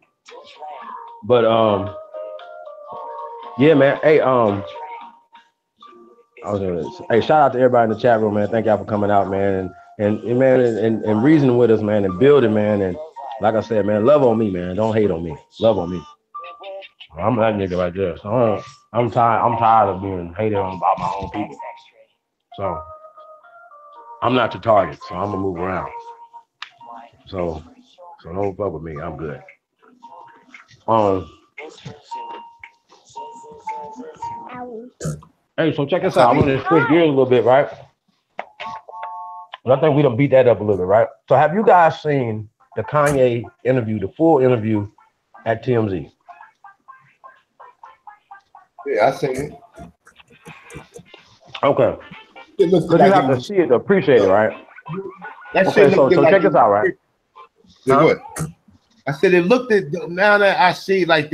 But yeah, man. Hey, hey, shout out to everybody in the chat room, man. Thank y'all for coming out, man, and man, and reasoning with us, man, and building, man. And like I said, man, love on me, man. Don't hate on me. Love on me. I'm that nigga right there. So I'm tired of being hated on by my own people. So I'm not your target. So I'm gonna move around. So don't fuck with me. I'm good. Hey, so check this out. I'm gonna switch gears a little bit, right? I think we done beat that up a little bit, right? So have you guys seen the Kanye interview, the full interview at TMZ? Yeah, I seen it. Okay. Because you have to see it to appreciate it, right? Okay, so check this out, right? Huh? I said it looked at, now that I see like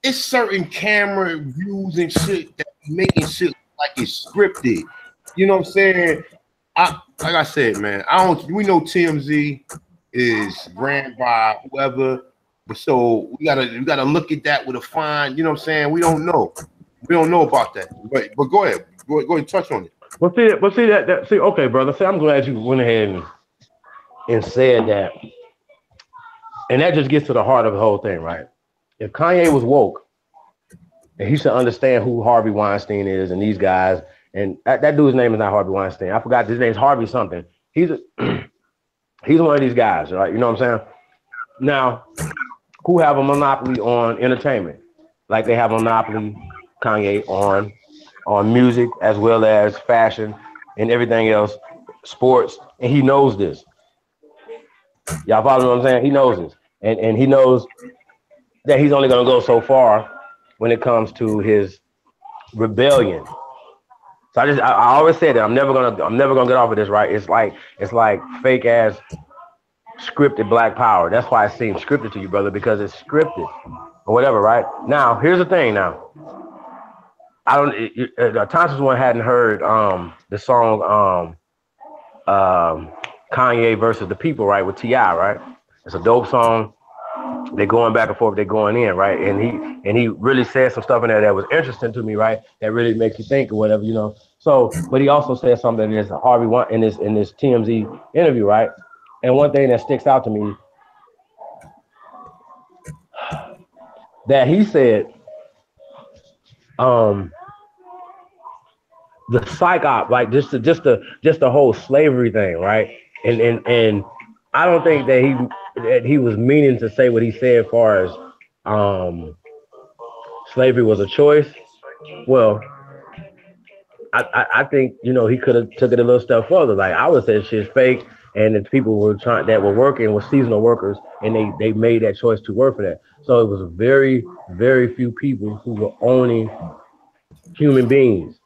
it's certain camera views and shit that making shit like it's scripted. You know what I'm saying? Like I said, man, we know TMZ is ran by whoever, but so we gotta look at that with a fine, you know what I'm saying? We don't know about that. But go ahead. Go ahead and touch on it. See, okay, brother. See, I'm glad you went ahead and said that. And that just gets to the heart of the whole thing, right? If Kanye was woke, and he should understand who Harvey Weinstein is and these guys, and that dude's name is not Harvey Weinstein. I forgot his name's Harvey something. He's one of these guys, right? You know what I'm saying? Now, who have a monopoly on entertainment? Like they have a monopoly, Kanye, on music as well as fashion and everything else, sports, and he knows this. Y'all follow what I'm saying? He knows this. And he knows that he's only gonna go so far when it comes to his rebellion. So I always say that I'm never gonna get off of this, right? It's like fake ass scripted Black Power. That's why it seems scripted to you, brother, because it's scripted or whatever, right? Now, here's the thing. Now, Thompson's one hadn't heard the song Kanye versus the People, right, with T.I., right? It's a dope song. They're going back and forth. They're going in, right? And he really said some stuff in there that was interesting to me, right? That really makes you think or whatever, you know. So, but he also said something in this Harvey in this TMZ interview, right? And one thing that sticks out to me that he said, the psych op, like just the whole slavery thing, right? And I don't think that he was meaning to say what he said as far as slavery was a choice. Well, I think he could have took it a little step further. Like I would say shit's fake, and the people were trying that were working were seasonal workers, and they made that choice to work for that. So it was very very few people who were owning human beings.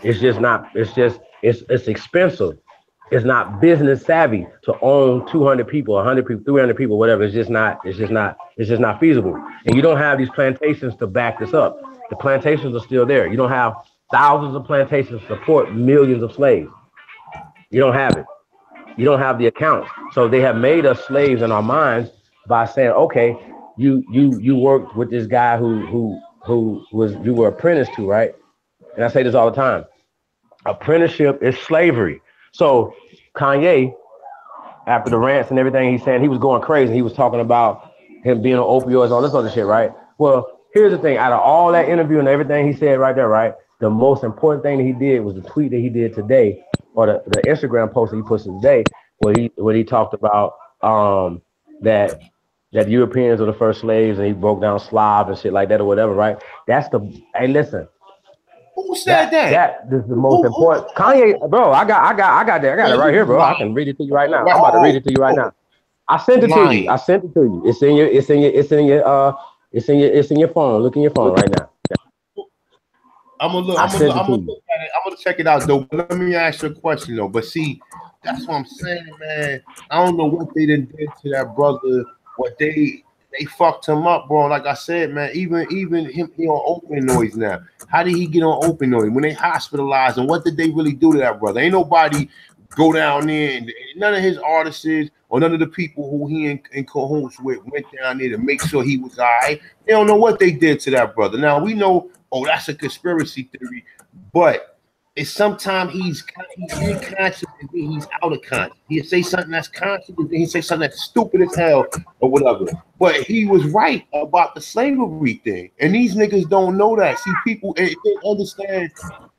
It's just not. It's expensive. It's not business savvy to own 200 people, 100 people, 300 people, whatever. It's just not. It's just not feasible. And you don't have these plantations to back this up. The plantations are still there. You don't have thousands of plantations to support millions of slaves. You don't have it. You don't have the accounts. So they have made us slaves in our minds by saying, okay, you worked with this guy who was you were apprenticed to, right? And I say this all the time. Apprenticeship is slavery. So Kanye, after the rants and everything he's saying, he was going crazy. He was talking about him being on opioids, all this other shit, right? Well, here's the thing. Out of all that interview and everything he said right there, right? The most important thing that he did was the tweet that he did today, or the Instagram post that he posted today, where he talked about that Europeans were the first slaves, and he broke down Slav and shit like that or whatever, right? Hey, listen. Who said that? That is the most important. Kanye, bro, I got it right here, bro. I can read it to you right now. I'm about to read it to you right now. I sent it to you. It's in your phone. Look in your phone right now. I'm gonna look at it. I'm gonna check it out though. But let me ask you a question though. But see, that's what I'm saying, man. I don't know what they did to that brother. What they fucked him up, bro. Like I said, man, even him, he on open noise now. How did he get on open noise when they hospitalized? And what did they really do to that brother? Ain't nobody go down there, and none of his artists or none of the people who he in cahoots with went down there to make sure he was all right. They don't know what they did to that brother. Now we know, oh, that's a conspiracy theory, but it's sometimes he's in conscious and then he's out of conscious. He'll say something that's conscious and then he say something that's stupid as hell or whatever. But he was right about the slavery thing. And these niggas don't know that. See, people they understand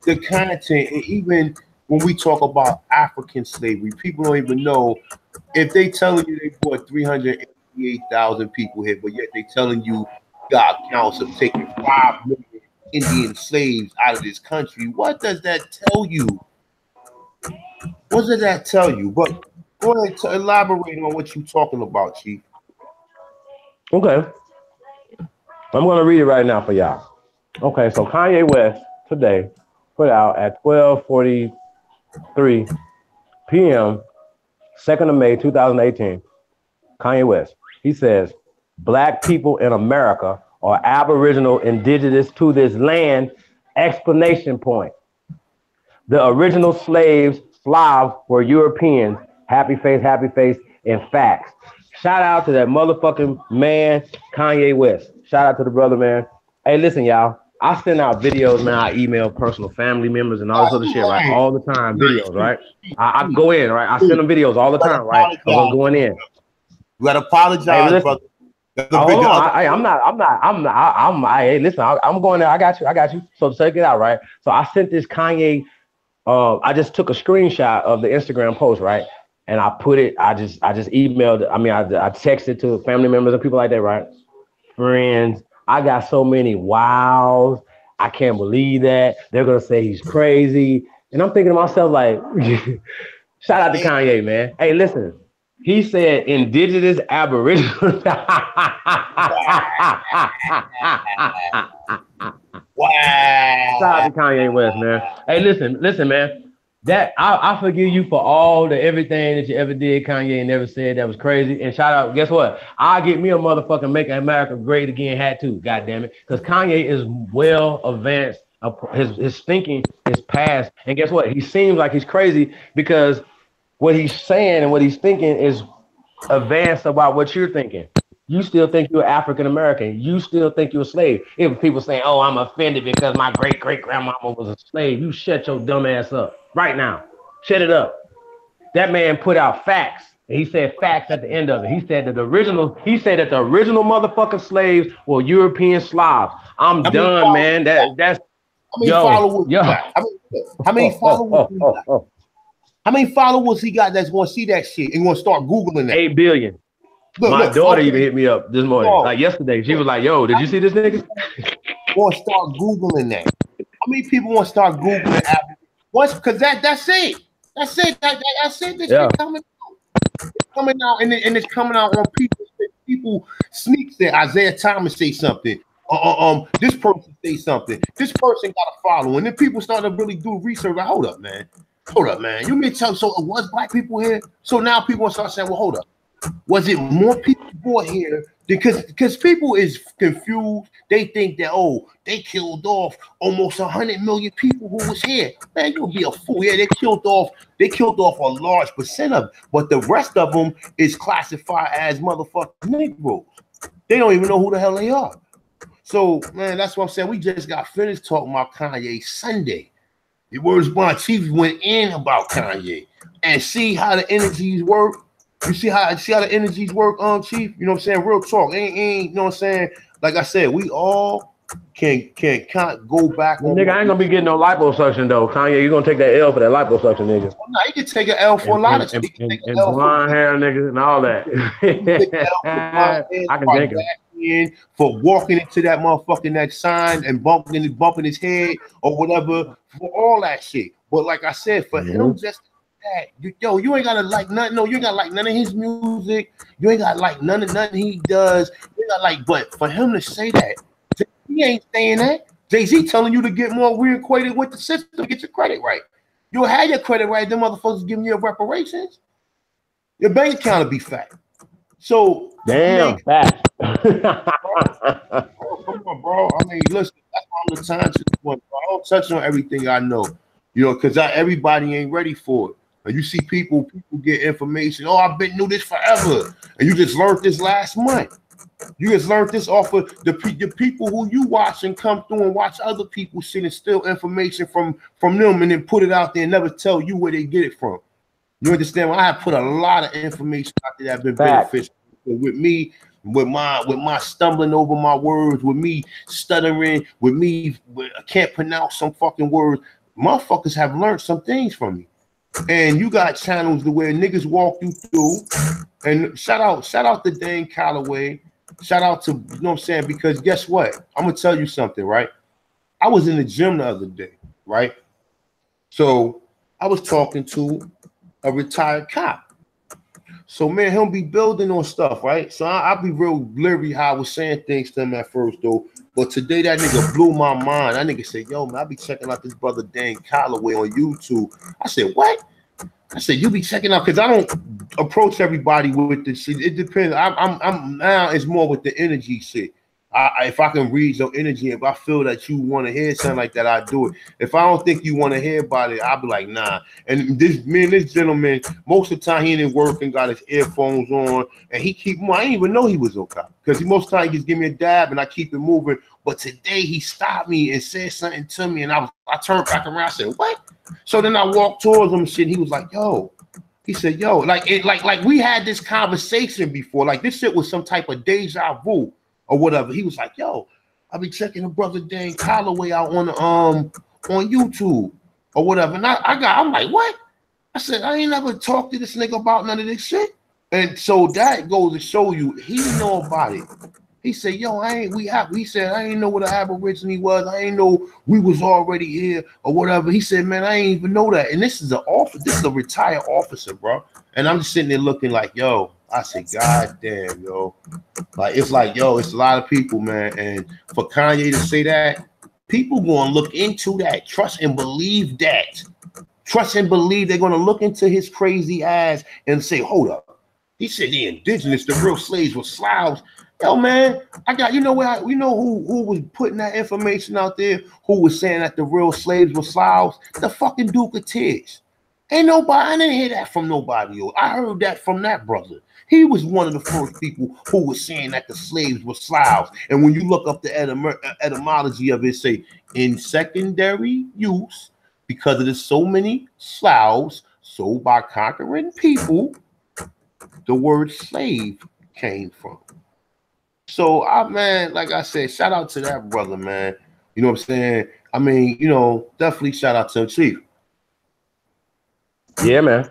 the content. And even when we talk about African slavery, people don't even know if they telling you they brought 388,000 people here, but yet they telling you got counts of taking 5 million Indian slaves out of this country. What does that tell you? What does that tell you? But go ahead to elaborate on what you're talking about, Chief. Okay. I'm going to read it right now for y'all. Okay, so Kanye West today put out at 12:43 p.m., 2nd of May, 2018, Kanye West. He says, Black people in America are aboriginal indigenous to this land, explanation point. The original slaves, Slav, were Europeans, happy face, and facts. Shout out to that motherfucking man, Kanye West. Shout out to the brother, man. Hey, listen, y'all. I send out videos, man. I email personal family members and all this other shit, right? All the time, videos, right? I go in, right? I send them videos all the time, right? I was going in. You gotta apologize, hey, brother. Hold on. Hey, listen, I'm going there. I got you. So check it out, right? So I sent this Kanye. I just took a screenshot of the Instagram post, right? And I put it. I just emailed. I texted to family members and people like that, right? Friends. I got so many wows. I can't believe that. They're gonna say he's crazy, and I'm thinking to myself like, shout out to Kanye, man. Hey, listen. He said indigenous aboriginal. Wow. Shout out to Kanye West, man. Hey, listen, man. That I forgive you for all the everything that you ever did, Kanye, and never said that was crazy. And shout out, guess what? I'll get me a motherfucking Make America Great Again hat too, goddamn it. Because Kanye is well advanced. His thinking is past. And guess what? He seems like he's crazy because what he's saying and what he's thinking is advanced about what you're thinking. You still think you're African American. You still think you're a slave. If people saying, "Oh, I'm offended because my great grandmama was a slave," you shut your dumb ass up right now. Shut it up. That man put out facts. And he said facts at the end of it. He said that the original motherfucking slaves were European Slavs. I'm done, man. That's How many followers he got? How many followers he got? How many followers he got that's going to see that shit and going to start Googling that? 8 billion. My daughter even hit me up this morning, like yesterday. She was like, "Yo, did you see this nigga?" Want to start Googling that? How many people want to start Googling Apple? Once, because that's it. That's it. That's it. This shit coming out, and it's coming out on people. People sneak there. Isaiah Thomas say something. This person say something. This person got a follow, and then people start to really do research. Like, hold up, man. You mean tell? So it was black people here. So now people want to start saying, well, hold up. Was it more people born here? Because people is confused. They think that, oh, they killed off almost 100 million people who was here. Man, you'll be a fool. Yeah, they killed off a large percent of it, but the rest of them is classified as motherfucking Negroes. They don't even know who the hell they are. So, man, that's what I'm saying. We just got finished talking about Kanye Sunday. The Words Bond Chief went in about Kanye and see how the energies work. You see how the energies work, Chief? You know what I'm saying? Real talk. Ain't you know what I'm saying? Like I said, we all can't go back. Well, nigga, I ain't gonna be getting no liposuction though. Kanye, you gonna take that L for that liposuction, nigga. Well, no, you can take an L for a lot of shit. And blonde hair, nigga, and all that. I can take it. For walking into that motherfucking that sign and bumping his head or whatever, for all that shit. But like I said, for him just that, you ain't gotta like nothing. No, you ain't gotta like none of his music. You ain't gotta like none of nothing he does. You gotta like, but for him to say that, he ain't saying that. Jay-Z telling you to get more reacquainted with the system, get your credit right. You'll have your credit right, them motherfuckers giving you reparations. Your bank account will be fat. So damn fat. Come on, bro. I mean, listen, that's why I'm the time to one. I don't touch on everything I know, because everybody ain't ready for it. And you see people get information. Oh, I've been knew this forever, and you just learned this last month. You just learned this off of the people who you watch and come through and watch other people shit and steal information from them and then put it out there and never tell you where they get it from. You understand? Well, I have put a lot of information out there that have been beneficial with me, with my stumbling over my words, with me stuttering, I can't pronounce some fucking words. Motherfuckers have learned some things from me. And you got channels to where niggas walk you through. And shout out to Dane Calloway. Shout out to, you know what I'm saying? Because guess what? I'm gonna tell you something, right? I was in the gym the other day, right? So I was talking to a retired cop. So man, he'll be building on stuff, right? So I'll be real leery how I was saying things to him at first, though. But today that nigga blew my mind. That nigga said, yo, man, I be checking out this brother Dane Calloway on YouTube. I said, what? I said, you be checking out, because I don't approach everybody with this shit. It depends. I'm now it's more with the energy shit. If I can read your energy, if I feel that you want to hear something like that, I do it. If I don't think you want to hear about it, I'll be like, nah. And this gentleman, most of the time he ain't working, got his earphones on, and I didn't even know he was okay, because most of the time he just give me a dab and I keep it moving. But today he stopped me and said something to me, and I turned back around. I said, what? So then I walked towards him and shit. He was like, yo. He said, yo, like we had this conversation before. Like this shit was some type of deja vu or whatever. He was like, yo, I be checking the brother Dane Calloway out on YouTube or whatever. And I'm like, what? I said, I ain't never talked to this nigga about none of this shit. And so that goes to show you he know about it. He said, yo, he said, I ain't know what an Aborigine was. I ain't know we was already here or whatever. He said, man, I ain't even know that. And this is a retired officer, bro. And I'm just sitting there looking like, yo, I said, God damn, yo. Like, it's like, yo, it's a lot of people, man. And for Kanye to say that, people going to look into that. Trust and believe that. Trust and believe they're going to look into his crazy ass and say, hold up. He said the indigenous, the real slaves were Slavs. Yo, man, who was putting that information out there, who was saying that the real slaves were Slavs? The fucking Duke of Tiz. Ain't nobody, I didn't hear that from nobody else. I heard that from that brother. He was one of the first people who was saying that the slaves were Slavs. And when you look up the etymology of it, say, in secondary use, because of the so many Slavs, so by conquering people, the word slave came from. So, man, like I said, shout out to that brother, man. You know what I'm saying? I mean, definitely shout out to Chief. Yeah, man.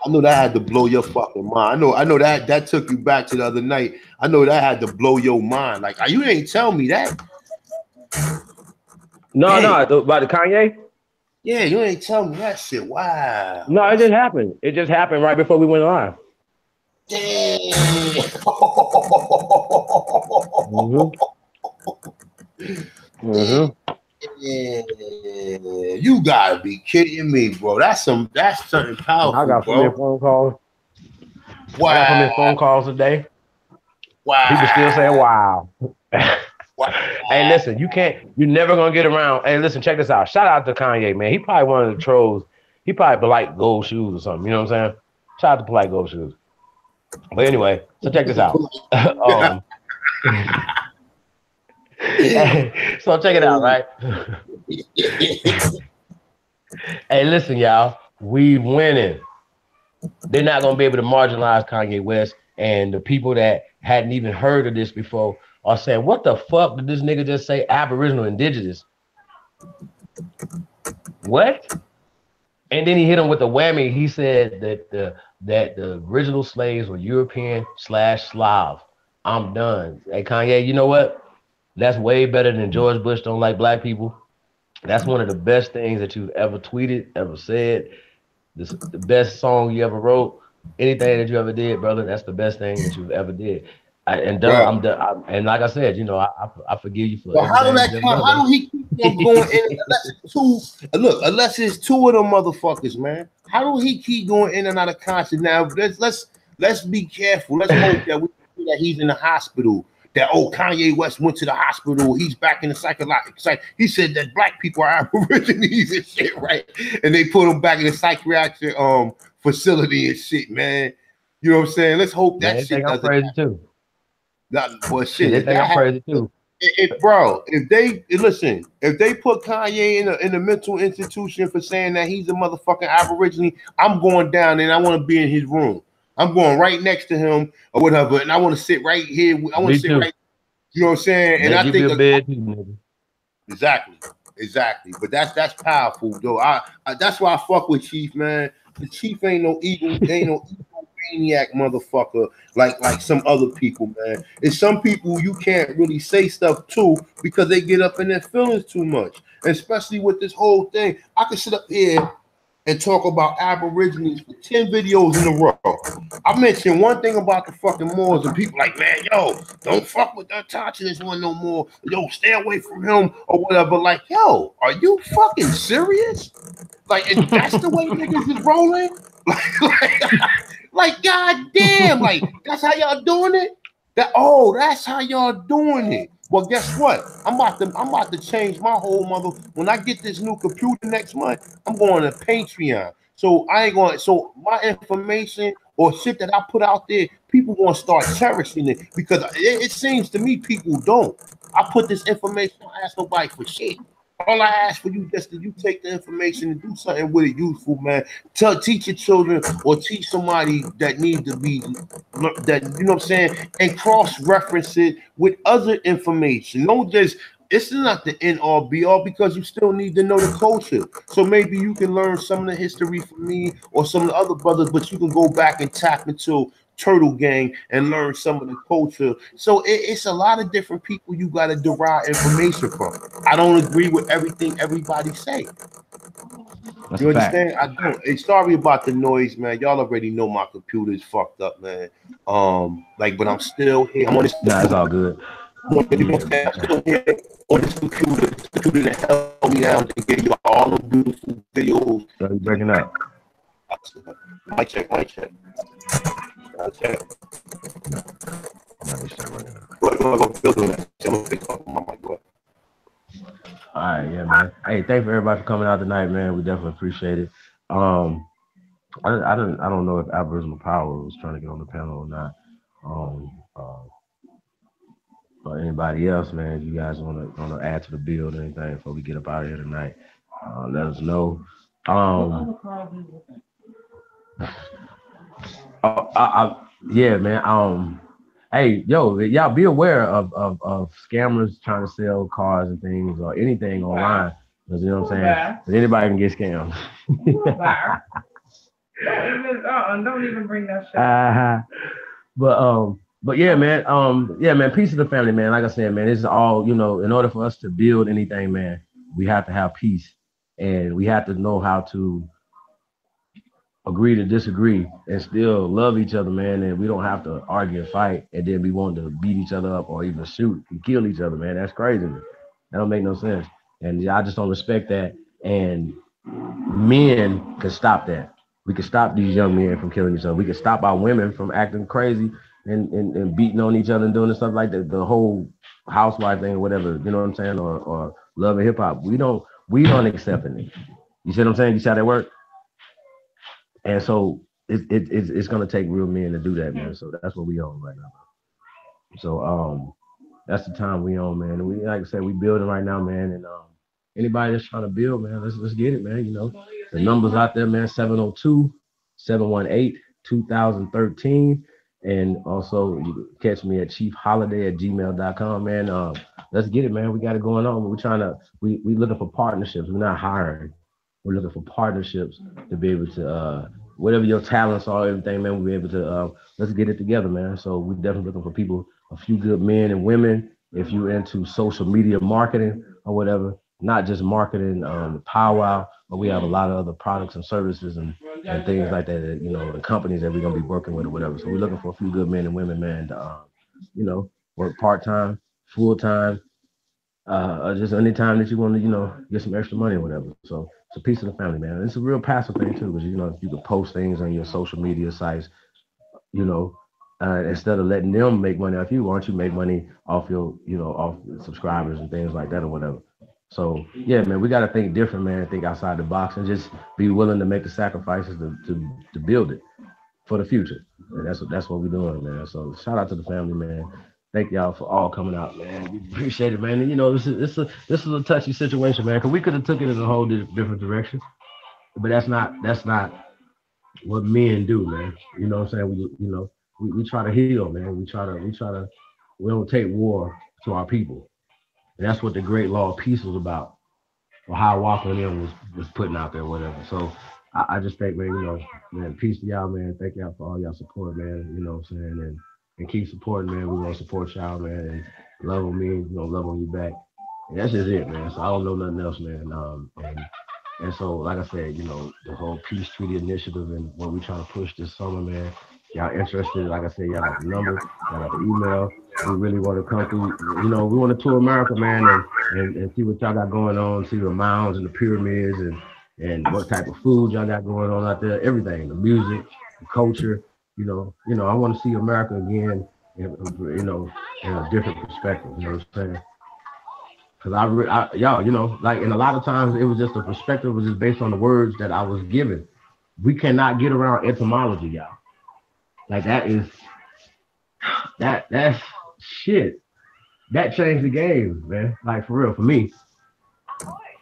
I know that had to blow your fucking mind. I know that took you back to the other night. I know that had to blow your mind. Like, you ain't tell me that. No, about the Kanye? Yeah, you ain't tell me that shit. Wow. No, it just happened. It just happened right before we went live. Damn. Yeah, you gotta be kidding me, bro. That's something powerful. I got so many phone calls. Wow. I got so many phone calls today. Wow. People still saying wow. Hey, listen, you're never gonna get around. Hey, listen, check this out. Shout out to Kanye, man. He probably one of the trolls. He probably polite gold shoes or something. You know what I'm saying? Shout out to polite gold shoes. But anyway, so check this out. So check it out, right? Hey, listen, y'all. We winning. They're not gonna be able to marginalize Kanye West, and the people that hadn't even heard of this before are saying, "What the fuck did this nigga just say? Aboriginal, indigenous? What?" And then he hit him with a whammy. He said that the original slaves were European/Slav. I'm done. Hey, Kanye, you know what? That's way better than George Bush don't like black people. That's one of the best things that you've ever tweeted, ever said. This the best song you ever wrote. Anything that you ever did, brother, that's the best thing that you've ever did. I'm done. And like I said, I forgive you for. Well, how do he keep on going in? Unless it's two of them motherfuckers, man. How do he keep going in and out of conscious? Now let's be careful. Let's hope that he's in the hospital. That Kanye West went to the hospital. He's back in the psychological side. He said that black people are aborigines and shit, right? And they put him back in the psychiatric facility and shit, man. You know what I'm saying? Let's hope that shit doesn't happen. Too. But shit, they think I'm crazy too. If they put Kanye in a mental institution for saying that he's a motherfucking aborigine, I'm going down and I want to be in his room. I'm going right next to him or whatever, and I want to sit right here. I want to sit right. You know what I'm saying? And I think exactly. But that's powerful though. I that's why I fuck with Chief, man. The Chief ain't no maniac motherfucker like some other people, man. It's some people you can't really say stuff to because they get up in their feelings too much, and especially with this whole thing. I could sit up here and talk about Aborigines for 10 videos in a row. I mentioned one thing about the fucking Moors, and people like, man, yo, don't fuck with that Autochthonist one no more. Yo, stay away from him or whatever. Like, yo, are you fucking serious? Like, and that's the way niggas is rolling? Like, goddamn, like, that's how y'all doing it? That's how y'all doing it. Well, guess what? I'm about to change my whole mother. When I get this new computer next month, I'm going to Patreon. So I ain't going. So my information or shit that I put out there, people gonna start cherishing it because it seems to me people don't. I put this information. I don't ask nobody for shit. All I ask for you just that you take the information and do something with it useful, man. Teach your children or teach somebody that needs to be that, you know what I'm saying, and cross-reference it with other information. Don't just, it's not the end all be all because you still need to know the culture. So maybe you can learn some of the history from me or some of the other brothers, but you can go back and tap into Turtle Gang and learn some of the culture. So it's a lot of different people you got to derive information from. I don't agree with everything everybody say. That's you understand? I don't. Hey, sorry about the noise, man. Y'all already know my computer is fucked up, man. But I'm still here. I'm on this. Nah, it's all good. I'm still here on this computer. This computer that held me down to get you all the beautiful videos. So you breaking up? Mic check. Okay. All right, yeah, man. Hey, thanks for everybody for coming out tonight, man. We definitely appreciate it. I don't know if Aboriginal Power was trying to get on the panel or not. But anybody else, man, if you guys want to add to the build or anything before we get up out of here tonight, let us know. Yeah, man. Hey, yo, y'all be aware of scammers trying to sell cars and things or anything online. Because you know what I'm saying? Because anybody can get scammed. Don't even bring that shit. But yeah, man, peace to the family, man. Like I said, man, it's all, you know, in order for us to build anything, man, we have to have peace, and we have to know how to agree to disagree and still love each other, man. And we don't have to argue and fight and then be wanting to beat each other up or even shoot and kill each other, man. That's crazy. That don't make no sense. And I just don't respect that. And men can stop that. We can stop these young men from killing each other. We can stop our women from acting crazy and beating on each other and doing stuff like that. The whole housewife thing or whatever, you know what I'm saying? Or love and hip hop. We don't accept it. You see what I'm saying? You see how that work? And so it's gonna take real men to do that, man. So that's what we on right now. So that's the time we on, man. And we, like I said, we building right now, man. And anybody that's trying to build, man, let's get it, man. You know, the numbers out there, man. 702-718-2013. And also you can catch me at chiefholiday@gmail.com, man. Let's get it, man. We got it going on. We're trying to we looking for partnerships. We're not hiring. We're looking for partnerships to be able to whatever your talents are, everything, man, we'll be able to let's get it together, man. So we're definitely looking for people, a few good men and women. If you're into social media marketing or whatever, not just marketing powwow, but we have a lot of other products and services and things like that, you know, the companies that we're gonna be working with or whatever. So we're looking for a few good men and women, man, to you know, work part-time, full-time, just any time that you want to, you know, get some extra money or whatever. So it's a piece of the family, man. It's a real passive thing too, because you know, you can post things on your social media sites, you know, instead of letting them make money off you, why don't you make money off your, you know, off subscribers and things like that or whatever. So yeah, man, we got to think different, man. Think outside the box and just be willing to make the sacrifices to build it for the future. And that's what we're doing, man. So shout out to the family, man. Thank y'all for all coming out, man. We appreciate it, man. And, you know, this is a touchy situation, man, because we could have took it in a whole different direction, but that's not what men do, man. You know what I'm saying? We try to heal, man. We don't take war to our people. And that's what the great law of peace was about, or how Walker and them was putting out there, whatever. So I just think, man, you know, man, peace to y'all, man. Thank y'all for all y'all support, man. You know what I'm saying? And keep supporting, man. We want to support y'all, man. And love on me, you know, love on you back. And that's just it, man. So I don't know nothing else, man. And so, like I said, you know, the whole peace treaty initiative and what we trying to push this summer, man. Y'all interested? Like I said, y'all got the number, y'all got the email. We really want to come through. You know, we want to tour America, man, and see what y'all got going on. See the mounds and the pyramids and what type of food y'all got going on out there. Everything, the music, the culture. You know, I want to see America again, you know, in a different perspective. You know what I'm saying? Because y'all, you know, like, and a lot of times it was just the perspective was just based on the words that I was given. We cannot get around etymology, y'all. Like that's shit. That changed the game, man. Like for real, for me.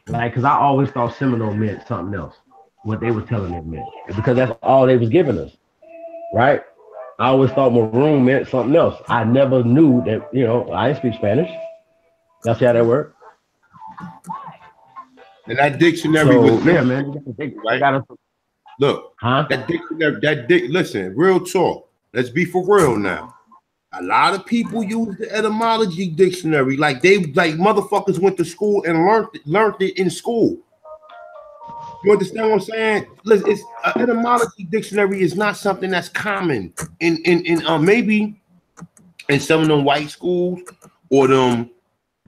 Like, because I always thought Seminole meant something else. What they were telling it meant, because that's all they was giving us. Right? I always thought maroon meant something else. I never knew that, you know, I didn't speak Spanish. Y'all see how that worked? And that dictionary was yeah, man. Right? Look, that dictionary, listen, real talk. Let's be for real now. A lot of people use the etymology dictionary like motherfuckers went to school and learned it in school. You understand what I'm saying? Listen, it's etymology dictionary is not something that's common in maybe in some of them white schools or them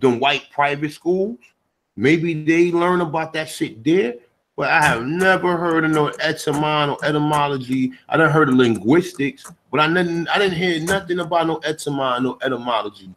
white private schools. Maybe they learn about that shit there, but I have never heard of no etymology. I done heard of linguistics, but I didn't hear nothing about no etymology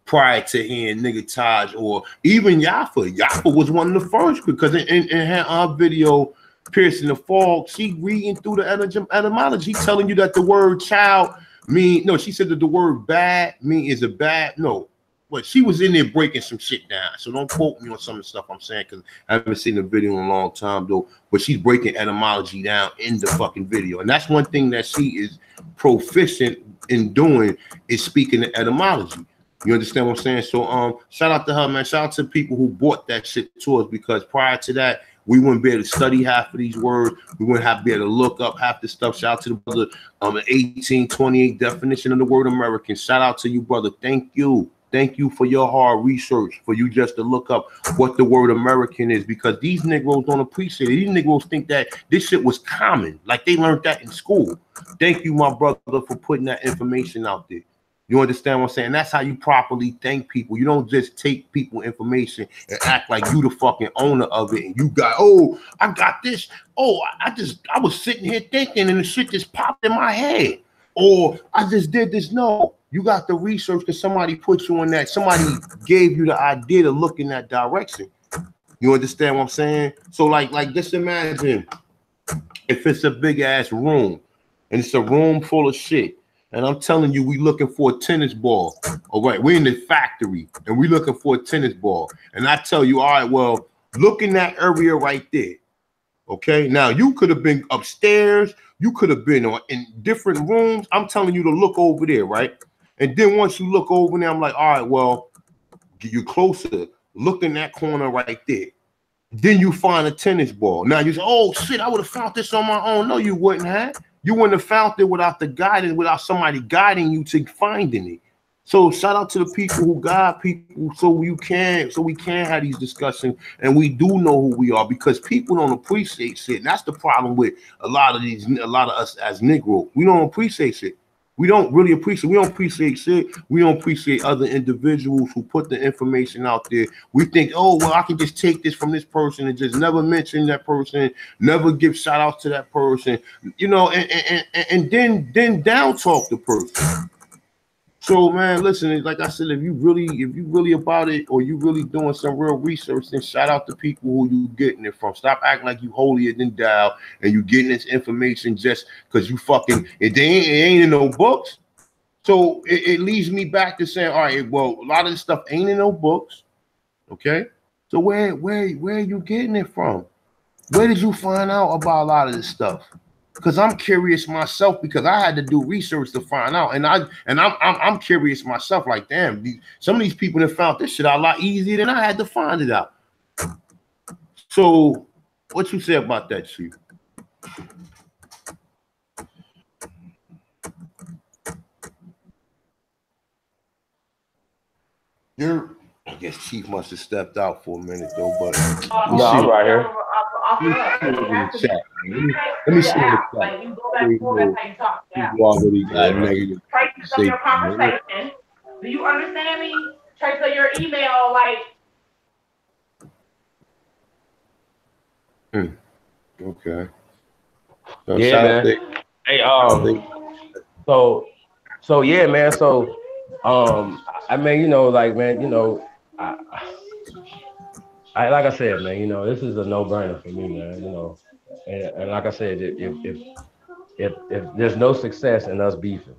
prior to hearing Nigga Taj or even Yaffa. Yaffa was one of the first, because in her video, Piercing the Fog, she reading through the etymology, telling you that the word child she said that the word bad is a bad, no. But she was in there breaking some shit down. So don't quote me on some of the stuff I'm saying, because I haven't seen the video in a long time, though. But she's breaking etymology down in the fucking video. And that's one thing that she is proficient in doing, is speaking the etymology. You understand what I'm saying? So shout out to her, man. Shout out to people who bought that shit to us, because prior to that, we wouldn't be able to study half of these words. We wouldn't have to be able to look up half the stuff. Shout out to the brother, 1828 definition of the word American. Shout out to you, brother. Thank you. Thank you for your hard research, for you just to look up what the word American is, because these Negroes don't appreciate it. These Negroes think that this shit was common, like they learned that in school. Thank you, my brother, for putting that information out there. You understand what I'm saying? That's how you properly thank people. You don't just take people information and act like you the fucking owner of it, and you got, oh, I got this. Oh, I was sitting here thinking and the shit just popped in my head. Or I just did this. No, you got the research because somebody put you on that. Somebody gave you the idea to look in that direction. You understand what I'm saying? So like just imagine if it's a big ass room and it's a room full of shit. And I'm telling you, we looking for a tennis ball. All right, we're in the factory and we looking for a tennis ball. And I tell you, all right, well, look in that area right there. Okay, now you could have been upstairs. You could have been in different rooms. I'm telling you to look over there, right? And then once you look over there, I'm like, all right, well, get you closer. Look in that corner right there. Then you find a tennis ball. Now you say, oh shit, I would have found this on my own. No, you wouldn't have. You wouldn't have found it without the guidance, without somebody guiding you to finding it. So shout out to the people who guide people so we can have these discussions and we do know who we are, because people don't appreciate shit. And that's the problem with a lot of us as Negroes. We don't appreciate shit. We don't really appreciate. We don't appreciate shit. We don't appreciate other individuals who put the information out there. We think, oh, well, I can just take this from this person and just never mention that person, never give shout outs to that person, you know, and then down talk the person. So man, listen, like I said, if you really about it, or you really doing some real research, then shout out to people who you getting it from. Stop acting like you holier than thou and you getting this information just because you fucking it ain't in no books. So it leads me back to saying, all right, well, a lot of this stuff ain't in no books. Okay. So where are you getting it from? Where did you find out about a lot of this stuff? Because I'm curious myself, because I had to do research to find out, and I'm curious myself. Like, damn, some of these people that found this shit out a lot easier than I had to find it out. So, what you say about that, Chief? I guess Chief must have stepped out for a minute though, but no, I'm right here. Let me see in the chat. You already got negative. Trace of your conversation. Do you understand me? Trace of your email, like. Okay. So yeah, man. Hey, so yeah, man. So, I mean, you know, like, man, you know, I like I said, man, you know, this is a no-brainer for me, man. You know, and like I said, if there's no success in us beefing,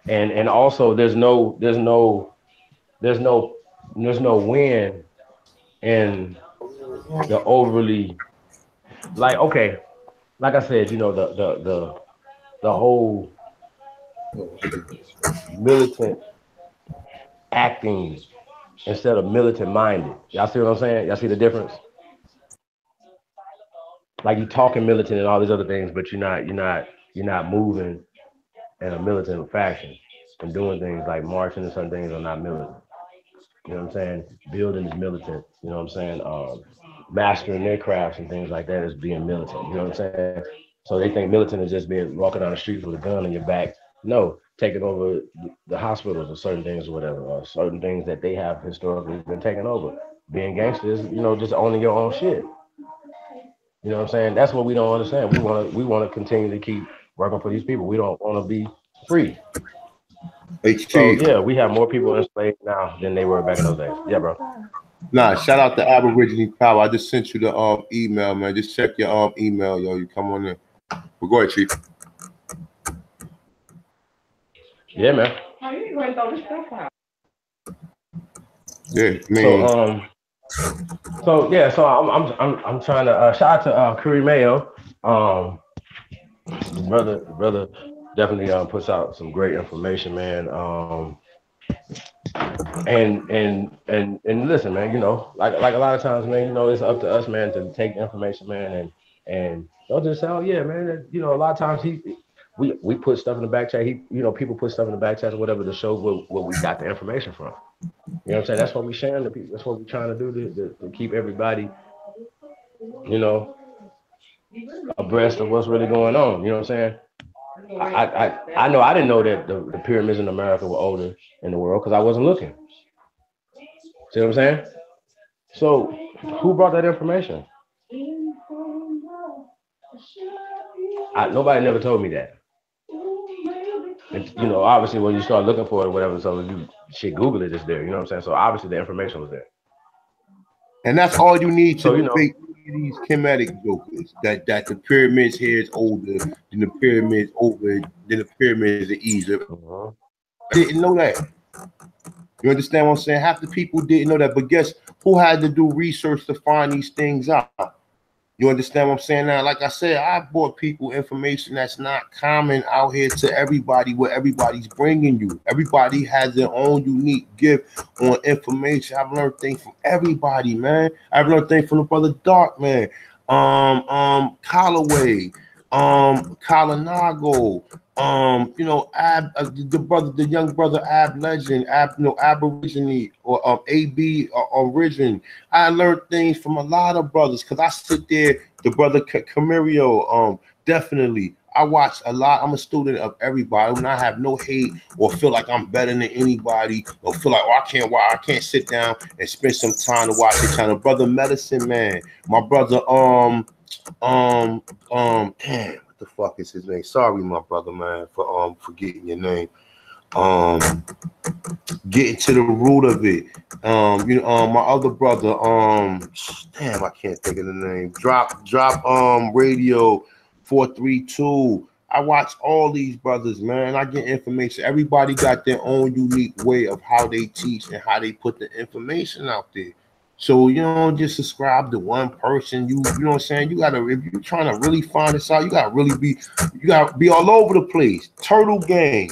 and also there's no win in the overly, like, okay, like I said, you know, the whole militant acting instead of militant minded. Y'all see what I'm saying? Y'all see the difference? Like, you talking militant and all these other things, but you're not moving in a militant fashion and doing things like marching and certain things are not militant. You know what I'm saying? Building is militant. You know what I'm saying? Mastering their crafts and things like that is being militant. You know what I'm saying? So they think militant is just being walking down the street with a gun on your back. No, taking over the hospitals or certain things or whatever, or certain things that they have historically been taken over. Being gangsters, you know, just owning your own shit. You know what I'm saying? That's what we don't understand. We want to continue to keep working for these people. We don't want to be free. So yeah, we have more people enslaved now than they were back in those days. Yeah, bro. Nah, shout out to Aborigine Power. I just sent you the email, man. Just check your email, yo. You come on in. Well, go ahead, Chief. Yeah, man. How you going to throw this stuff out? Yeah, man. So I'm trying to shout out to Curry Mayo. Brother definitely puts out some great information, man. And listen, man, you know, like a lot of times, man, you know, it's up to us, man, to take the information, man, and don't just say, oh yeah, man, you know, a lot of times we put stuff in the back chat. You know, people put stuff in the back chat or whatever to show where we got the information from. You know what I'm saying? That's what we sharing to people. That's what we're trying to do to keep everybody, you know, abreast of what's really going on. You know what I'm saying? I know I didn't know that the pyramids in America were older in the world because I wasn't looking. See what I'm saying? So who brought that information? Nobody never told me that. And, you know, obviously when you start looking for it or whatever, so you shit Google it, it's there. You know what I'm saying? So obviously the information was there. And that's all you need to So, you know, debate these Kemetic jokers. That the pyramids here is older than the pyramids over than the pyramids in Egypt. Didn't know that. You understand what I'm saying? Half the people didn't know that. But guess who had to do research to find these things out? You understand what I'm saying now? Like I said, I brought people information that's not common out here to everybody, what everybody's bringing you. Everybody has their own unique gift on information. I've learned things from everybody, man. I've learned things from the brother Dark, man. Callaway, Kalinago, you know, the young brother Ab Legend, Aborigine or AB Origin. I learned things from a lot of brothers because I sit there, the brother Camario, definitely. I watch a lot. I'm a student of everybody. When I have no hate or feel like I'm better than anybody or feel like, oh, I can't sit down and spend some time to watch the channel. Brother Medicine Man, my brother, damn, what the fuck is his name? Sorry, my brother, man, for forgetting your name. Getting to the root of it. You know, my other brother, damn, I can't think of the name. Drop Radio 432. I watch all these brothers, man. I get information. Everybody got their own unique way of how they teach and how they put the information out there. So you don't just subscribe to one person. You know what I'm saying? You gotta, if you're trying to really find this out, you gotta be all over the place. Turtle Gang.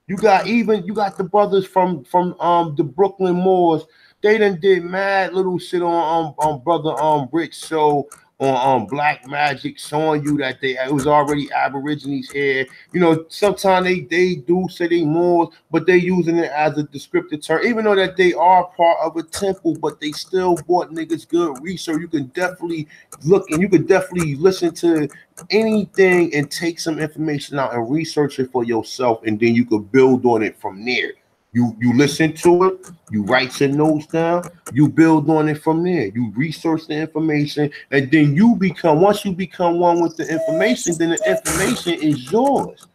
You got the brothers from the Brooklyn Moors. They done did mad little shit on brother Rich show on Black Magic, showing you that it was already Aborigines here. You know, sometimes they do say they Moors, but they using it as a descriptive term, even though that they are part of a temple, but they still bought niggas good research. You can definitely look and you could definitely listen to anything and take some information out and research it for yourself, and then you could build on it from there. You listen to it, you write your notes down, you build on it from there. You research the information, and then once you become one with the information, then the information is yours.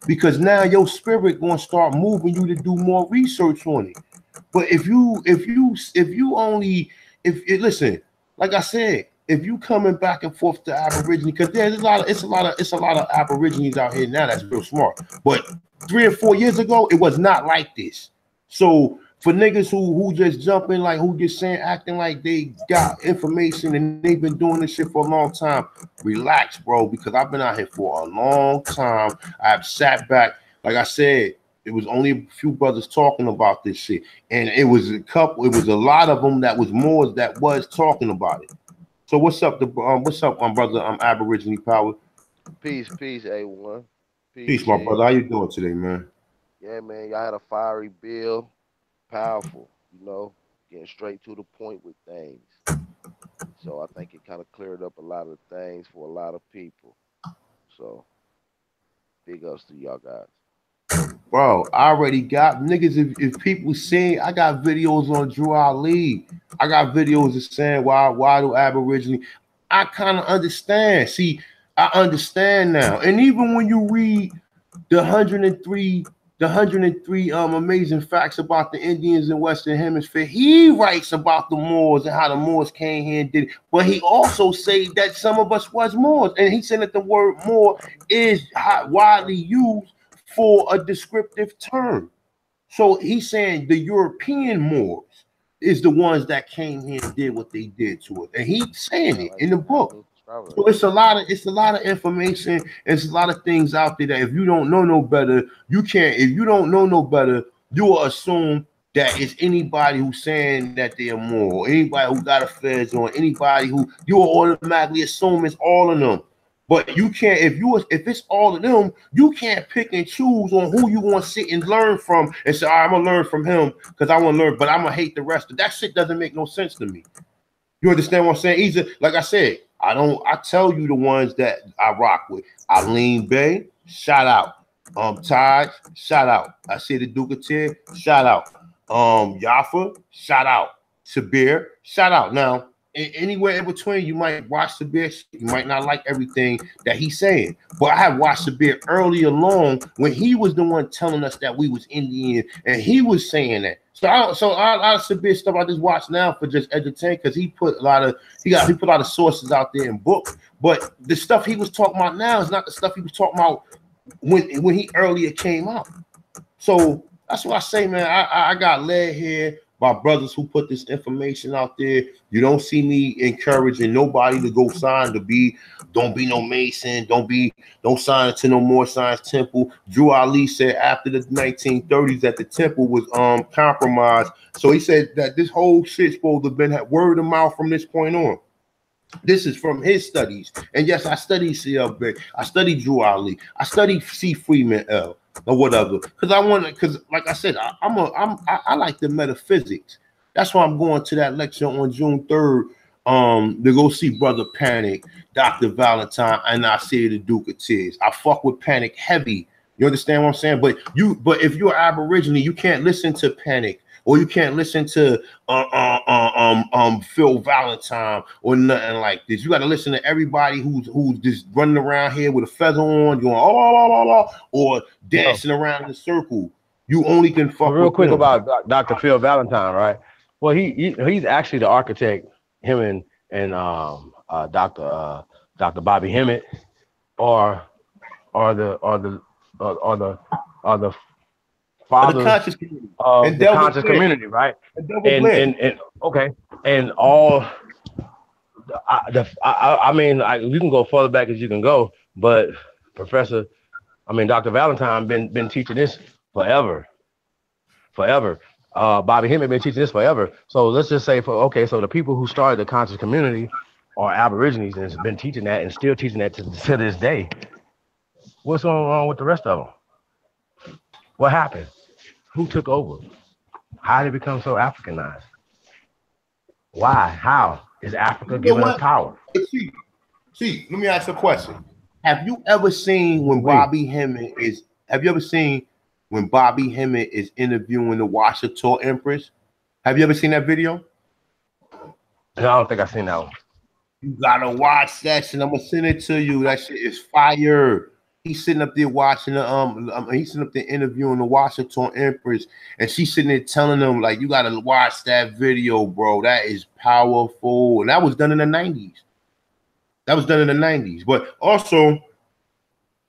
Because now your spirit gonna start moving you to do more research on it. But if you listen, like I said, if you coming back and forth to Aborigine, because there's a lot of Aborigines out here now that's real smart. But 3 or 4 years ago, it was not like this. So for niggas who just jumping, like who just saying, acting like they got information and they've been doing this shit for a long time, relax, bro, because I've been out here for a long time. I've sat back, like I said, it was only a few brothers talking about this shit, and it was a lot of them that was more that was talking about it. So what's up, brother? Aborigine Power. Peace, A1. Peace, my brother. How you doing today, man? Yeah, man. Y'all had a fiery bill, powerful. You know, getting straight to the point with things. So I think it kind of cleared up a lot of things for a lot of people. So big ups to y'all guys. Bro, I already got niggas. If people saying, I got videos on Drew Ali. I got videos of saying why do Aborigine. I kind of understand. See, I understand now. And even when you read the 103 amazing facts about the Indians in Western Hemisphere, he writes about the Moors and how the Moors came here and did it. But he also say that some of us was Moors, and he said that the word Moor is widely used for a descriptive term. So he's saying the European Moors is the ones that came here and did what they did to it, and he's saying it in the book. So it's a lot of information. It's a lot of things out there that if you don't know no better, you can't. If you don't know no better, you will assume that it's anybody who's saying that they're moral, anybody who got a feds on, anybody who you automatically assume it's all of them. But you can't, if it's all of them, you can't pick and choose on who you want to sit and learn from and say, I'm gonna learn from him because I want to learn, but I'm gonna hate the rest of that shit. Doesn't make no sense to me. You understand what I'm saying? Either, like I said, I tell you the ones that I rock with. Eileen Bay, shout out. Taj, shout out. I see the Ducatir, shout out. Yafa, shout out. Sabir, shout out. Now, anywhere in between, you might watch Sabir, you might not like everything that he's saying. But I have watched Sabir early along when he was the one telling us that we was Indian, and he was saying that. So I Sabir stuff I just watch now for just entertainment, because he put a lot of sources out there in books. But the stuff he was talking about now is not the stuff he was talking about when he earlier came out. So that's what I say, man. I got led here by brothers who put this information out there. You don't see me encouraging nobody to go sign don't be no Mason, don't sign to no Moor Science Temple. Drew Ali said after the 1930s that the temple was compromised. So he said that this whole shit's supposed to have been word of mouth from this point on. This is from his studies. And yes, I studied CLB. I studied Drew Ali. I studied C. Freeman L. or whatever. Because like I said, I like the metaphysics. That's why I'm going to that lecture on June 3rd to go see Brother Panic, Dr. Valentine, and I see the Duke of Tears. I fuck with Panic heavy. You understand what I'm saying? But if you're Aborigine, you can't listen to Panic. Or you can't listen to Phil Valentine or nothing like this. You got to listen to everybody who's just running around here with a feather on, going or dancing around in a circle. You only can fuck. Real quick about Dr. Phil Valentine, right? Well, he's actually the architect. Him and Dr. Bobby Hemmett are the fathers of the conscious community, right? And okay, and all. I mean, you can go further back as you can go, but Dr. Valentine been teaching this forever. Bobby Hemmett been teaching this forever. So let's just say so the people who started the conscious community are Aborigines and has been teaching that and still teaching that to this day. What's going wrong with the rest of them? What happened? Who took over? How did it become so Africanized? Why? How is Africa giving us power? See, let me ask you a question. Have you ever seen when Bobby Hemmett is interviewing the Washington Empress? Have you ever seen that video? No, I don't think I've seen that one. You gotta watch that shit. I'm gonna send it to you. That shit is fire. He's sitting up there watching he's sitting up there interviewing the Washington Empress, and she's sitting there telling them, like, you gotta watch that video, bro. That is powerful. And that was done in the 90s. But also,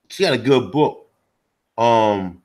she had a good book. One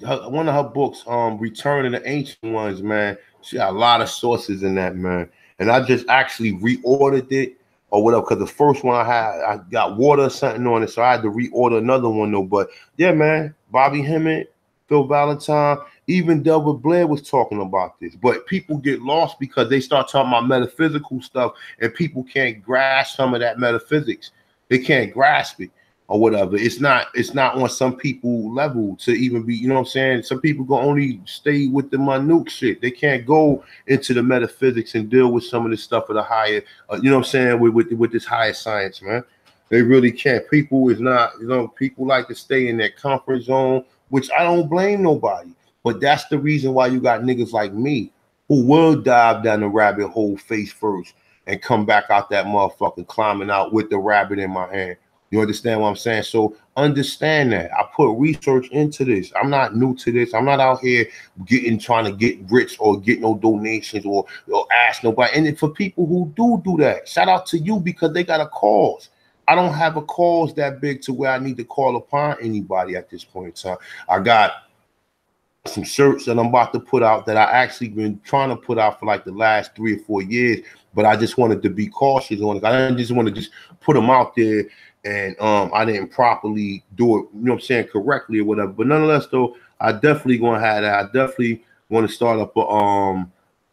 of her books, Return of the Ancient Ones, man. She had a lot of sources in that, man. And I just actually reordered it or whatever, because the first one I got water or something on it, so I had to reorder another one though. But yeah, man, Bobby Hemmett, Phil Valentine, even Delbert Blair was talking about this. But people get lost because they start talking about metaphysical stuff, and people can't grasp some of that metaphysics. They can't grasp it or whatever. It's not on some people level to even be, you know what I'm saying? Some people can only stay with the minute shit. They can't go into the metaphysics and deal with some of this stuff of the higher, you know what I'm saying, with this higher science, man. They really can't. People like to stay in their comfort zone, which I don't blame nobody. But that's the reason why you got niggas like me who will dive down the rabbit hole face first and come back out that motherfucker climbing out with the rabbit in my hand. You understand what I'm saying? So understand that. I put research into this. I'm not new to this. I'm not out here trying to get rich or get no donations or ask nobody. And for people who do that, shout out to you, because they got a cause. I don't have a cause that big to where I need to call upon anybody at this point in time. I got some shirts that I'm about to put out that I actually been trying to put out for like the last 3 or 4 years, but I just wanted to be cautious on it. I didn't just want to just put them out there and I didn't properly do it, you know what I'm saying, correctly or whatever. But nonetheless, though, I definitely gonna have that. I definitely want to start up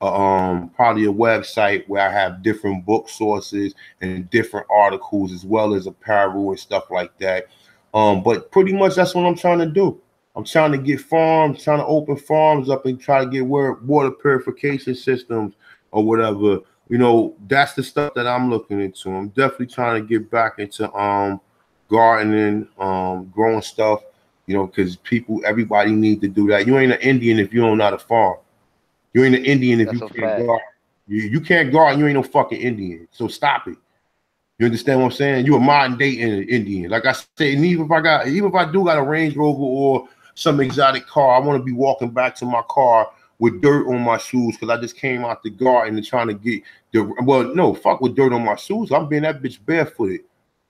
probably a website where I have different book sources and different articles as well as apparel and stuff like that. But pretty much that's what I'm trying to do. I'm trying to get farms, trying to open farms up and try to get water purification systems or whatever. You know, that's the stuff that I'm looking into. I'm definitely trying to get back into gardening, growing stuff, you know, because everybody needs to do that. You ain't an Indian if you don't know how to farm. You ain't an Indian if That's you a can't fact. garden. You can't garden, you ain't no fucking Indian. So stop it. You understand what I'm saying? You a modern day Indian. Like I said, and even if I do got a Range Rover or some exotic car, I want to be walking back to my car with dirt on my shoes because I just came out the garden and trying to get fuck with dirt on my shoes. I'm being that bitch barefooted.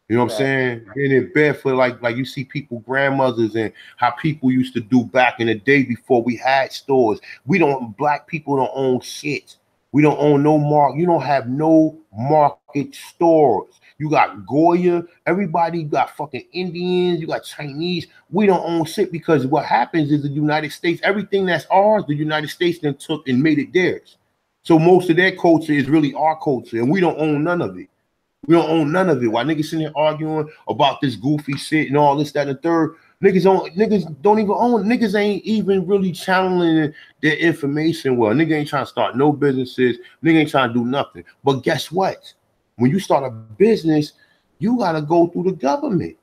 You know what I'm saying? Being in barefoot, like you see people, grandmothers, and how people used to do back in the day before we had stores. Black people don't own shit. We don't own no market. You don't have no market stores. You got Goya. Everybody got fucking Indians. You got Chinese. We don't own shit because what happens is the United States, everything that's ours, the United States then took and made it theirs. So most of their culture is really our culture, and we don't own none of it. We don't own none of it. While niggas sitting here arguing about this goofy shit and all this, that, and the third, niggas don't even own. Niggas ain't even really channeling their information well. Nigga ain't trying to start no businesses. Nigga ain't trying to do nothing. But guess what? When you start a business, you gotta go through the government.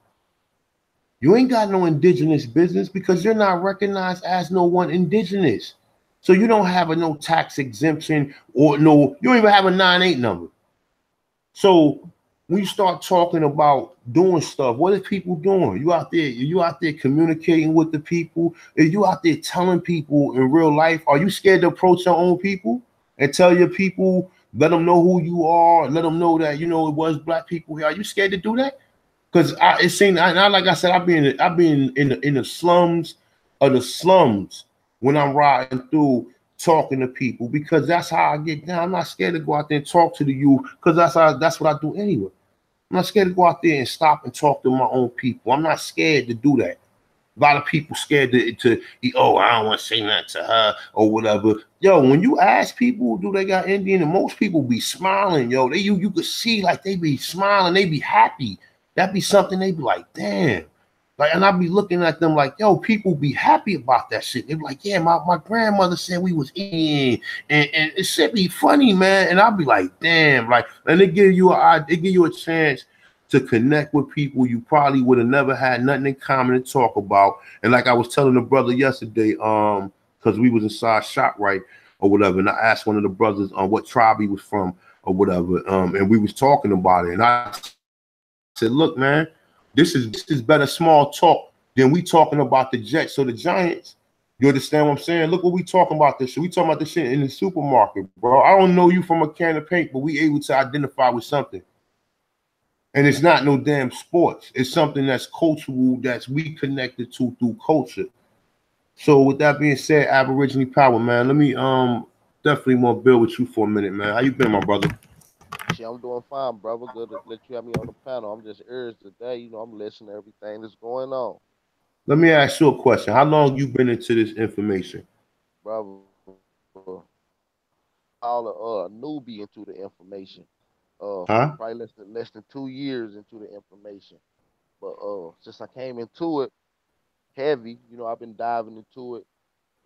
You ain't got no indigenous business because you're not recognized as no one indigenous. So you don't have no tax exemption or you don't even have a 9(8) number. So when you start talking about doing stuff, what are people doing? You out there communicating with the people? Are you out there telling people in real life? Are you scared to approach your own people and tell your people, let them know who you are, let them know that, you know, it was black people here? Are you scared to do that? Because like I said, I've been in the slums of the slums when I'm riding through talking to people because that's how I get down. I'm not scared to go out there and talk to the youth because that's what I do anyway. I'm not scared to go out there and stop and talk to my own people. I'm not scared to do that. A lot of people scared to I don't want to say nothing to her or whatever. Yo, when you ask people, do they got Indian? And most people be smiling, yo. You could see like they be smiling, they be happy. That'd be something they be like, damn. Like, and I'd be looking at them like, yo, people be happy about that shit. They be like, yeah, my grandmother said we was in, and it should be funny, man. And I'd be like, damn, like, and it give you a chance to connect with people you probably would have never had nothing in common to talk about. And like I was telling the brother yesterday, because we was inside ShopRite or whatever, and I asked one of the brothers on what tribe he was from or whatever, and we was talking about it, and I said, look, man, this is better small talk than we talking about the Jets or the Giants. You understand what I'm saying? Look what we talking about this shit. We talking about this shit in the supermarket, bro. I don't know you from a can of paint, but we able to identify with something. And it's not no damn sports. It's something that's cultural, that's we connected to through culture. So with that being said, Aboriginal power, man, let me definitely want to build with you for a minute, man. How you been, my brother? Shit, I'm doing fine, brother. Good to let you have me on the panel. I'm just ears today. You know, I'm listening to everything that's going on. Let me ask you a question. How long you been into this information? Brother, all a newbie into the information. Huh? Probably less than 2 years into the information. But since I came into it heavy, you know, I've been diving into it,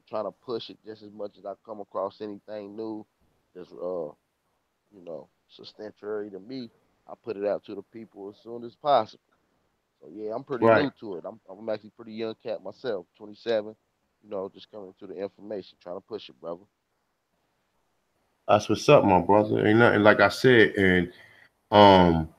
trying to push it just as much as I come across anything new that's you know, substantiary to me. I put it out to the people as soon as possible. So yeah, I'm pretty Right. new to it. I'm actually pretty young cat myself, 27. You know, just coming to the information, trying to push it, brother. That's what's up, my brother. Ain't nothing like I said. And um,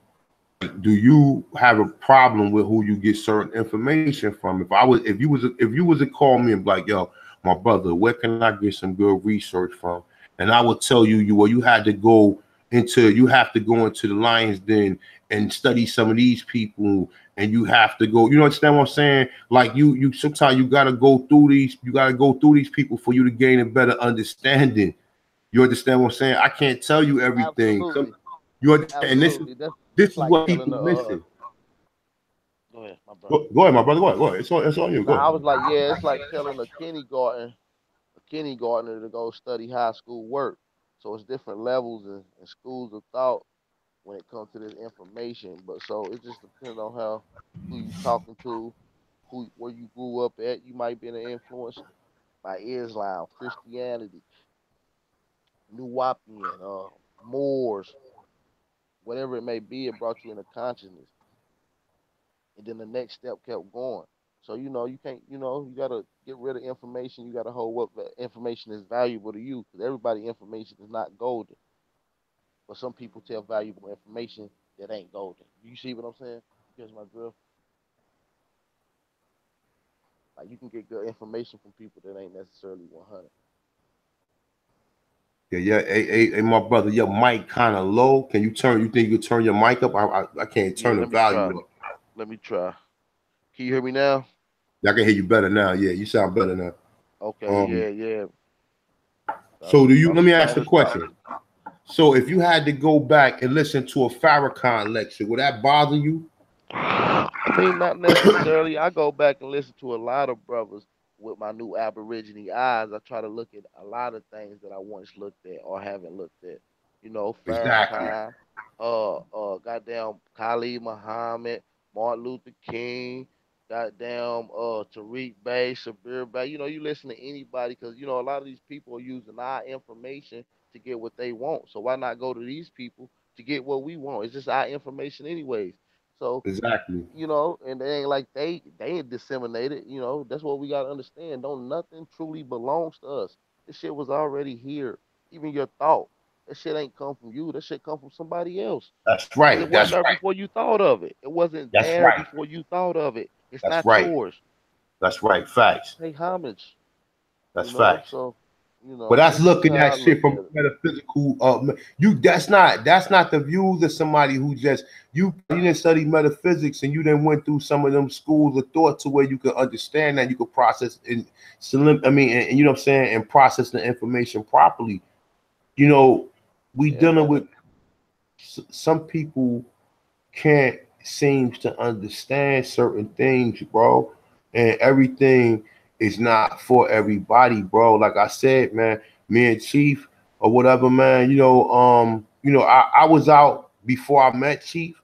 do you have a problem with who you get certain information from? If you was to call me and be like, yo, my brother, where can I get some good research from? And I would tell you, you have to go into the Lion's Den and study some of these people, and you have to go, you understand what I'm saying? Like you sometimes you gotta go through these people for you to gain a better understanding. You understand what I'm saying? I can't tell you everything. Absolutely, You understand? And absolutely. this is Like what telling people the missing. Go ahead, my brother. Go ahead, my brother. Go ahead. It's on you. Now Go I ahead. was like, yeah, it's like telling a kindergartner to go study high school work. So it's different levels and schools of thought when it comes to this information. But so it just depends on how who you talking to, who where you grew up at. You might be influenced by Islam, Christianity, Nuwapian, Moors, whatever it may be. It brought you into consciousness, and then the next step kept going. So you can't, you gotta get rid of information. You gotta hold what information is valuable to you, because everybody information is not golden. But some people tell valuable information that ain't golden. You see what I'm saying? Here's my drill. Like you can get good information from people that ain't necessarily 100. Yeah. Hey, my brother, your mic kind of low. Can you turn? You think you can turn your mic up? I can't Yeah, turn the let me try. volume up. Let me try. Can you hear me now? I can hear you better now. Yeah, you sound better now. Okay, yeah. So do you? I'm Let me ask trying the to talk. question. So if you had to go back and listen to a Farrakhan lecture, would that bother you? I mean, not necessarily. I go back and listen to a lot of brothers with my new Aborigine eyes. I try to look at a lot of things that I once looked at or haven't looked at. Exactly. Farrakhan, goddamn Khalid Muhammad, Martin Luther King, goddamn Tariq Bey, Sabir Bey. You listen to anybody because a lot of these people are using our information to get what they want. So why not go to these people to get what we want? It's just our information anyways. So Exactly. and they ain't like they ain't disseminated. That's what we gotta understand. Don't nothing truly belongs to us. This shit was already here. Even your thought, that shit ain't come from you. That shit come from somebody else. That's Because it right. wasn't That's there right. before you thought of it. It wasn't That's there right. before you thought of it. It's That's not right. yours. That's right. Facts. Pay homage. That's facts. So But that's that's just looking how at I look shit at from it. metaphysical. That's not the views of somebody who just you didn't study metaphysics and you then went through some of them schools of thought to where you could understand that you could process and and you know what I'm saying, and process the information properly. We Yeah, dealing man. with some people can't seems to understand certain things, bro. And everything is not for everybody, bro. Like I said, man, me and Chief or whatever, man, I was out before I met Chief,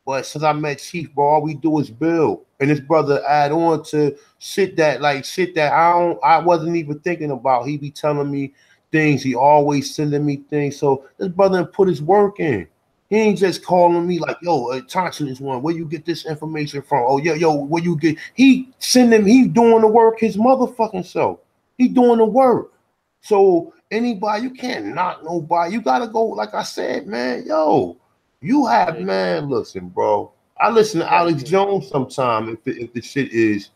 but since I met Chief, bro, all we do is build. And this brother add on to shit that I wasn't even thinking about. He be telling me things, he always sending me things. So this brother put his work in. He ain't just calling me like, yo, Thompson is one. Where you get this information from? Oh, yo, where you get? He sending, he doing the work his motherfucking self. He doing the work. So anybody, you can't knock nobody. You gotta go, like I said, man, yo, you have, Yeah, man, listen, bro. I listen you to gotta Alex get. Jones sometime if the shit is,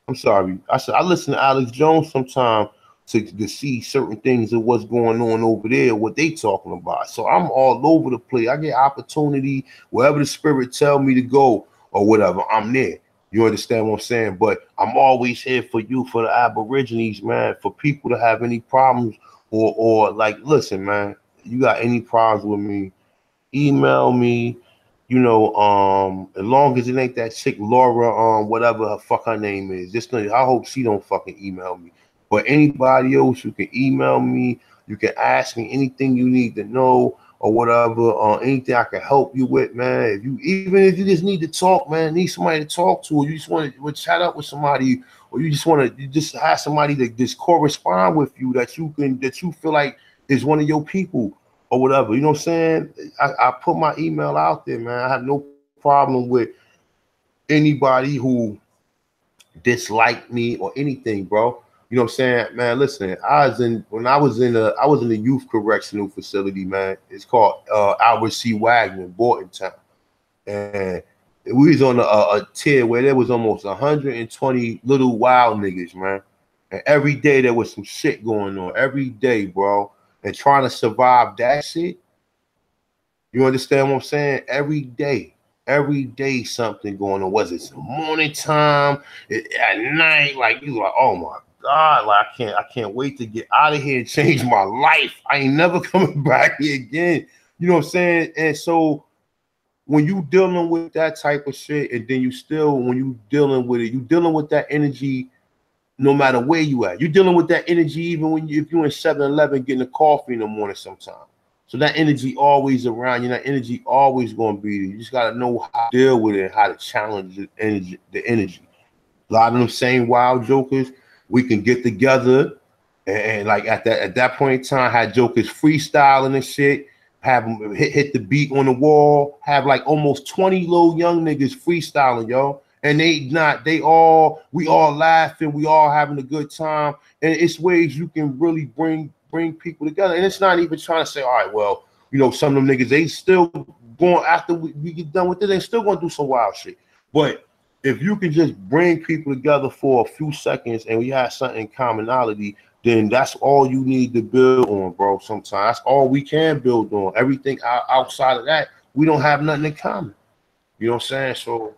I'm sorry. I said I listen to Alex Jones sometime to see certain things of what's going on over there, what they talking about. So I'm all over the place. I get opportunity wherever the spirit tell me to go or whatever. I'm there. You understand what I'm saying? But I'm always here for you, for the Aborigines, man. For people to have any problems or like, listen, man. You got any problems with me? Email me, as long as it ain't that chick Laura, whatever her fuck her name is. I hope she don't fucking email me. But anybody else, you can email me. You can ask me anything you need to know or whatever, or anything I can help you with, man. Even if you just need to talk, man, need somebody to talk to, or you just want to chat up with somebody, or you just have somebody to just correspond with you that you feel like is one of your people or whatever. You know what I'm saying? I put my email out there, man. I have no problem with anybody who disliked me or anything, bro. You know what I'm saying? Man, listen, I was in a youth correctional facility, man. It's called Albert C. Wagner, Bortontown. And we was on a tier where there was almost 120 little wild niggas, man. And every day there was some shit going on. Every day, bro. And trying to survive that shit. You understand what I'm saying? Every day something going on. Was it some morning time, at night? Like you like, oh my God, like I can't wait to get out of here and change my life. I ain't never coming back here again. You know what I'm saying? And so when you dealing with that type of shit, and then when you dealing with it, you dealing with that energy no matter where you at. You're dealing with that energy even when if you're in 7-Eleven getting a coffee in the morning sometimes. So that energy always around you. That energy always going to be there. You just got to know how to deal with it and how to challenge the energy. A lot of them same wild jokers, we can get together and like at that point in time, had jokers freestyling and shit, have them hit the beat on the wall, have like almost 20 little young niggas freestyling, yo. And we all laughing, we all having a good time. And it's ways you can really bring people together. And it's not even trying to say, all right, well, some of them niggas, they still going after we get done with it, they still gonna do some wild shit. But if you can just bring people together for a few seconds and we have something in commonality, then that's all you need to build on, bro. Sometimes that's all we can build on. Everything outside of that, we don't have nothing in common. You know what I'm saying? So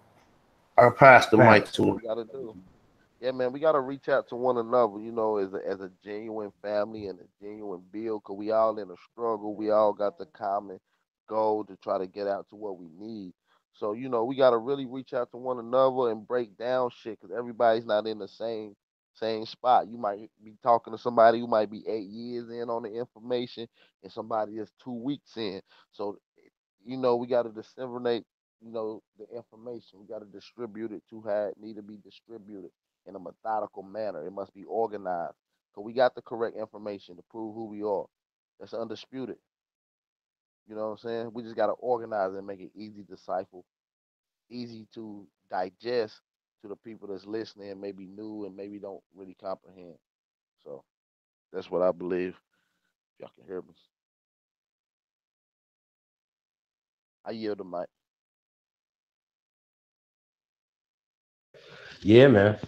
I'll pass the mic to him. We gotta do. Yeah, man, we gotta reach out to one another, as a genuine family and a genuine build, cause we all in a struggle. We all got the common goal to try to get out to what we need. So, we gotta really reach out to one another and break down shit, cause everybody's not in the same spot. You might be talking to somebody who might be 8 years in on the information, and somebody that's 2 weeks in. So, we gotta disseminate, the information. We gotta distribute it to how it need to be distributed in a methodical manner. It must be organized. So we got the correct information to prove who we are. That's undisputed. You know what I'm saying? We just got to organize it and make it easy to decipher, easy to digest to the people that's listening and maybe new and maybe don't really comprehend. So that's what I believe. If y'all can hear me. I yield the mic. Yeah, man.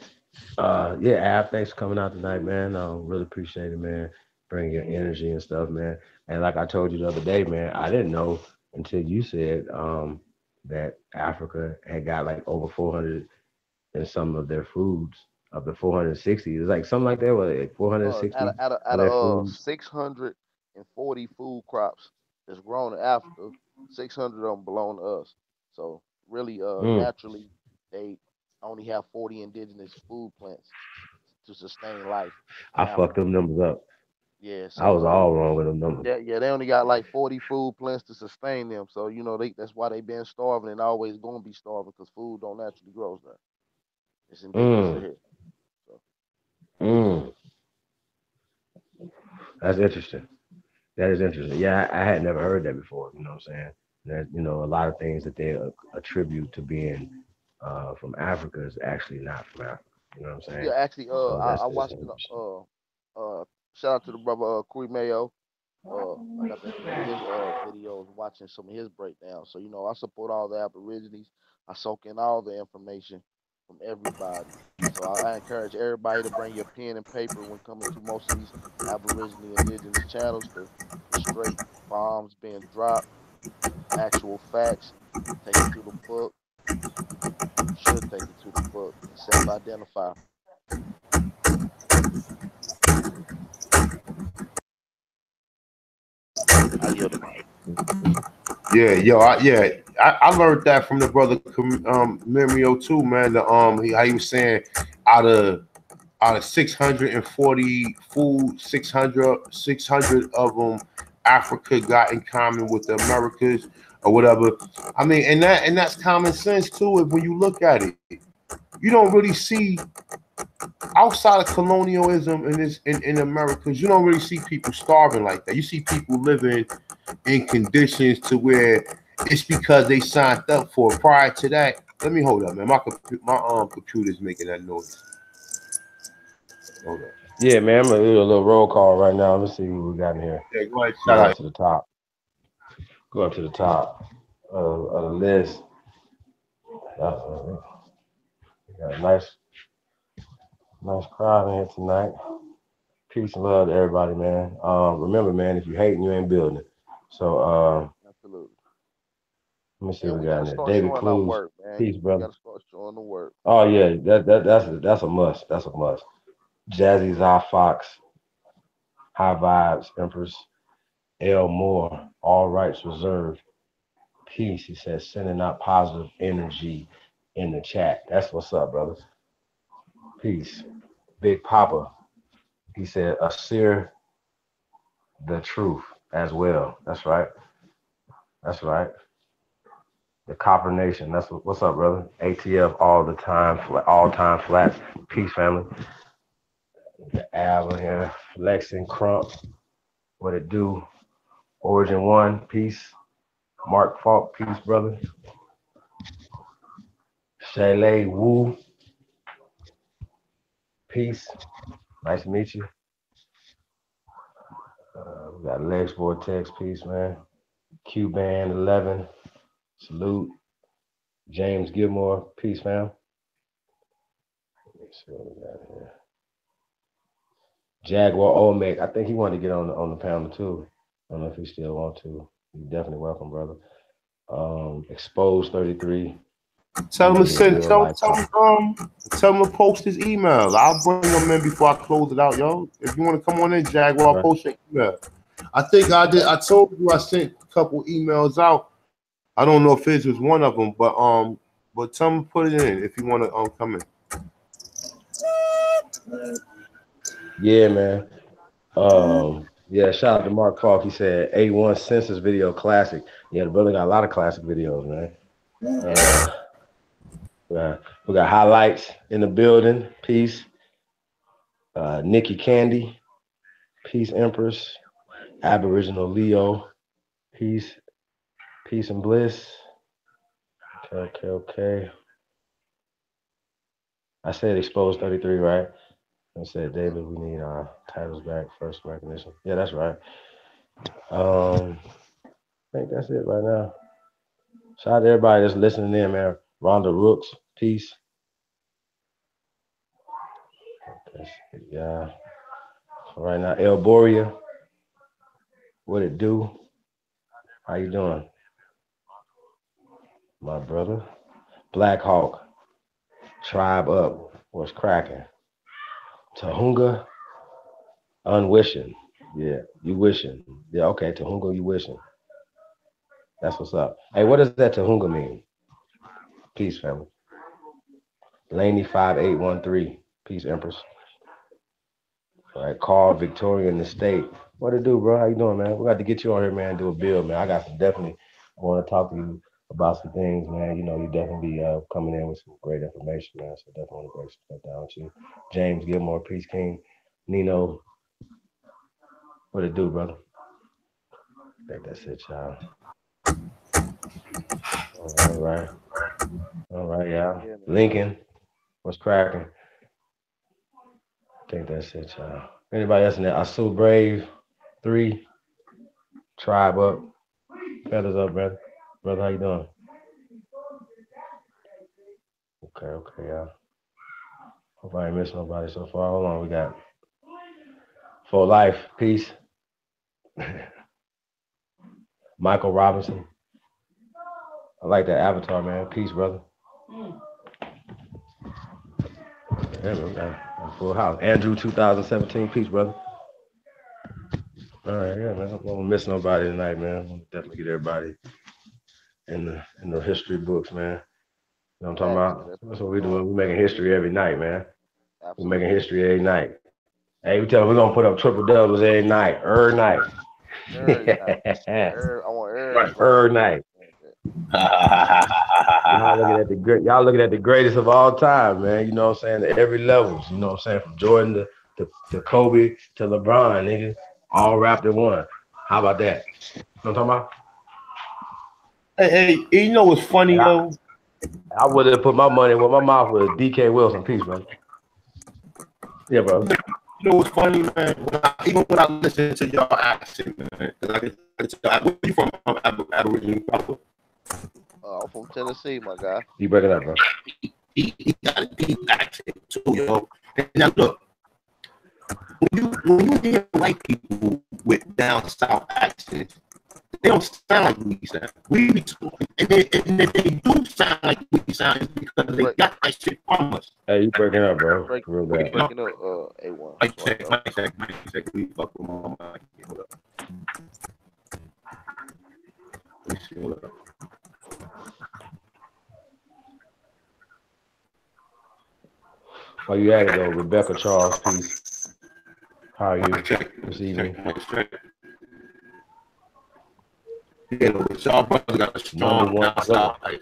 Yeah, Ab, thanks for coming out tonight, man. Really appreciate it, man. Bring your energy and stuff, man. And like I told you the other day, man, I didn't know until you said that Africa had got like over 400 in some of their foods of the 460. It was like something like that, like Out 460 of out of, of out their of 640 food crops that's grown in Africa, 600 of them belong to us. So really, Mm, naturally, they only have 40 indigenous food plants to sustain life in I fucked Africa. them numbers up. Yeah, I was so all wrong with them numbers. yeah, they only got like 40 food plants to sustain them. So that's why they been starving and always gonna be starving because food don't naturally grow there. It's indigenous to Mm, here. So mm. That's interesting. That is interesting. Yeah, I had never heard that before. You know what I'm saying? That a lot of things that they attribute to being from Africa is actually not from Africa. You know what I'm yeah, saying? actually, So I that's watched interesting. shout out to the brother Kui Mayo. I got to one of his videos watching some of his breakdowns. So I support all the Aborigines. I soak in all the information from everybody. So I encourage everybody to bring your pen and paper when coming to most of these Aborigine indigenous channels because it's straight bombs being dropped, actual facts. Take it to the book. You should take it to the book and self-identify. I yield the mic. Yeah, I learned that from the brother Memrio too, man. How he was saying out of 640 food, 600 of them Africa got in common with the Americas or whatever. I mean, and that's common sense too. If when you look at it, you don't really see outside of colonialism in Americas, you don't really see people starving like that. You see people living in conditions to where it's because they signed up for it. Prior to that, let me hold up, man. My computer's making that noise. Hold up. Yeah, man. I'm gonna do a little roll call right now. Let's see what we got in here. Yeah, go ahead. Go Shout up out. to the top. Go up to the top of the list. We got a nice crowd in here tonight. Peace and love to everybody, man. Remember, man, if you hating, you ain't building. So Absolutely. let me see And what we we got got to in there. start David showing our Clues. work, man. Peace, We brother. got to start showing the work. Oh yeah, that's a must. That's a must. Jazzy Zy Fox, High Vibes, Empress, L Moore, all rights reserved. Peace. He says sending out positive energy in the chat. That's what's up, brothers. Peace. Big Papa, he said, assert the truth as well. That's right. That's right. The Copper Nation. That's what's up, brother. ATF all the time, all time flats. Peace, family. The Al here, Lex and Crump. What it do? Origin One, peace. Mark Falk, peace, brother. Shaylee Wu, peace. Nice to meet you. We got Lex Vortex, peace, man. Q Band 11, salute. James Gilmore, peace, fam. Let me see what we got here. Jaguar Olmec, I think he wanted to get on the panel too. I don't know if he still want to. You're definitely welcome, brother. Exposed 33. Tell him to tell him to post his email. I'll bring him in before I close it out, yo. If you want to come on in, Jaguar, right. Post your email. I think I did. I told you I sent a couple emails out. I don't know if his was one of them, but tell him to put it in if you want to come in. Yeah, man. Yeah, shout out to Mark Falk. He said A1 Census Video Classic. Yeah, the brother got a lot of classic videos, man. We got highlights in the building. Peace. Nikki Candy. Peace, Empress. Aboriginal Leo. Peace. Peace and bliss. Okay. I said exposed 33, right? I said, David, we need our titles back, first recognition. Yeah, that's right. I think that's it right now. Shout out to everybody that's listening in, man. Rhonda Rooks, peace. Yeah. Right now, El Boria, what it do? How you doing? My brother. Black Hawk, Tribe Up, what's cracking? Tahunga, Unwishing. Yeah, you wishing. Yeah, okay, Tahunga, you wishing. That's what's up. Hey, what does that Tahunga mean? Peace, family. Laney 5813. Peace, Empress. All right, Carl, Victoria in the state. What it do, bro? How you doing, man? We got to get you on here, man, do a build, man. I got some definitely I want to talk to you about some things, man. You know, you definitely be coming in with some great information, man. So definitely want to break some stuff down with you. James Gilmore, Peace King. Nino, what it do, brother? I think that's it, y'all. All right, y'all. Yeah, Lincoln, what's cracking? I think that's it, y'all. Anybody else in there? Asu Brave, 3, Tribe Up, Feathers Up, brother. Brother, how you doing? Okay, y'all. Hope I ain't missing nobody so far. Hold on, we got For Life, peace. Michael Robinson. I like that avatar, man. Peace, brother. Yeah, we got a full house. Andrew 2017, peace, brother. All right, yeah, man. I won't miss nobody tonight, man. We'll definitely get everybody in the history books, man. You know what I'm talking about? That's what we're doing. We're making history every night, man. We're making history every night. Hey, we tell them we're gonna put up triple doubles every night. Every night. I want every night. Y'all looking at the greatest of all time, man. You know what I'm saying? At every level. You know what I'm saying? From Jordan to Kobe to LeBron, nigga. All wrapped in one. How about that? You know what I'm talking about? Hey, you know what's funny, though? I would have put my money where my mouth was. DK Wilson. Peace, bro. Yeah, bro. You know what's funny, man? Even when I listen to y'all accent, man. Where you from? I'm Aboriginal. I'm from Tennessee, my guy. You breaking up, bro? He got a deep accent too, yo. And now look, when you hear white people with down south accents, they don't sound like we sound. We be talking, and if they do sound like we sound, it's because they got that shit from us. Hey, you breaking up, bro? Real bad. Breaking up, A1. Mic check. We fuck with my mic. Hold up. Let me see. Hold up. Oh, you at it though, Rebecca Charles, peace. How are you this evening? Yeah, but y'all brothers got a strong outside.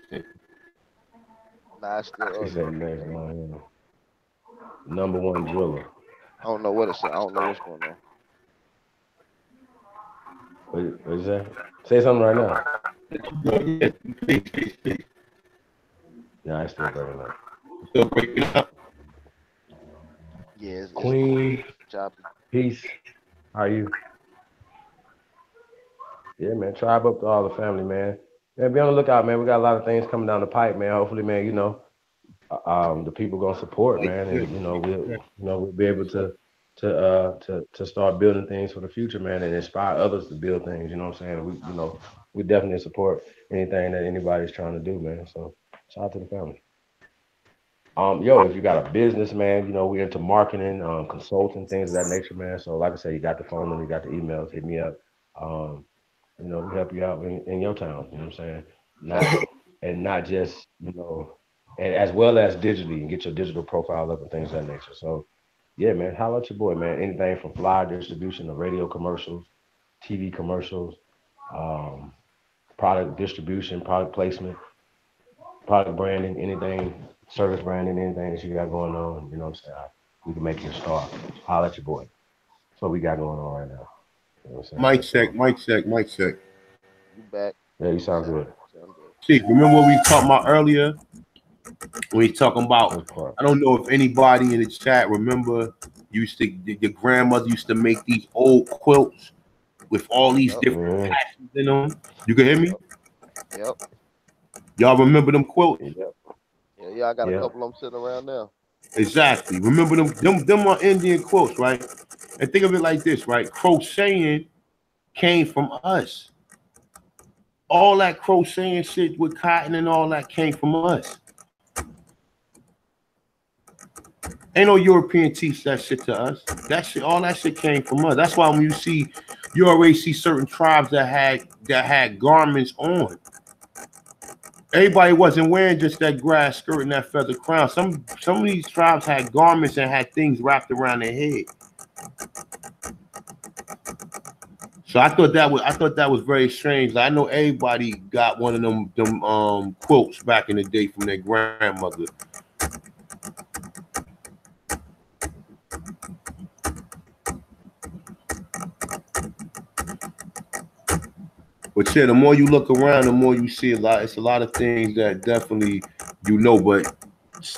Nah, it's still He up. said next one. Number one driller. I don't know what it said. I don't know what's going on. What you say? Say something right now. Yeah, I still breaking up. Still breaking up. Yeah, it's Queen, choppy. peace. How are you? Yeah, man. Tribe up to all the family, man. Man, be on the lookout, man. We got a lot of things coming down the pipe, man. Hopefully, man, you know, the people gonna support, man, and we'll be able to start building things for the future, man, and inspire others to build things. You know what I'm saying? We definitely support anything that anybody's trying to do, man. So shout out to the family. If you got a business, man, you know, we're into marketing, consulting, things of that nature, man. So like I said, you got the phone number, you got the emails, hit me up. We help you out in your town, you know what I'm saying? Not just, and as well as digitally, and get your digital profile up and things of that nature. So yeah, man, holla at your boy, man. Anything from flyer distribution to radio commercials, TV commercials, product distribution, product placement, product branding, anything, service branding, anything that you got going on, you know what I'm saying? We can make you a star. Holla at your boy. That's what we got going on right now. You know what I'm saying? Mic check. You back? Yeah, you sound good. See, remember what we talked about earlier? We talking about, I don't know if anybody in the chat remember, your grandmother used to make these old quilts with all these different patterns in them. You can hear me? Yep. Y'all remember them quilts? Yep. Yeah, I got a couple of them sitting around now. Exactly. Remember them are Indian quilts, right? And think of it like this, right? Crocheting came from us. All that crocheting shit with cotton and all that came from us. Ain't no European teach that shit to us. All that shit came from us. That's why when you already see certain tribes that had garments on. Everybody wasn't wearing just that grass skirt and that feather crown. Some of these tribes had garments and had things wrapped around their head. So I thought that was very strange. I know everybody got one of them quilts back in the day from their grandmother. But yeah, the more you look around, the more you see a lot. It's a lot of things that definitely but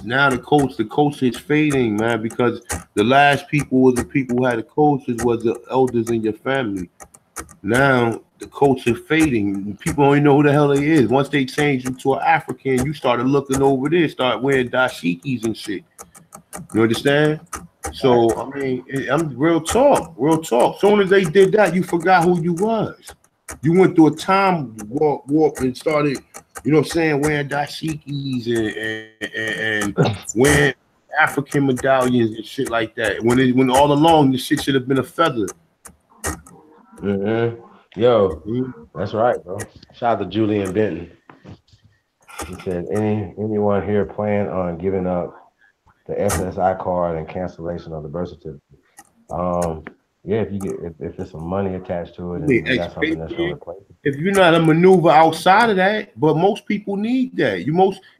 now the culture is fading, man, because the last people were the people who had the cultures was the elders in your family. Now the culture fading. People don't even know who the hell they is. Once they change you to an African, you started looking over there, start wearing dashikis and shit. You understand? So I mean, I'm real talk. Soon as they did that, you forgot who you was. You went through a time walk and started, you know what I'm saying, wearing dashikis and wearing African medallions and shit like that. When all along this shit should have been a feather. That's right, bro. Shout out to Julian Benton. He said, anyone here plan on giving up the SSI card and cancellation of the birth certificate? Yeah, if there's some money attached to it and you got something that's going to replace it. If you're not a maneuver outside of that, but most people need that.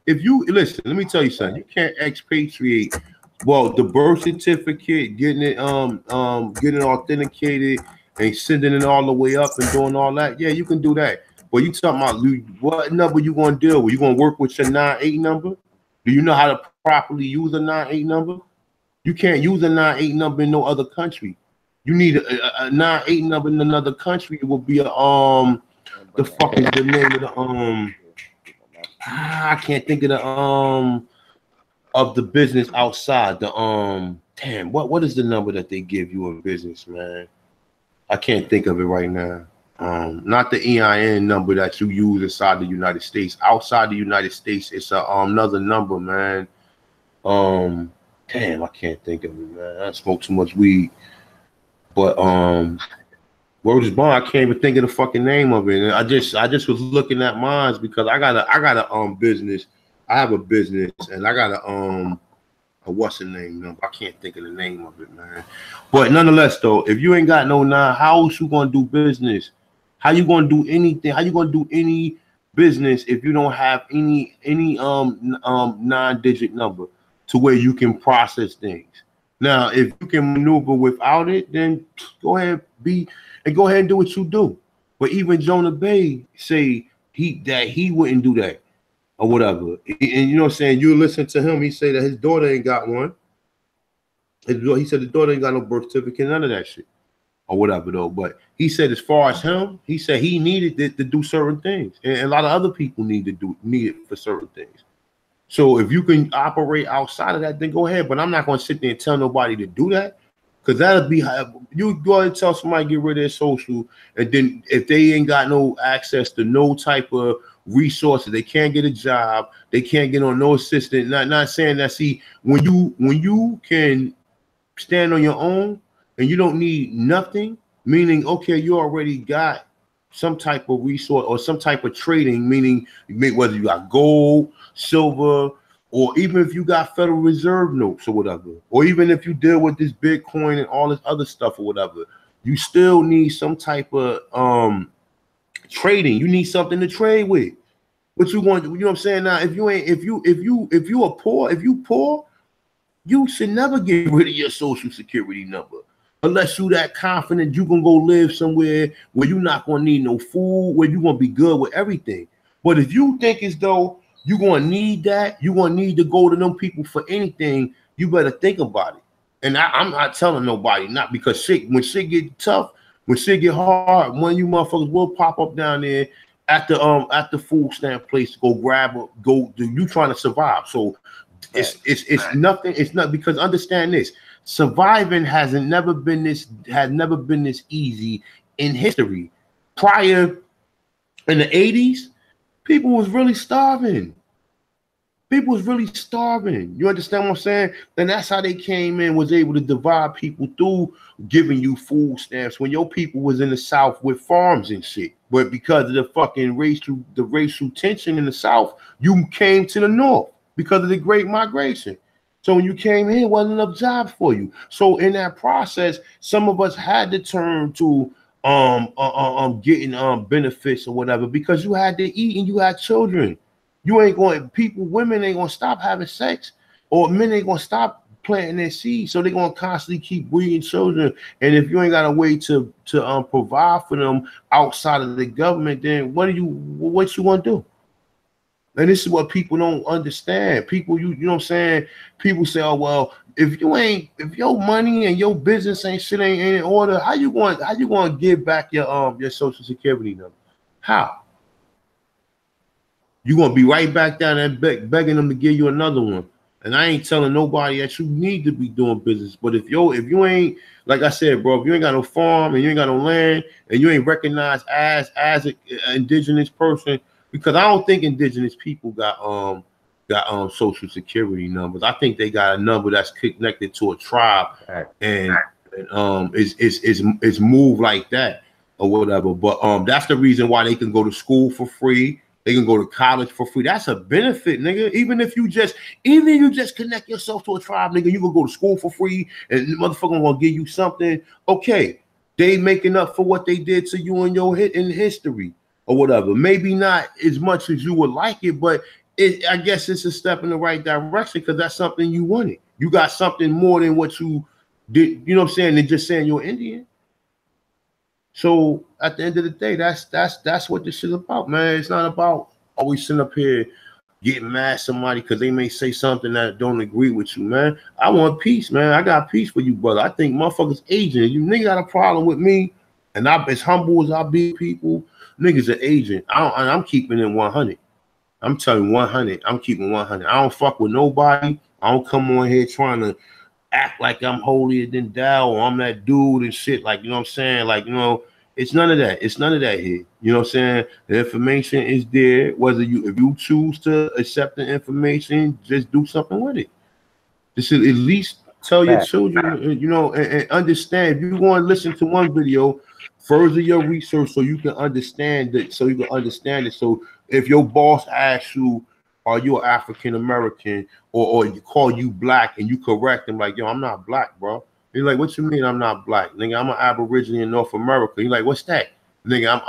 If you listen, let me tell you something. You can't expatriate. Well, the birth certificate, getting it authenticated and sending it all the way up and doing all that. Yeah, you can do that. But you talking about what number you gonna deal with? You gonna work with your 9-8 number? Do you know how to properly use a 9-8 number? You can't use a 9-8 number in no other country. You need a 9-8 number in another country. It will be the fuck is the name of the I can't think of the business outside. Damn, what is the number that they give you in business, man? I can't think of it right now. Not the EIN number that you use inside the United States. Outside the United States, it's another number, man. Damn, I can't think of it, man. I smoke too much weed. But word is born, I can't even think of the fucking name of it. And I just was looking at mine because I got a business. I have a business and I got what's the name number? I can't think of the name of it, man. But nonetheless, though, if you ain't got no nine, how else you gonna do business? How you gonna do anything? How you gonna do any business if you don't have any 9-digit number to where you can process things? Now, if you can maneuver without it, then go ahead and do what you do. But even Jonah Bey say he wouldn't do that or whatever. And you know what I'm saying? You listen to him, he say that his daughter ain't got one. He said the daughter ain't got no birth certificate, none of that shit. Or whatever though. But he said as far as him, he said he needed it to do certain things. And a lot of other people need it for certain things. So if you can operate outside of that, then go ahead. But I'm not gonna sit there and tell nobody to do that. Because that'll be how you go and tell somebody get rid of their social, and then if they ain't got no access to no type of resources, they can't get a job, they can't get on no assistance. Not saying that. See, when you can stand on your own and you don't need nothing, meaning okay, you already got some type of resource or some type of trading, meaning whether you got gold, silver, or even if you got Federal Reserve notes or whatever, or even if you deal with this Bitcoin and all this other stuff or whatever, you still need some type of trading. You need something to trade with. What you want, you know what I'm saying? Now, if you are poor, you should never get rid of your social security number. Unless you that confident you can go live somewhere where you're not gonna need no food, where you're gonna be good with everything. But if you think as though you're gonna need that, you're gonna need to go to them people for anything, you better think about it. And I'm not telling nobody, not because when shit get tough, when shit get hard, one of you motherfuckers will pop up down there at the food stamp place to go you trying to survive. So it's nothing, it's not, because understand this, surviving has never been this easy in history. Prior in the 80s, people was really starving. People was really starving. You understand what I'm saying? And that's how they came in, was able to divide people through giving you food stamps when your people was in the South with farms and shit. But because of the fucking racial tension in the South, you came to the North because of the Great Migration. So when you came here, wasn't enough jobs for you. So in that process, some of us had to turn to getting benefits or whatever, because you had to eat and you had children. You ain't going, women ain't gonna stop having sex, or men ain't gonna stop planting their seeds. So they're gonna constantly keep breeding children. And if you ain't got a way to provide for them outside of the government, then what you gonna do? And this is what people don't understand. People, you know what I'm saying? People say, oh well, if your money and your business ain't in order, how you going to give back your social security number? How? You're gonna be right back down there begging them to give you another one. And I ain't telling nobody that you need to be doing business. But if you ain't, like I said, bro, if you ain't got no farm and you ain't got no land and you ain't recognized as an indigenous person, because I don't think indigenous people got social security numbers. I think they got a number that's connected to a tribe, and it's moved like that or whatever. But that's the reason why they can go to school for free. They can go to college for free. That's a benefit, nigga. Even if you just connect yourself to a tribe, nigga, you can go to school for free and the motherfucker gonna give you something. Okay, they making up for what they did to you in history or whatever. Maybe not as much as you would like it, but I guess it's a step in the right direction, because that's something you wanted. You got something more than what you did, you know what I'm saying, than just saying you're Indian. So at the end of the day, that's what this shit is about, man. It's not about always sitting up here getting mad at somebody because they may say something that don't agree with you, man. I want peace, man. I got peace for you, brother. I think motherfuckers aging. You nigga got a problem with me, and I'm as humble as I be, people. Niggas are aging. I'm keeping it 100. I'm telling you 100. I'm keeping 100. I don't fuck with nobody. I don't come on here trying to act like I'm holier than thou or I'm that dude and shit. Like, you know what I'm saying? Like, you know, it's none of that. It's none of that here. You know what I'm saying? The information is there. If you choose to accept the information, just do something with it. Just at least tell your children, you know, and understand. If you want to listen to one video, further your research so you can understand it. So if your boss asks you, are you an African American, or you call you black and you correct him like, yo, I'm not black, bro. He's like, what you mean I'm not black? Nigga, I'm an Aborigine in North America. He's like, what's that? Nigga,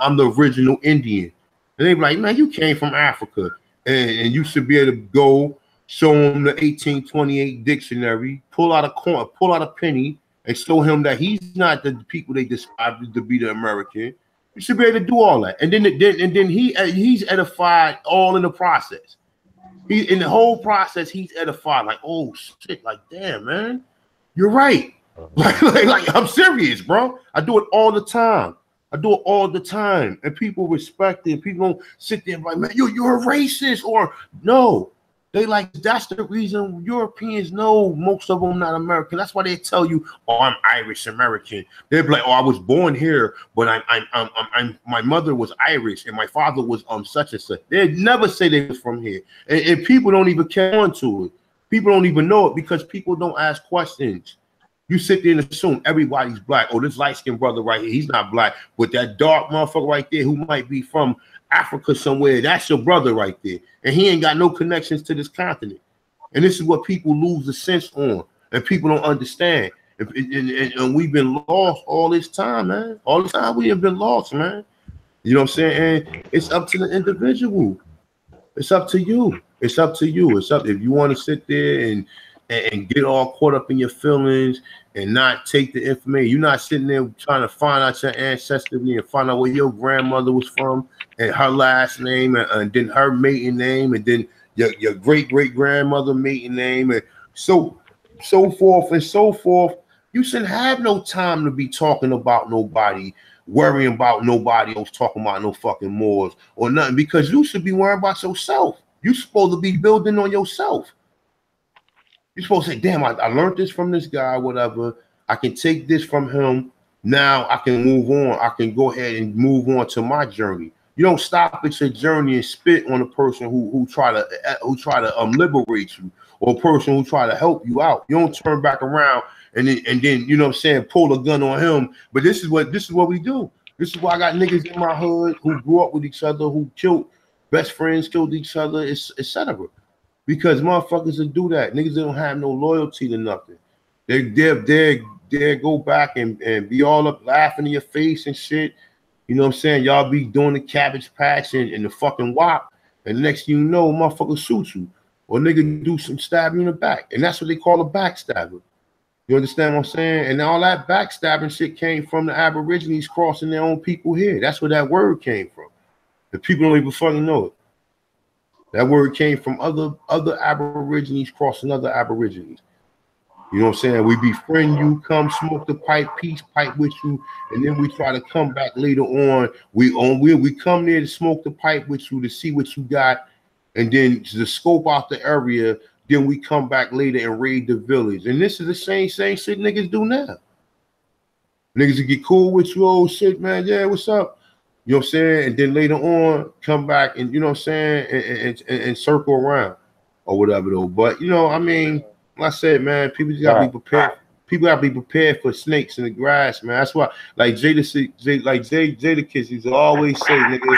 I'm the original Indian. And they be like, man, you came from Africa. And you should be able to go show him the 1828 dictionary, pull out a coin, pull out a penny, and show him that he's not the people they described to be the American. You should be able to do all that. And then he's edified all in the process. In the whole process, he's edified. Like, oh shit, like damn, man. You're right. Like I'm serious, bro. I do it all the time. And people respect it. People don't sit there and like, man, you're a racist, or no. They like, that's the reason Europeans know most of them not American. That's why they tell you, oh, I'm Irish American. They're like, oh, I was born here, but I'm my mother was Irish and my father was such and such. They never say they was from here, and people don't even catch on to it. People don't even know it because people don't ask questions. You sit there and assume everybody's black. Oh, this light-skinned brother right here, he's not black. But that dark motherfucker right there who might be from Africa somewhere, that's your brother right there. And he ain't got no connections to this continent. And this is what people lose the sense on. And people don't understand. And we've been lost all this time, man. All this time we have been lost, man. You know what I'm saying? And it's up to the individual. It's up to you. It's up to you. It's up if you want to sit there and get all caught up in your feelings and not take the information. You're not sitting there trying to find out your ancestry and find out where your grandmother was from and her last name and then her maiden name and then your great-great-grandmother maiden name and so forth and so forth. You shouldn't have no time to be talking about nobody, worrying about nobody else talking about no fucking Moors or nothing, because you should be worrying about yourself. You're supposed to be building on yourself. You're supposed to say, damn, I learned this from this guy, whatever. I can take this from him. Now I can move on. I can go ahead and move on to my journey. You don't stop at your journey and spit on a person who try to liberate you, or a person who try to help you out. You don't turn back around and then you know what I'm saying, pull a gun on him. But this is what we do. This is why I got niggas in my hood who grew up with each other, who killed best friends, killed each other, etc. Because motherfuckers will do that. Niggas don't have no loyalty to nothing. They go back and be all up laughing in your face and shit. You know what I'm saying? Y'all be doing the Cabbage Patch and the fucking WAP, and the next thing you know, motherfucker shoot you. Or nigga do some stab you in the back. And that's what they call a backstabber. You understand what I'm saying? And all that backstabbing shit came from the Aborigines crossing their own people here. That's where that word came from. The people don't even fucking know it. That word came from other Aborigines crossing other Aborigines. You know what I'm saying? We befriend you, come smoke the pipe, peace pipe with you, and then we try to come back later on. We come there to smoke the pipe with you to see what you got, and then to scope out the area. Then we come back later and raid the village. And this is the same shit niggas do now. Niggas will get cool with you, oh shit, man. Yeah, what's up? You know what I'm saying? And then later on, come back and, you know what I'm saying, and circle around or whatever though. But, you know, I mean, like I said, man, people just gotta be prepared. People gotta be prepared for snakes in the grass, man. That's why, like Jadakiss used to always say, nigga,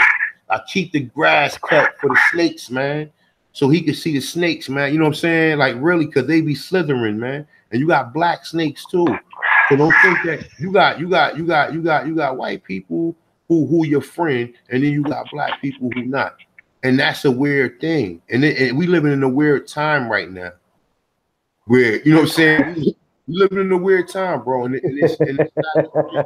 I keep the grass cut for the snakes, man. So he could see the snakes, man. You know what I'm saying? Like really, cause they be slithering, man. And you got black snakes too. So don't think that you got white people who your friend, and then you got black people who not. And that's a weird thing. And we living in a weird time right now. Where, you know what I'm saying? We living in a weird time, bro. And it's not,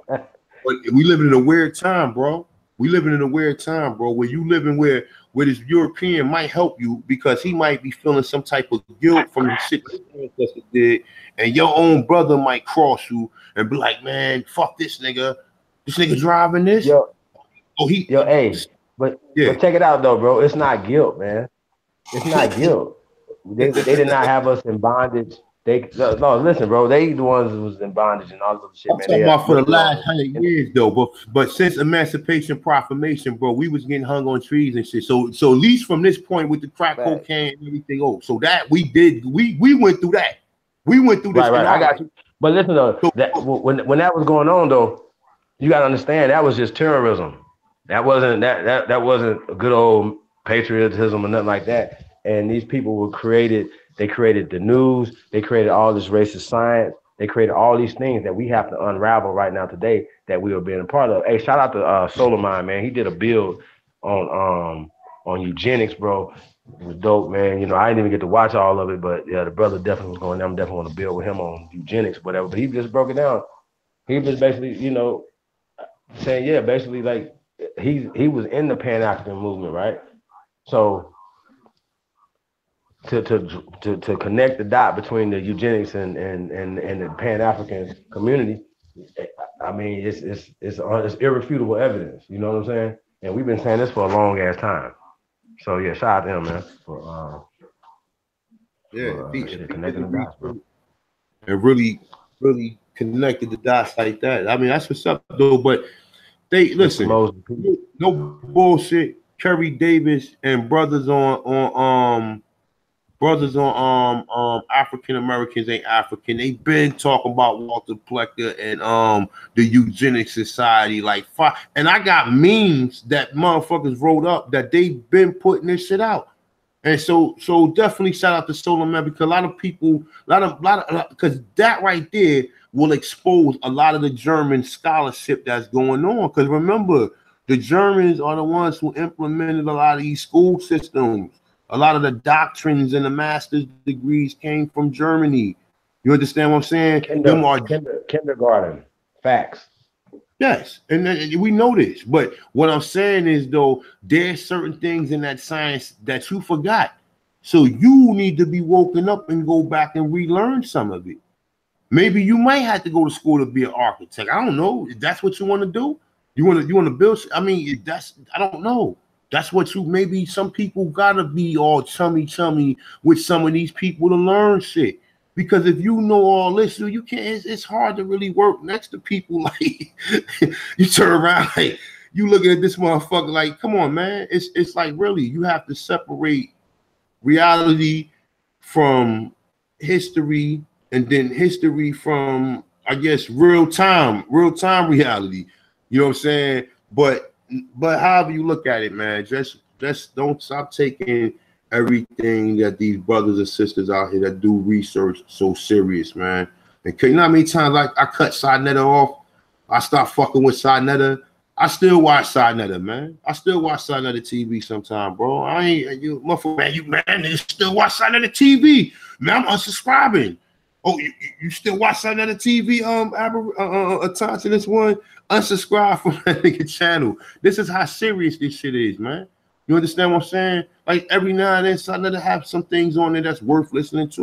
but we living in a weird time, bro. We living in a weird time, bro, where you living where this European might help you because he might be feeling some type of guilt from the shit his ancestors did, and your own brother might cross you and be like, man, fuck this nigga. This nigga driving this. But check it out though, bro. It's not guilt, man. It's not guilt. They did not have us in bondage. No, listen, bro. They the ones who was in bondage and all this other shit, I'm talking about for the last 100 years, though. But since Emancipation Proclamation, bro, we was getting hung on trees and shit. So at least from this point with the crack cocaine and everything, so that we went through that. We went through this. Right. I got you. But listen though, when that was going on though, you gotta understand that was just terrorism. That wasn't a good old patriotism or nothing like that. And these people were created. They created the news. They created all this racist science. They created all these things that we have to unravel right now today that we are being a part of. Hey, shout out to Solar Mind, man. He did a build on eugenics, bro. It was dope, man. You know, I didn't even get to watch all of it, but yeah, the brother definitely was going. I'm definitely want to build with him on eugenics, whatever. But he just broke it down. He was basically, you know, saying, yeah, basically like he was in the Pan-African movement, right? So to connect the dot between the eugenics and the Pan-African community, I mean, it's irrefutable evidence. You know what I'm saying? And we've been saying this for a long ass time. So yeah, shout out to him, man, for connecting the dots, bro. And really connected the dots like that. I mean, that's what's up, though. But they listen, no bullshit. Kerry Davis and brothers on African Americans ain't African. They've been talking about Walter Plecker and the Eugenics Society like fire. And I got memes that motherfuckers wrote up that they've been putting this shit out. And so definitely shout out to Solar Man, because a lot of people, because that right there will expose a lot of the German scholarship that's going on. Because remember, the Germans are the ones who implemented a lot of these school systems. A lot of the doctrines and the master's degrees came from Germany. You understand what I'm saying? Kindergarten. Facts. Yes, and we know this. But what I'm saying is, though, there's certain things in that science that you forgot. So you need to be woken up and go back and relearn some of it. Maybe you might have to go to school to be an architect. I don't know. If that's what you want to do. You want to build. I mean, I don't know. That's what maybe some people gotta be all chummy with some of these people to learn shit. Because if you know all this, you can't. It's hard to really work next to people. Like you turn around, like you looking at this motherfucker. Like, come on, man. It's like really you have to separate reality from history, and then history from, I guess, real time reality. You know what I'm saying? But however you look at it, man, just don't stop taking everything that these brothers and sisters out here that do research so serious, man. And you know how many times I cut Sinetta off? I start fucking with Sinetta. I still watch Sinetta, man. I still watch Sinetta TV sometime, bro. I ain't you motherfucker, man. You still watch Sinetta TV, man. I'm unsubscribing. Oh, you still watch Sinetta TV? Attached to this one, unsubscribe from that nigga channel. This is how serious this shit is, man. You understand what I'm saying? Like every now and then, Sinetta have some things on there that's worth listening to.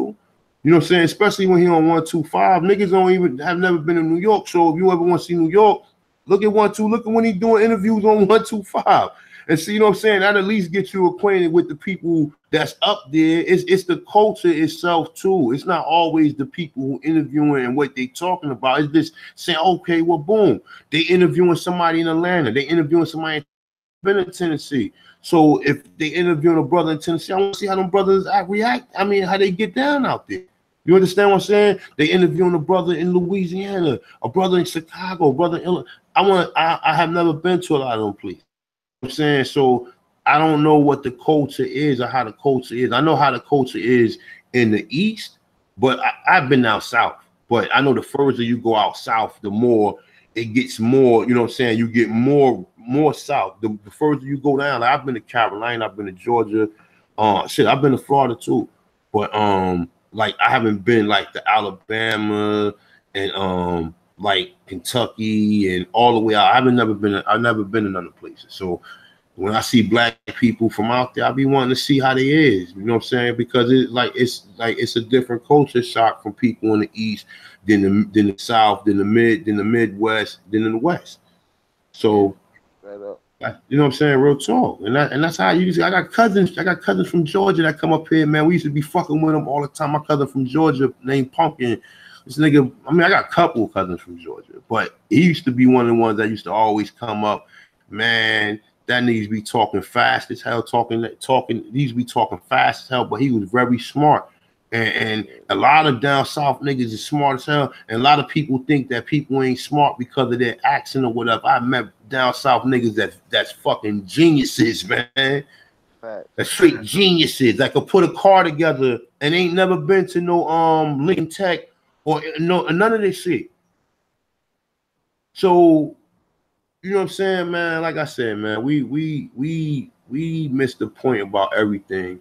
You know what I'm saying? Especially when he on 125. Niggas don't even have never been in New York. So if you ever want to see New York, look at 125. Look at when he's doing interviews on 125. And see, you know what I'm saying? That at least get you acquainted with the people that's up there. It's the culture itself too. It's not always the people who interviewing and what they talking about. It's just saying, okay, well, boom. They interviewing somebody in Atlanta. They interviewing somebody in Tennessee. So if they interviewing a brother in Tennessee, I want to see how them brothers react. I mean, how they get down out there. You understand what I'm saying? They interviewing a brother in Louisiana, a brother in Chicago, a brother in Illinois. I have never been to a lot of them places. You know what I'm saying? So I don't know what the culture is or how the culture is. I know how the culture is in the East, but I've been out South. But I know the further you go out South, the more it gets more, you know what I'm saying? You get more South. The further you go down, like I've been to Carolina, I've been to Georgia. I've been to Florida too. But like I haven't been like to Alabama and like Kentucky and all the way out. I've never been in other places. So when I see black people from out there, I be wanting to see how they is. You know what I'm saying? Because it's a different culture shock from people in the East than the South, than the Midwest, than in the West. So you know what I'm saying? Real talk. And that's how I got cousins from Georgia that come up here, man. We used to be fucking with them all the time. My cousin from Georgia named Pumpkin. This nigga, I mean, I got a couple of cousins from Georgia, but he used to be one of the ones that used to always come up. Man, that needs to be talking fast as hell, needs to be talking fast as hell, but he was very smart. And a lot of down south niggas is smart as hell. And a lot of people think that people ain't smart because of their accent or whatever. I met down south niggas that's fucking geniuses, man. That's straight geniuses that could put a car together and ain't never been to no Lincoln Tech or no none of this shit. So you know what I'm saying, man? Like I said, man, we missed the point about everything.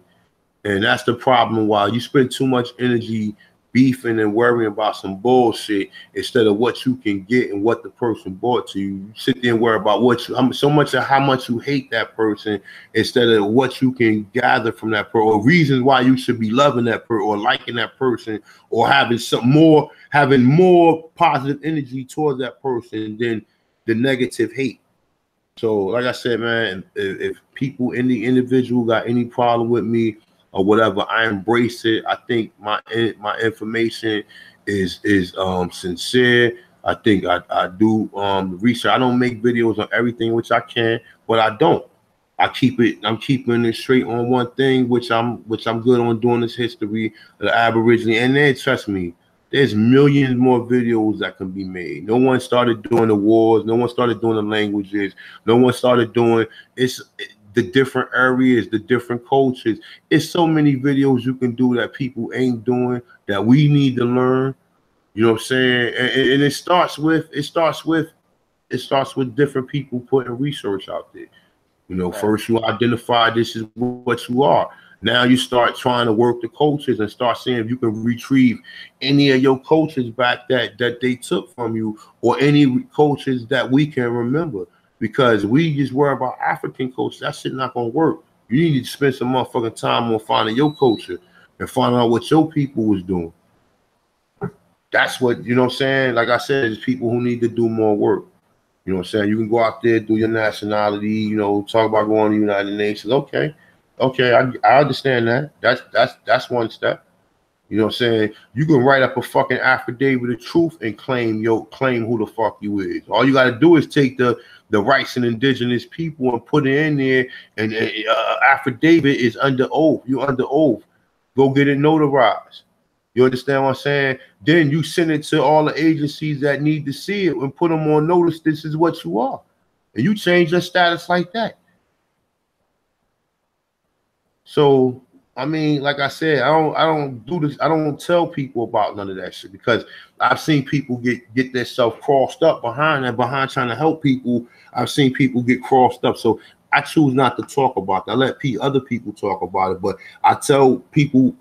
And that's the problem. While you spend too much energy beefing and worrying about some bullshit instead of what you can get and what the person brought to you, you sit there and worry about what you, so much of how much you hate that person instead of what you can gather from that person, or reasons why you should be loving that person or liking that person or having more positive energy towards that person than the negative hate. So, like I said, man, if people, any individual got any problem with me or whatever, I embrace it. I think my information is sincere. I think I do research. I don't make videos on everything, which I can, but I don't. I'm keeping it straight on one thing, which I'm good on doing this history of the Aborigine. And then trust me, there's millions more videos that can be made. No one started doing the wars. No one started doing the languages. No one started doing the different areas, the different cultures. It's so many videos you can do that people ain't doing that we need to learn. You know what I'm saying? And it starts with different people putting research out there. You know, first you identify this is what you are. Now you start trying to work the cultures and start seeing if you can retrieve any of your cultures back that they took from you, or any cultures that we can remember. Because we just worry about African culture, that shit not gonna work. You need to spend some motherfucking time on finding your culture and finding out what your people was doing. That's what, you know what I'm saying? Like I said, there's people who need to do more work. You know what I'm saying? You can go out there, do your nationality, you know, talk about going to the United Nations. Okay, I understand that. That's one step. You know what I'm saying? You can write up a fucking affidavit of truth and claim who the fuck you is. All you got to do is take the rights and indigenous people and put it in there. And affidavit is under oath. You're under oath. Go get it notarized. You understand what I'm saying? Then you send it to all the agencies that need to see it and put them on notice. This is what you are, and you change your status like that. So, I mean, like I said, I don't do this. I don't tell people about none of that shit because I've seen people get themselves crossed up behind trying to help people. I've seen people get crossed up. So I choose not to talk about that. I let other people talk about it. But I tell people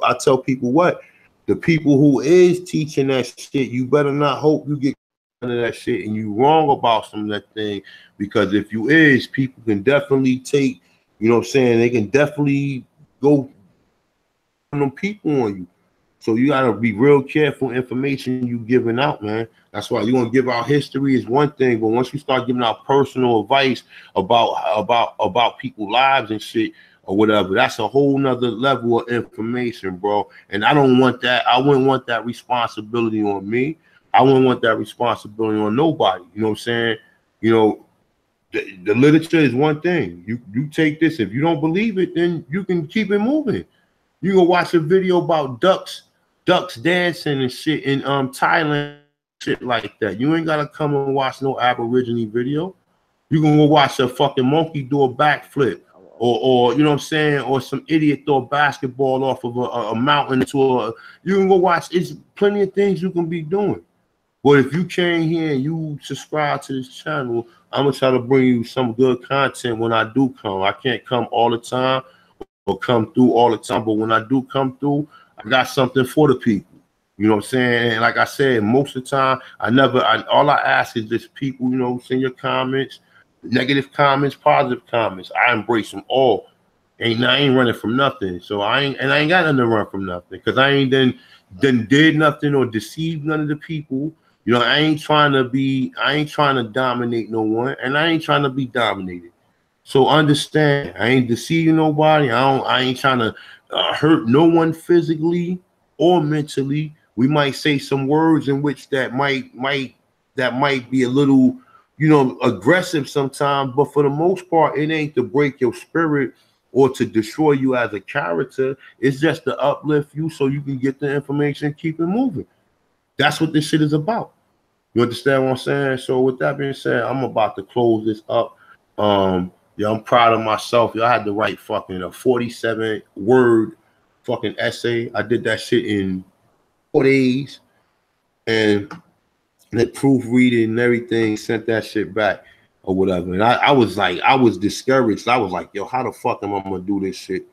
what, the people who is teaching that shit, you better not hope you get none of that shit and you wrong about some of that thing, because if you is, people can definitely take, you know what I'm saying, they can definitely go on them people on you. So you gotta be real careful information you giving out, man. That's why you want to give out history is one thing, but once you start giving out personal advice about people's lives and shit or whatever, that's a whole nother level of information, bro. And I don't want that. I wouldn't want that responsibility on me. I wouldn't want that responsibility on nobody. You know what I'm saying? You know, the literature is one thing. You take this. If you don't believe it, then you can keep it moving. You can watch a video about ducks dancing and shit in Thailand, shit like that. You ain't gotta come and watch no Aborigine video. You can go watch a fucking monkey do a backflip, or you know what I'm saying, or some idiot throw a basketball off of a mountain into a. You can go watch. It's plenty of things you can be doing. But if you came here and you subscribe to this channel, I'm gonna try to bring you some good content when I do come. I can't come all the time or come through all the time, but when I do come through, I got something for the people. You know what I'm saying? And like I said, most of the time, all I ask is just people, you know, send your comments, negative comments, positive comments. I embrace them all. I ain't running from nothing. So I ain't got nothing to run from nothing, because I ain't done did nothing or deceived none of the people. You know, I ain't trying to dominate no one, and I ain't trying to be dominated. So understand, I ain't deceiving nobody. I ain't trying to hurt no one physically or mentally. We might say some words in which that might be a little, you know, aggressive sometimes, but for the most part, it ain't to break your spirit or to destroy you as a character. It's just to uplift you so you can get the information and keep it moving. That's what this shit is about. You understand what I'm saying? So with that being said, I'm about to close this up. Yo, I'm proud of myself. Yo, I had to write fucking a 47-word fucking essay. I did that shit in 4 days, and the proofreading and everything, sent that shit back or whatever. And I was like, I was discouraged. I was like, yo, how the fuck am I gonna do this shit?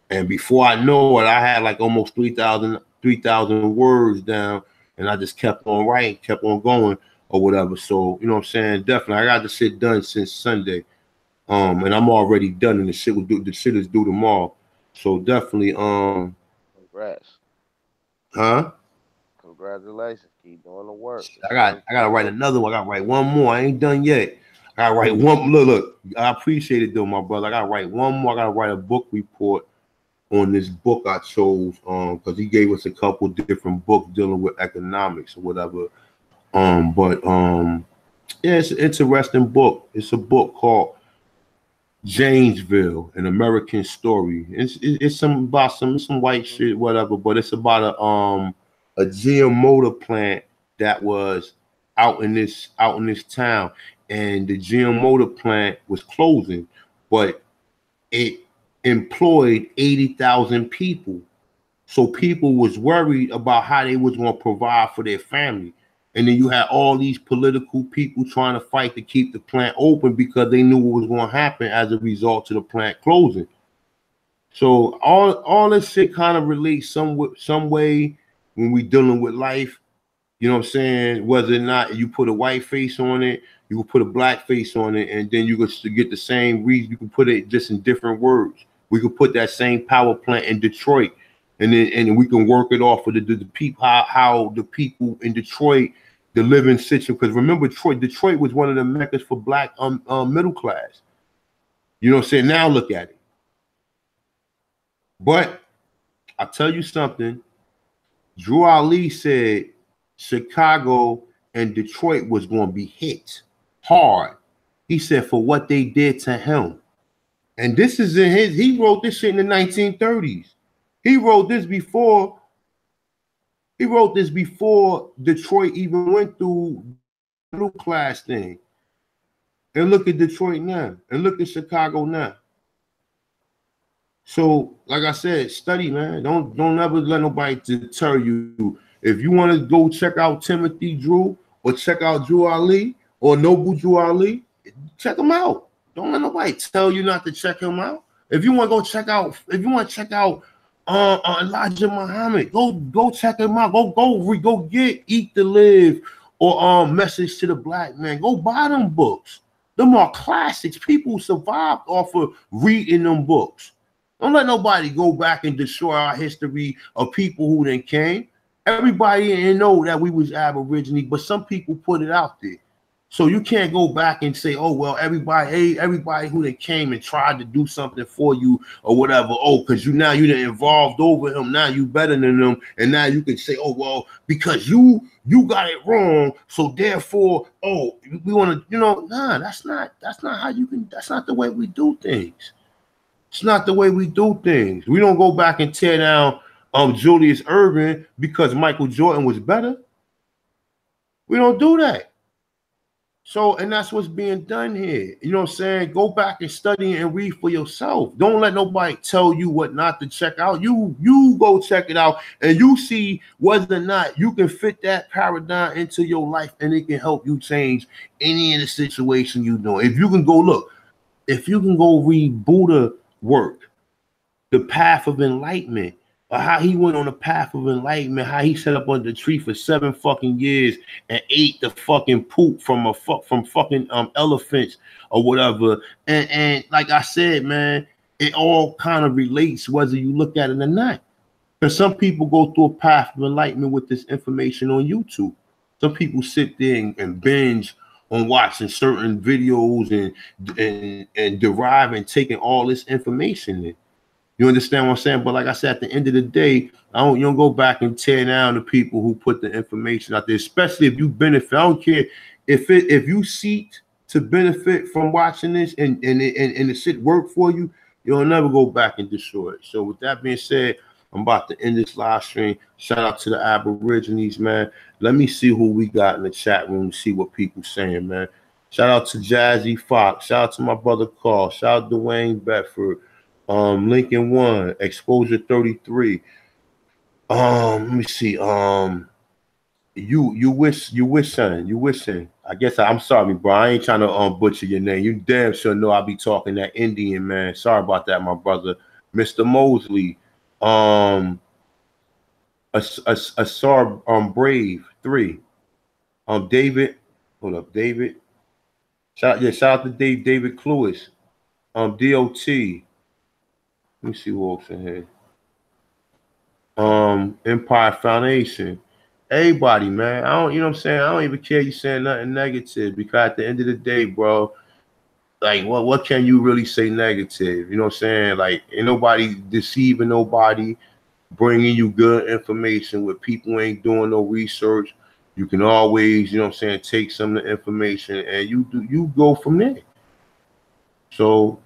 And before I know it, I had like almost 3,000 words down, and I just kept on writing, kept on going or whatever. So, you know what I'm saying? Definitely, I got the shit done since Sunday. And I'm already done, and the shit is due tomorrow. So definitely, Congrats. huh? Congratulations. Keep doing the work. I gotta write another one. I gotta write one more. I ain't done yet. I gotta write one. Look, I appreciate it though, my brother. I gotta write one more. I gotta write a book report on this book I chose, because he gave us a couple different books dealing with economics or whatever. Yeah, it's an interesting book. It's a book called Janesville, An American Story. It's some white shit, whatever, but it's about a GM motor plant that was out in this town, and the GM motor plant was closing, but it employed 80,000 people. So people was worried about how they was going to provide for their family. And then you had all these political people trying to fight to keep the plant open because they knew what was going to happen as a result of the plant closing. So all this shit kind of relates some way when we dealing with life. You know what I'm saying? Whether or not you put a white face on it, you can put a black face on it, and then you could get the same reason. You can put it just in different words. We could put that same power plant in Detroit, and then we can work it off of the people, how the people in Detroit, the living situation. Because remember, Detroit was one of the meccas for black middle class. You know what I'm saying? Now look at it. But I'll tell you something. Drew Ali said Chicago and Detroit was going to be hit hard. He said for what they did to him. And this is he wrote this shit in the 1930s. He wrote this before Detroit even went through the middle class thing. And look at Detroit now. And look at Chicago now. So, like I said, study, man. Don't ever let nobody deter you. If you want to go check out Timothy Drew or check out Drew Ali or Noble Drew Ali, check him out. Don't let nobody tell you not to check him out. If you want to check out Elijah Muhammad, go check him out. Go get Eat to Live or Message to the Black Man. Go buy them books. Them are classics. People survived off of reading them books. Don't let nobody go back and destroy our history of people who then came. Everybody didn't know that we was Aborigine, but some people put it out there. So you can't go back and say, oh, well, everybody who then came and tried to do something for you or whatever. Oh, because you done involved over him. Now you better than them. And now you can say, oh, well, because you got it wrong. So therefore, oh, we want to, nah, that's not how you can, that's not the way we do things. It's not the way we do things. We don't go back and tear down Julius Erving because Michael Jordan was better. We don't do that. So, and that's what's being done here. You know what I'm saying? Go back and study and read for yourself. Don't let nobody tell you what not to check out. You go check it out and you see whether or not you can fit that paradigm into your life and it can help you change any of the situation you know. If you can go read Buddha work, The Path of Enlightenment, or how he went on the path of enlightenment, how he sat up under the tree for 7 fucking years and ate the fucking poop from fucking elephants or whatever. And like I said, man, it all kind of relates whether you look at it or not. Because some people go through a path of enlightenment with this information on YouTube. Some people sit there and binge on watching certain videos and derive and taking all this information in. You understand what I'm saying? But like I said, at the end of the day, you don't go back and tear down the people who put the information out there, especially if you benefit. I don't care if you seek to benefit from watching this and the shit work for you, you'll never go back and destroy it. So with that being said, I'm about to end this live stream. Shout out to the Aborigines, man. Let me see who we got in the chat room, see what people saying, man. Shout out to Jazzy Fox. Shout out to my brother Carl. Shout out to Dwayne Bedford. Lincoln One, Exposure 33. Let me see. You wishing. I guess I'm sorry, bro. I ain't trying to butcher your name. You damn sure know I'll be talking that Indian, man. Sorry about that, my brother. Mr. Mosley. Asar Brave 3. David. Hold up, David. Shout out to David Cluis. DOT. Let me see who else in here. Empire Foundation. Everybody, man. I don't, you know what I'm saying? I don't even care you saying nothing negative, because at the end of the day, bro, like what can you really say negative? You know what I'm saying? Like, ain't nobody deceiving nobody, bringing you good information where people ain't doing no research. You can always, you know what I'm saying, take some of the information and you go from there. So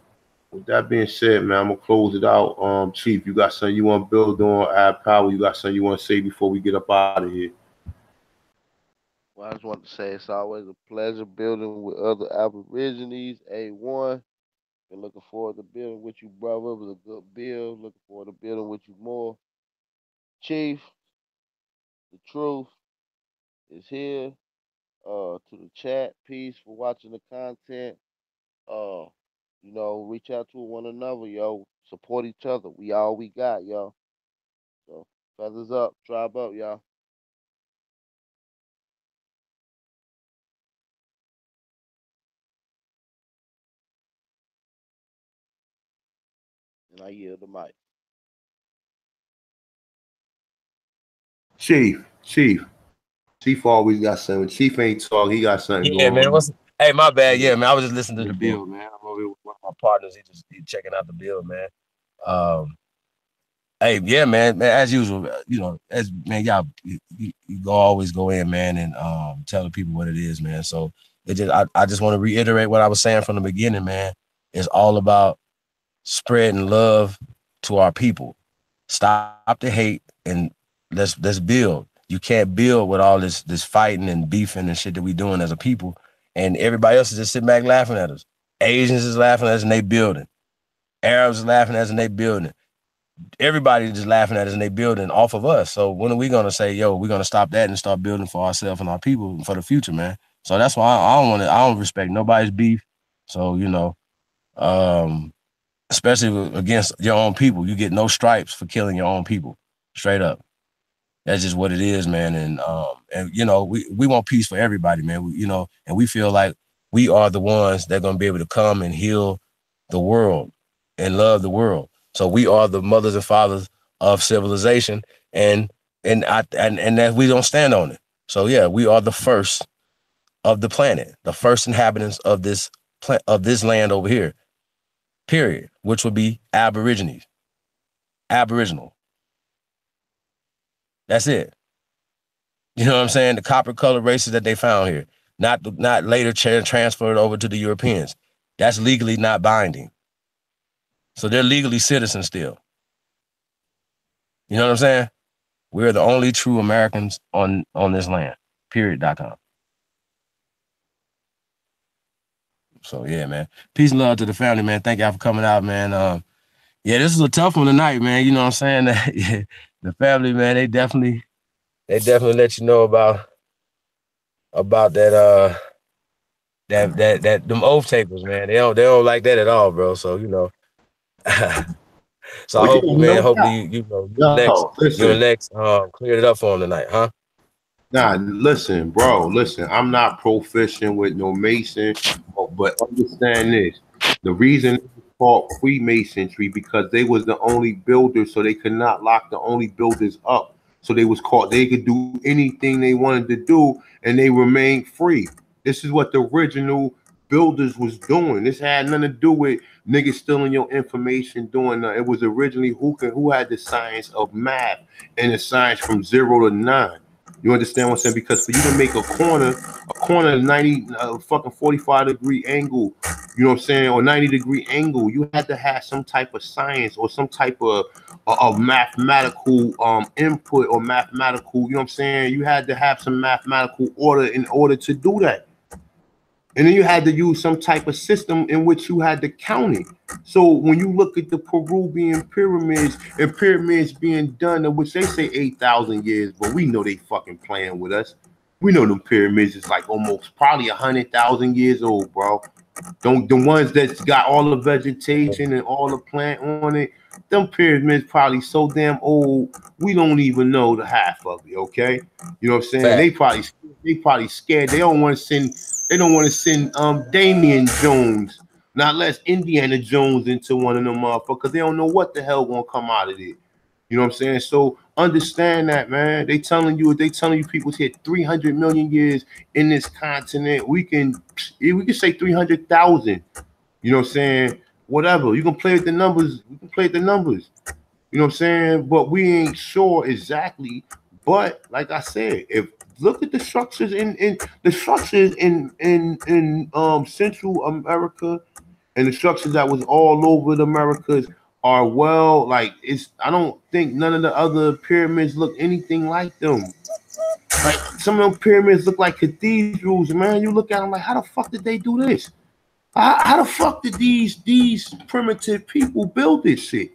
with that being said, man, I'm gonna close it out. Chief, you got something you want to build on? Add power. You got something you want to say before we get up out of here? Well, I just want to say it's always a pleasure building with other Aborigines. A1. Been looking forward to building with you, brother. It was a good build. Looking forward to building with you more. Chief, the truth is here. To the chat, peace for watching the content. Uh, reach out to one another, yo. Support each other. We all we got, yo. So feathers up, tribe up, y'all. And I yield the mic. Chief always got something. Chief ain't talk. He got something Yeah, going man. on. Hey, my bad. Yeah, man. I was just listening to the build, man. I'm over here with one of my partners. He checking out the build, man. Hey, yeah, man. As usual, as man, y'all, you always go in, man, and tell the people what it is, man. So I just want to reiterate what I was saying from the beginning, man. It's all about spreading love to our people. Stop the hate and let's build. You can't build with all this fighting and beefing and shit that we doing as a people, and everybody else is just sitting back laughing at us. Asians is laughing at us and they building. Arabs is laughing at us and they building. Everybody just laughing at us and they building off of us. So when are we gonna say, yo, we're gonna stop that and start building for ourselves and our people for the future, man? So that's why I don't respect nobody's beef. So, especially against your own people, you get no stripes for killing your own people. Straight up. That's just what it is, man. And we want peace for everybody, man. And we feel like we are the ones that are gonna be able to come and heal the world and love the world. So we are the mothers and fathers of civilization, and that we don't stand on it. So yeah, we are the first of the planet, the first inhabitants of this land over here. Period. Which would be Aborigines, Aboriginal. That's it. You know what I'm saying? The copper colored races that they found here, not later transferred over to the Europeans. That's legally not binding. So they're legally citizens still. You know what I'm saying? We're the only true Americans on this land. Period.com. So yeah, man. Peace and love to the family, man. Thank y'all for coming out, man. Yeah, this is a tough one tonight, man. You know what I'm saying? The family, man, they definitely let you know about that that them oath takers, man. They don't like that at all, bro. So so hopefully you next cleared it up for him tonight, huh? Nah, listen, bro. Listen, I'm not proficient with no Mason, but understand this: the reason it's called Freemasonry because they was the only builders, so they could not lock the only builders up. So they was called. They could do anything they wanted to do, and they remained free. This is what the original builders was doing. This had nothing to do with niggas stealing your information. Doing it was originally who had the science of math and the science from 0 to 9. You understand what I'm saying? Because for you to make a corner 90 fucking 45-degree angle, you know what I'm saying, or 90-degree angle, you had to have some type of science or some type of mathematical input or mathematical, you know what I'm saying? You had to have some mathematical order in order to do that. And then you had to use some type of system in which you had to count it. So when you look at the Peruvian pyramids and pyramids being done, in which they say 8,000 years, but we know they fucking playing with us. We know them pyramids is like almost probably 100,000 years old, bro. The ones that's got all the vegetation and all the plant on it, them pyramids probably so damn old, we don't even know the half of it, okay? You know what I'm saying? Fact. They probably scared. They don't want to send Damian Jones, not less Indiana Jones into one of them motherfuckers. They don't know what the hell gonna come out of it. You know what I'm saying? So understand that, man. They telling you people's here 300 million years in this continent. We can say 300,000. You know what I'm saying? Whatever. You can play with the numbers. We can play with the numbers. You know what I'm saying? But we ain't sure exactly. But like I said, if look at the structures in Central America and the structures that was all over the Americas are well, like it's. I don't think none of the other pyramids look anything like them. Like some of them pyramids look like cathedrals, man. You look at them like, how the fuck did they do this? How the fuck did these primitive people build this shit?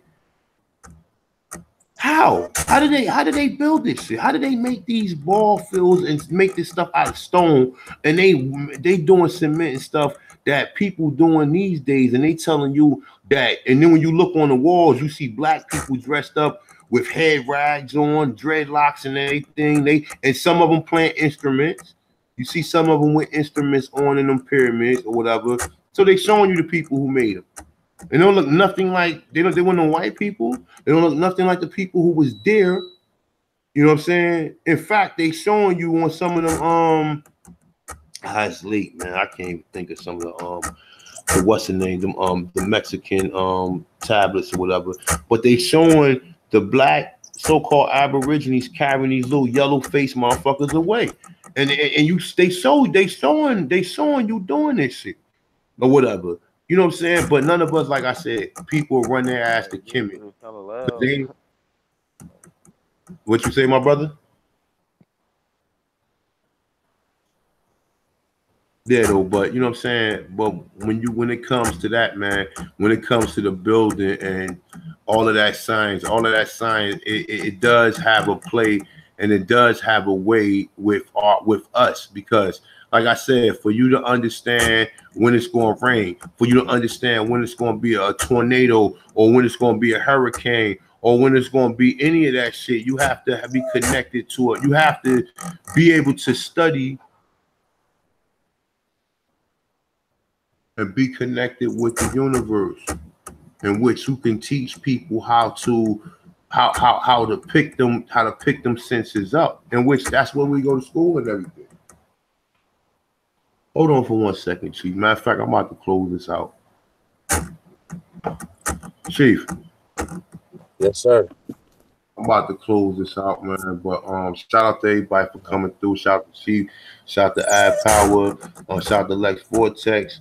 How? How did they build this shit? How did they make these ball fields and make this stuff out of stone? And they doing cement and stuff that people doing these days, and they telling you that. And then when you look on the walls, you see black people dressed up with head rags on, dreadlocks and everything. And some of them playing instruments. You see some of them with instruments on in them pyramids or whatever. So they showing you the people who made them. They don't look nothing like they weren't no white people. They don't look nothing like the people who was there. You know what I'm saying? In fact, they showing you on some of them. It's late, man. I can't even think of some of the what's the name? Them the Mexican tablets or whatever. But they showing the black so-called Aborigines carrying these little yellow face motherfuckers away, and they showing you doing this shit or whatever. You know what I'm saying? But none of us, like I said, people run their ass to Kemet. What you say, my brother? Yeah, though, but you know what I'm saying? But when it comes to that, man, when it comes to the building and all of that science, it does have a play and it does have a way with us, because like I said, for you to understand when it's going to rain, for you to understand when it's going to be a tornado or when it's going to be a hurricane or when it's going to be any of that shit, you have to be connected to it. You have to be able to study and be connected with the universe, in which you can teach people how to pick them senses up, in which that's where we go to school and everything. Hold on for 1 second, Chief. Matter of fact, I'm about to close this out. Chief. Yes, sir. I'm about to close this out, man. But shout out to everybody for coming through. Shout out to Chief. Shout out to Ad Power. Shout out to Lex Vortex.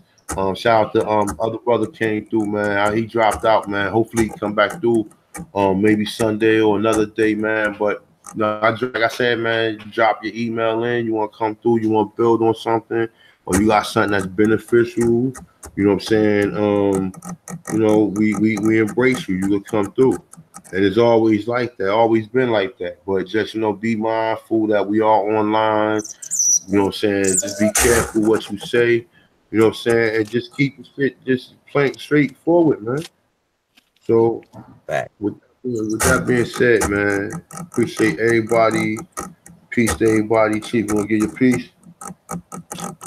Shout out to other brother came through, man. He dropped out, man. Hopefully he come back through maybe Sunday or another day, man. But like I said, man, drop your email in. You want to come through, you want to build on something, or you got something that's beneficial, you know what I'm saying? You know, we embrace you. You will come through. And it's always like that, always been like that. But just, you know, be mindful that we are online. You know what I'm saying? Just be careful what you say. You know what I'm saying? And just keep it just plain straightforward, man. So with that being said, man, appreciate everybody. Peace to everybody. Chief, you want to give your peace?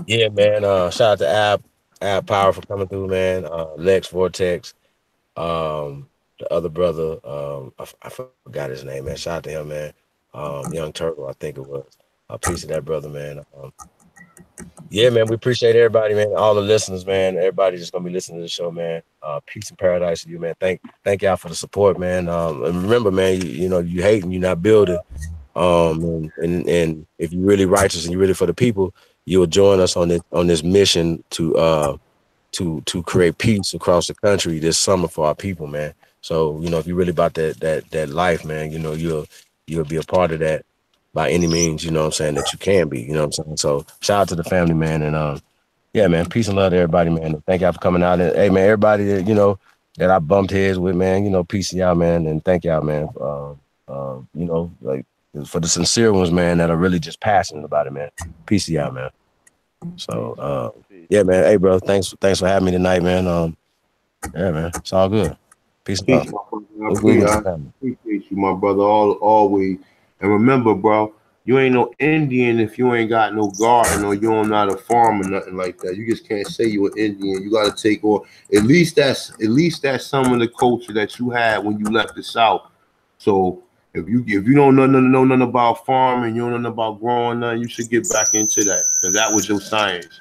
Yeah, man. Shout out to Ab Power for coming through, man. Lex Vortex. The other brother, I forgot his name, man. Shout out to him, man. Young Turtle, I think it was. A piece of that brother, man. Yeah, man, we appreciate everybody, man. All the listeners, man. Everybody just gonna be listening to the show, man. Peace and paradise to you, man. Thank y'all for the support, man. And remember, man, you know, you hating, you're not building. And if you're really righteous and you're really for the people, you'll join us on this mission to create peace across the country this summer for our people, man. So, you know, if you're really about that life, man, you know, you'll be a part of that by any means, you know what I'm saying, that you can be, you know what I'm saying? So shout out to the family, man. And, yeah, man, peace and love to everybody, man. Thank y'all for coming out. And hey, man, everybody that, you know, that I bumped heads with, man, you know, peace to y'all, man. And thank y'all, man. You know, like for the sincere ones, man, that are really just passionate about it, man. Peace to y'all, man. So, yeah, man. Hey, bro, thanks for having me tonight, man. Yeah, man, it's all good. Peace and love. I appreciate you, my brother, always. And remember, bro, you ain't no Indian if you ain't got no garden or you're not a farm or nothing like that. You just can't say you're an Indian. You got to take on at least that's some of the culture that you had when you left the South. So if you don't know nothing about farming, you don't know nothing about growing nothing, you should get back into that because that was your science,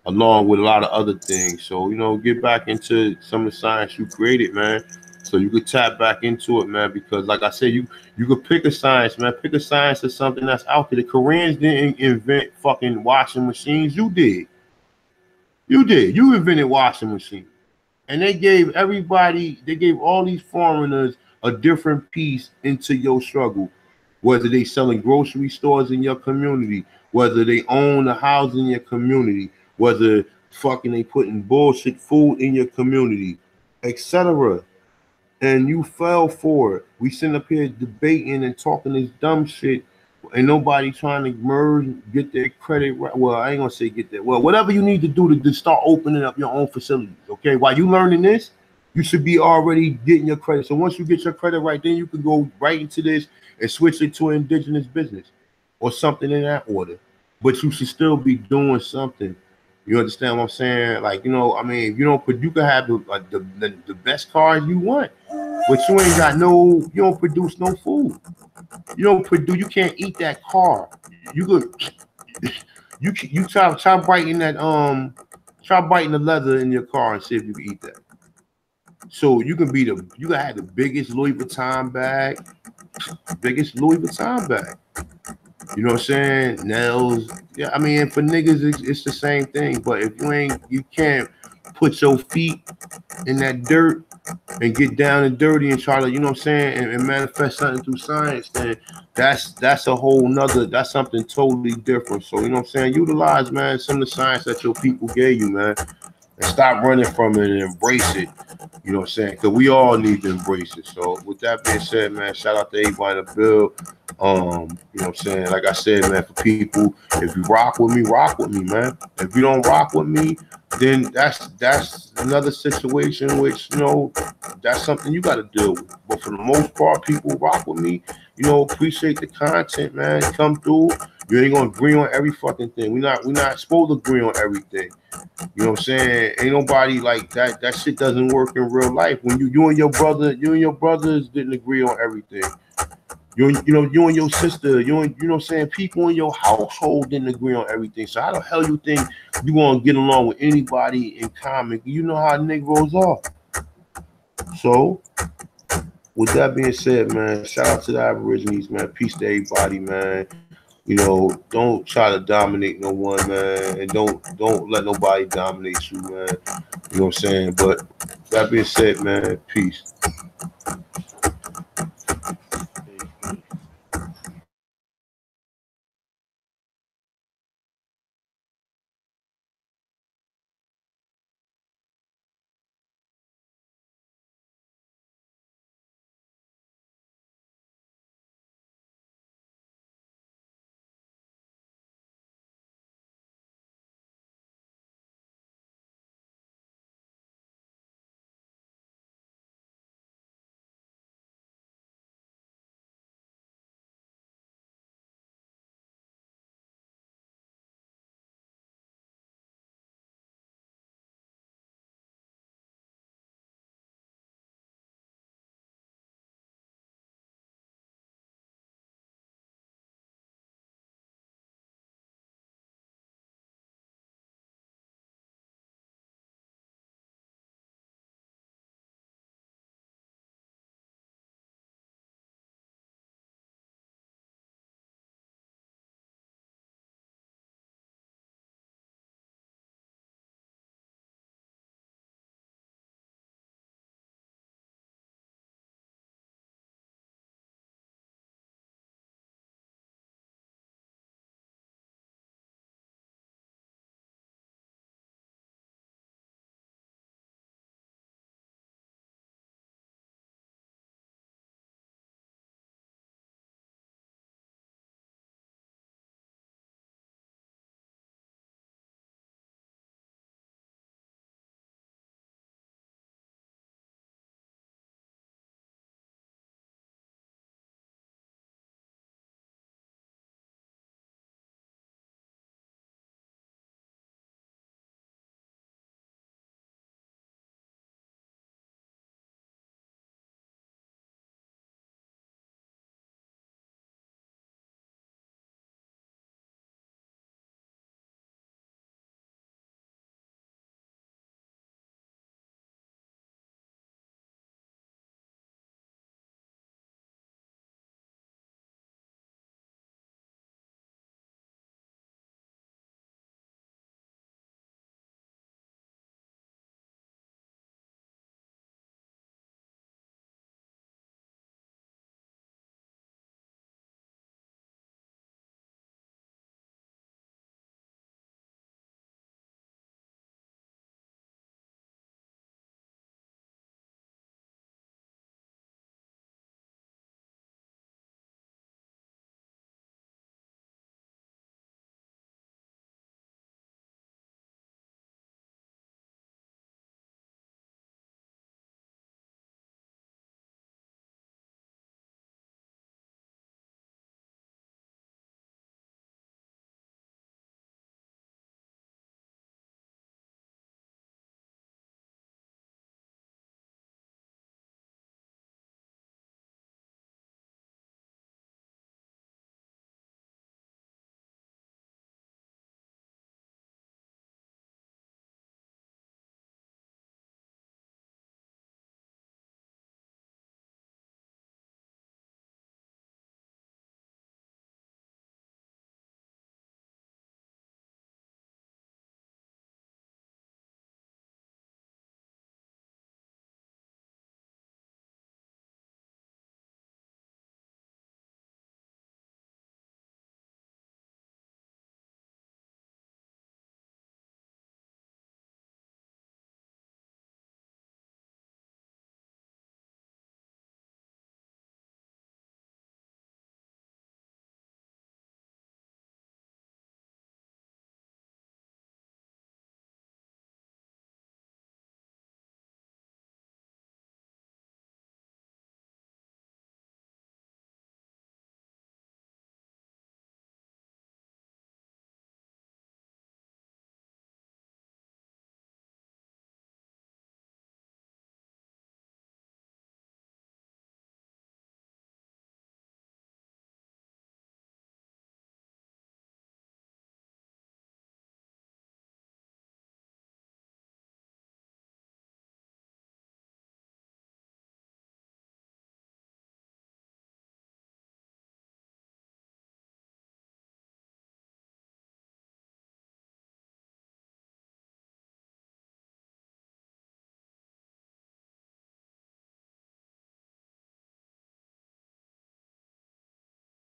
along with a lot of other things. So, you know, get back into some of the science you created, man. So you could tap back into it, man, because like I said, you could pick a science, man. Pick a science or something that's out there. The Koreans didn't invent fucking washing machines. You did. You did. You invented washing machines. And they gave all these foreigners a different piece into your struggle. Whether they selling grocery stores in your community, whether they own a house in your community, whether fucking they putting bullshit food in your community, etc. And you fell for it. We sitting up here debating and talking this dumb shit, and nobody trying to merge, get their credit right. Well, I ain't gonna say get that. Well, whatever you need to do to start opening up your own facilities. Okay, while you learning this, you should be already getting your credit. So once you get your credit right, then you can go right into this and switch it to an indigenous business or something in that order. But you should still be doing something. You understand what I'm saying? Like, you know, I mean, you can have the best cars you want, but you ain't got you don't produce no food. You can't eat that car. You could, you try biting try biting the leather in your car and see if you can eat that. So you can have the biggest Louis Vuitton bag, You know what I'm saying? Nails. Yeah, I mean, for niggas, it's the same thing. But if you can't put your feet in that dirt and get down and dirty and try to, you know what I'm saying, and manifest something through science, then that's a whole nother, that's something totally different. So, you know what I'm saying? Utilize, man, some of the science that your people gave you, man. And stop running from it and embrace it. You know what I'm saying? Because we all need to embrace it. So with that being said, man, shout out to everybody in the bill. You know what I'm saying? Like I said, man, for people, if you rock with me, man. If you don't rock with me, then that's another situation which, you know, that's something you got to deal with. But for the most part, people rock with me. You know, appreciate the content, man. Come through. You ain't gonna agree on every fucking thing. We're not supposed to agree on everything. You know what I'm saying? Ain't nobody like that. That shit doesn't work in real life. When you and your brothers didn't agree on everything. You and your sister, you know what I'm saying? People in your household didn't agree on everything. So how the hell you think you gonna get along with anybody in common? You know how Negroes are. So with that being said, man, shout out to the Aborigines, man. Peace to everybody, man. You know, don't try to dominate no one, man, and don't let nobody dominate you, man. You know what I'm saying? But that being said, man, peace.